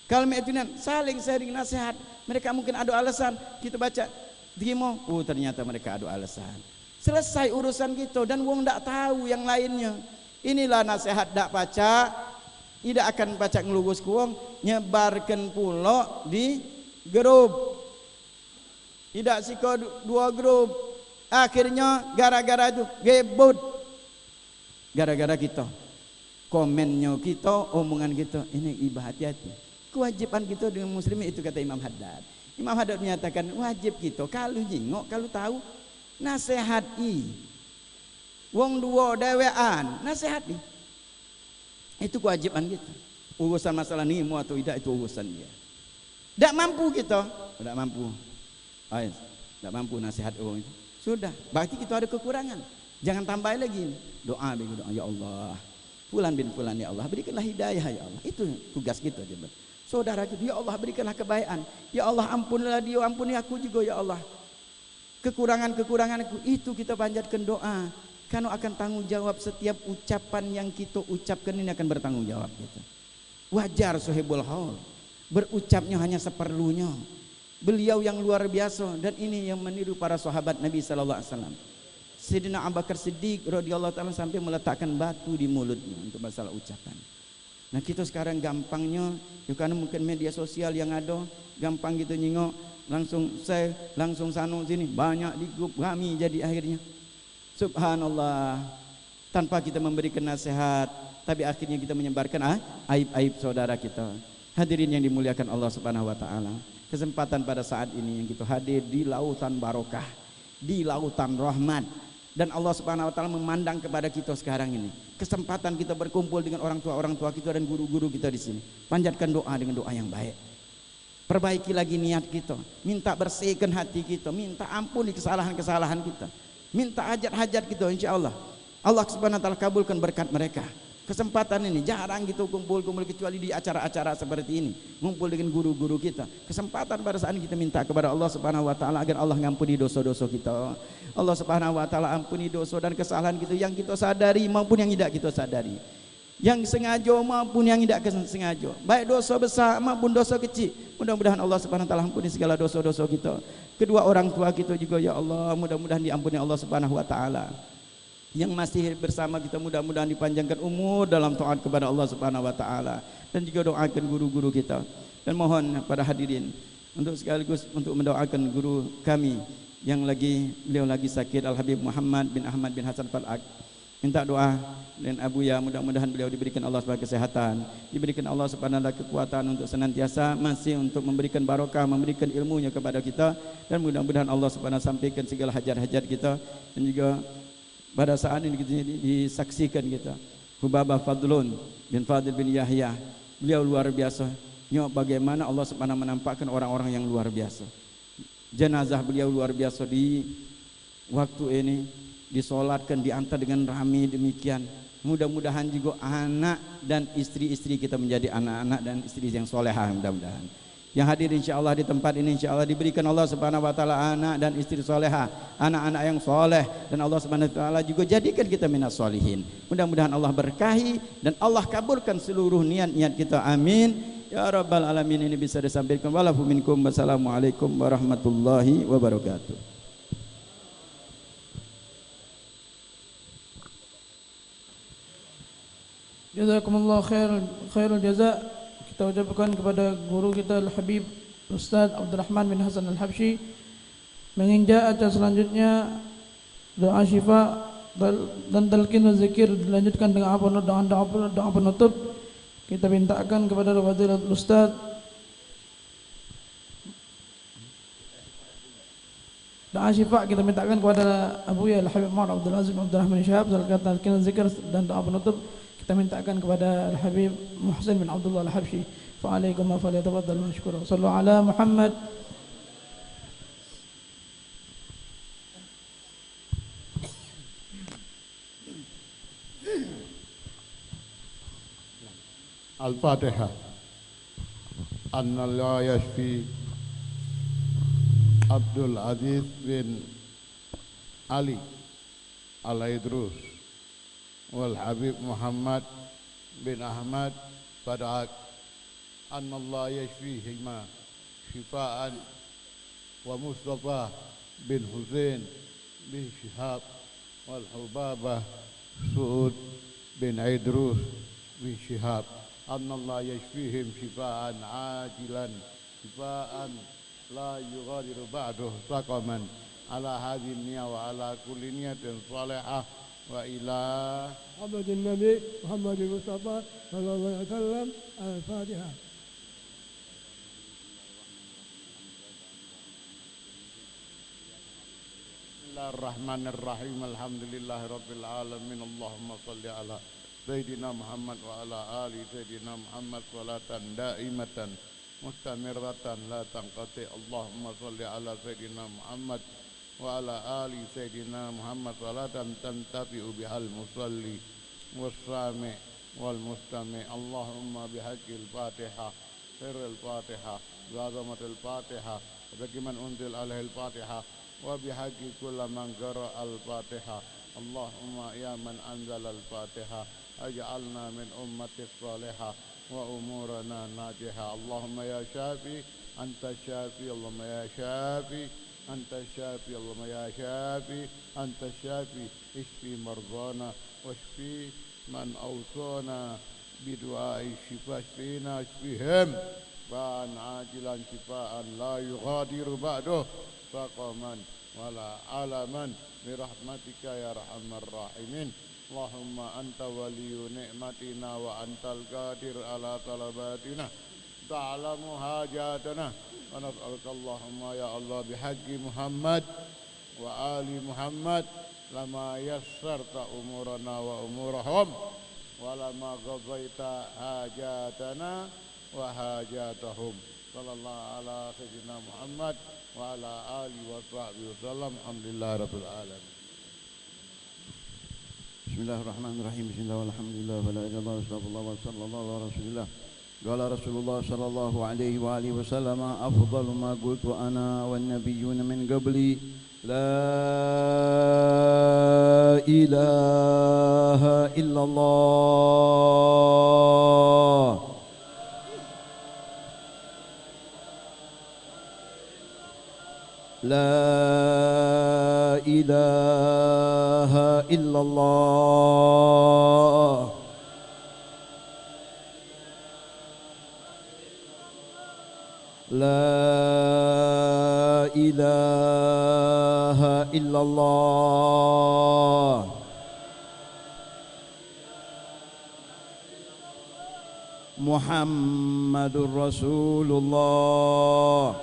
Kalau itu saling sharing nasihat, mereka mungkin ada alasan, kita baca, terima, ternyata mereka ada alasan. Selesai urusan kita dan wong tidak tahu yang lainnya. Inilah nasihat tak baca, tidak akan baca ngelurus ke wong, nyebarkan pula di grup. Tidak siko dua grup. Akhirnya gara-gara itu gebut. Gara-gara kita, komennya kita, omongan kita, ini ibadah, hati-hati. Kewajiban kita dengan muslimin itu kata Imam Haddad. Imam Haddad menyatakan wajib kita kalau jingok, kalau tahu nasihati. Wong dua dewean, nasihati. Itu kewajiban kita. Urusan masalah ini mau atau tidak itu urusan dia. Tidak mampu kita, tidak mampu. Tidak mampu nasihat orang itu. Sudah, berarti kita ada kekurangan. Jangan tambah lagi ini. Doa, ya Allah, Fulan bin Fulan ya Allah, berikanlah hidayah ya Allah. Itu tugas kita coba. Saudara kita, ya Allah berikanlah kebaikan. Ya Allah ampunilah dia, ampuni aku juga ya Allah. Kekurangan-kekuranganku itu kita panjatkan doa. Karena akan tanggung jawab setiap ucapan yang kita ucapkan ini akan bertanggung jawab kita. Wajar sohibul haul. Berucapnya hanya seperlunya. Beliau yang luar biasa dan ini yang meniru para sahabat Nabi sallallahu alaihi wasallam. Sayyidina Abu Bakar Siddiq radhiyallahu taala sampai meletakkan batu di mulutnya untuk masalah ucapan. Nah kita sekarang gampangnya, ya karena mungkin media sosial yang ada, gampang gitu nyingok, langsung saya, langsung sanu sini, banyak di grup kami jadi akhirnya. Subhanallah, tanpa kita memberikan nasihat, tapi akhirnya kita menyebarkan aib-aib saudara kita. Hadirin yang dimuliakan Allah Subhanahu wa taala. Kesempatan pada saat ini yang kita hadir di lautan barokah, di lautan rahmat. Dan Allah Subhanahu wa taala memandang kepada kita sekarang ini. Kesempatan kita berkumpul dengan orang tua kita dan guru-guru kita di sini. Panjatkan doa dengan doa yang baik. Perbaiki lagi niat kita, minta bersihkan hati kita, minta ampuni kesalahan-kesalahan kita. Minta hajat-hajat kita insyaallah. Allah Subhanahu wa taala kabulkan berkat mereka. Kesempatan ini jarang gitu kumpul-kumpul kecuali di acara-acara seperti ini, ngumpul dengan guru-guru kita. Kesempatan pada saat ini kita minta kepada Allah Subhanahu wa taala agar Allah ngampuni dosa-dosa kita. Allah Subhanahu wa taala ampuni dosa dan kesalahan kita yang kita sadari maupun yang tidak kita sadari. Yang sengaja maupun yang tidak sengaja. Baik dosa besar maupun dosa kecil. Mudah-mudahan Allah Subhanahu wa taala ampuni segala dosa-dosa kita. Kedua orang tua kita juga ya Allah, mudah-mudahan diampuni Allah Subhanahu wa taala. Yang masih bersama kita mudah-mudahan dipanjangkan umur dalam taat kepada Allah Subhanahu wa taala dan juga doakan guru-guru kita. Dan mohon pada hadirin untuk sekaligus untuk mendoakan guru kami yang beliau lagi sakit, Al Habib Muhammad bin Ahmad bin Hasan Falak. Minta doa dan Abu ya, mudah-mudahan beliau diberikan Allah Subhanahu kesehatan, diberikan Allah Subhanahu kekuatan untuk senantiasa masih untuk memberikan barokah, memberikan ilmunya kepada kita, dan mudah-mudahan Allah Subhanahu sampaikan segala hajat-hajat kita. Dan juga pada saat ini kita disaksikan kita Hubabah Fadlun bin Fadil bin Yahya, beliau luar biasa. Bagaimana Allah Subhanahu menampakkan orang-orang yang luar biasa. Jenazah beliau luar biasa di waktu ini disolatkan, diantar dengan ramai demikian. Mudah-mudahan juga anak dan istri-istri kita menjadi anak-anak dan istri yang solehah mudah-mudahan. Yang hadir insyaallah di tempat ini insyaallah diberikan Allah Subhanahu wa taala anak dan istri solehah, anak-anak yang soleh, dan Allah Subhanahu wa taala juga jadikan kita minas solihin. Mudah-mudahan Allah berkahi dan Allah kabulkan seluruh niat-niat kita. Amin ya rabbal alamin. Ini bisa disampaikan. Walafu minkum. Wassalamualaikum warahmatullahi wabarakatuh. Jazakumullah khairul jaza. Kita ucapkan kepada guru kita Al-Habib Ustaz Abdurrahman bin Hasan Al-Habsyi. Menginjak acara selanjutnya doa syifa dan talqin dan zikir dilanjutkan dengan doa penutup. Kita mintakan kepada Fadilatul Ustaz doa syifa, kita mintakan kepada Abu ya Al-Habib Muhammad Abdul Aziz Abdurrahman Syahab. Setelah talqin dan zikir dan doa penutup kita mintakan kepada Al-Habib Muhsin bin Abdullah Al-Habsyi. Fa'alaikum wa falyatafaddal mashkura. Sallu ala Muhammad. Al-Fatihah. Anna la yashfi Abdul Aziz bin Ali Al-Idrus wal Habib Muhammad bin Ahmad Fadak. Anna Allah yashfihima shifaan wa Mustafa bin Husain bin Shihab wal Hubabah Suud bin Idrus bin Shihab. Anna Allah yashfihim shifaan ajilan shifaan la yughadiru ba'duhu saqaman ala hadhihi niyya wa ala kulli niyatin salihah wa ila Muhammadin Nabi Muhammadin Mustafa sallallahu alaihi wasallam. Al-Fatihah. Bismillahirrahmanirrahim. Alhamdulillahi rabbil alamin. Allahumma salli ala Sayyidina Muhammad wa ala ali Sayyidina Muhammad salatan daimatan mustamirratan la tanqati. Allahumma salli ala Sayyidina Muhammad wa ala ali Sayyidina Muhammad salatan tantafi'u bihal musalli wassami والمستمع اللهم بحق الفاتحة سر الفاتحة بعظمة الفاتحة وبحق من أنزل عليه الفاتحة وبحق كل من قرأ الفاتحة اللهم يا من أنزل الفاتحة اجعلنا من أمة الصالحة وأمورنا ناجحة اللهم يا شافي أنت الشافي اللهم يا شافي أنت الشافي اللهم يا شافي أنت الشافي اشفي مرضانا واشفي من أوصانا بدعاء الشفاء اشفينا اشفيهم شفاء عاجلا شفاء لا يغادر بعده سقما ولا علما برحمتك يا أرحم الراحمين اللهم أنت ولي نعمتنا وأنت القادر على طلباتنا تعلم حاجاتنا ونسألك اللهم يا الله بحق محمد وآل محمد لما يسرت أمورنا وأمورهم ولما قضيت حاجاتنا وحاجاتهم صلى الله على سيدنا محمد وعلى آله وصحبه وسلم الحمد لله رب العالمين بسم الله الرحمن الرحيم بسم الله والحمد لله ولا إله إلا الله وصلى الله وصلى الله على رسول الله قال رسول الله صلى الله عليه وآله وسلم أفضل ما قلت أنا والنبيون من قبلي لا إله إلا الله لا إله إلا الله لا إله إلا الله محمد رسول الله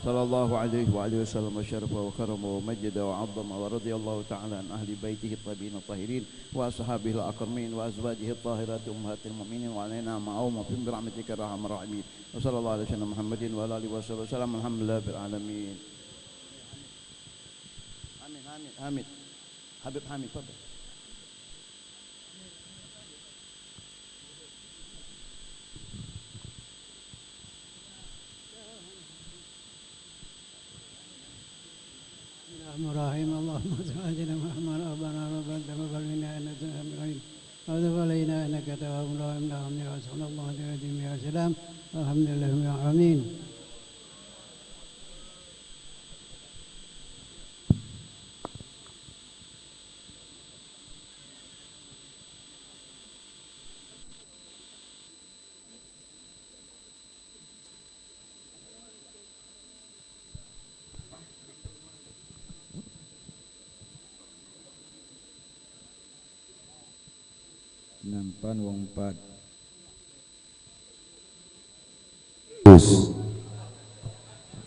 صلى الله عليه وآله وسلم وشرف وكرم ومجد وعظم ورضي الله تعالى عن أهل بيته الطيبين الطاهرين وأصحابه الأكرمين وأزواجه الطاهرات أمهات المؤمنين وعلينا معهم وفي برحمتك الرحمن الراحمين وصلى الله على سيدنا محمد وعلى آله وصحبه وسلم الحمد لله رب العالمين آمين آمين آمين حبيب حامد تفضل الرحيم اللهم صل على محمد ربنا ربنا تقبل منا انك انت السميع وتب علينا انك تواب رحيم اللهم صلى الله عليه وسلم الحمد لله رب العالمين Nampan wong 4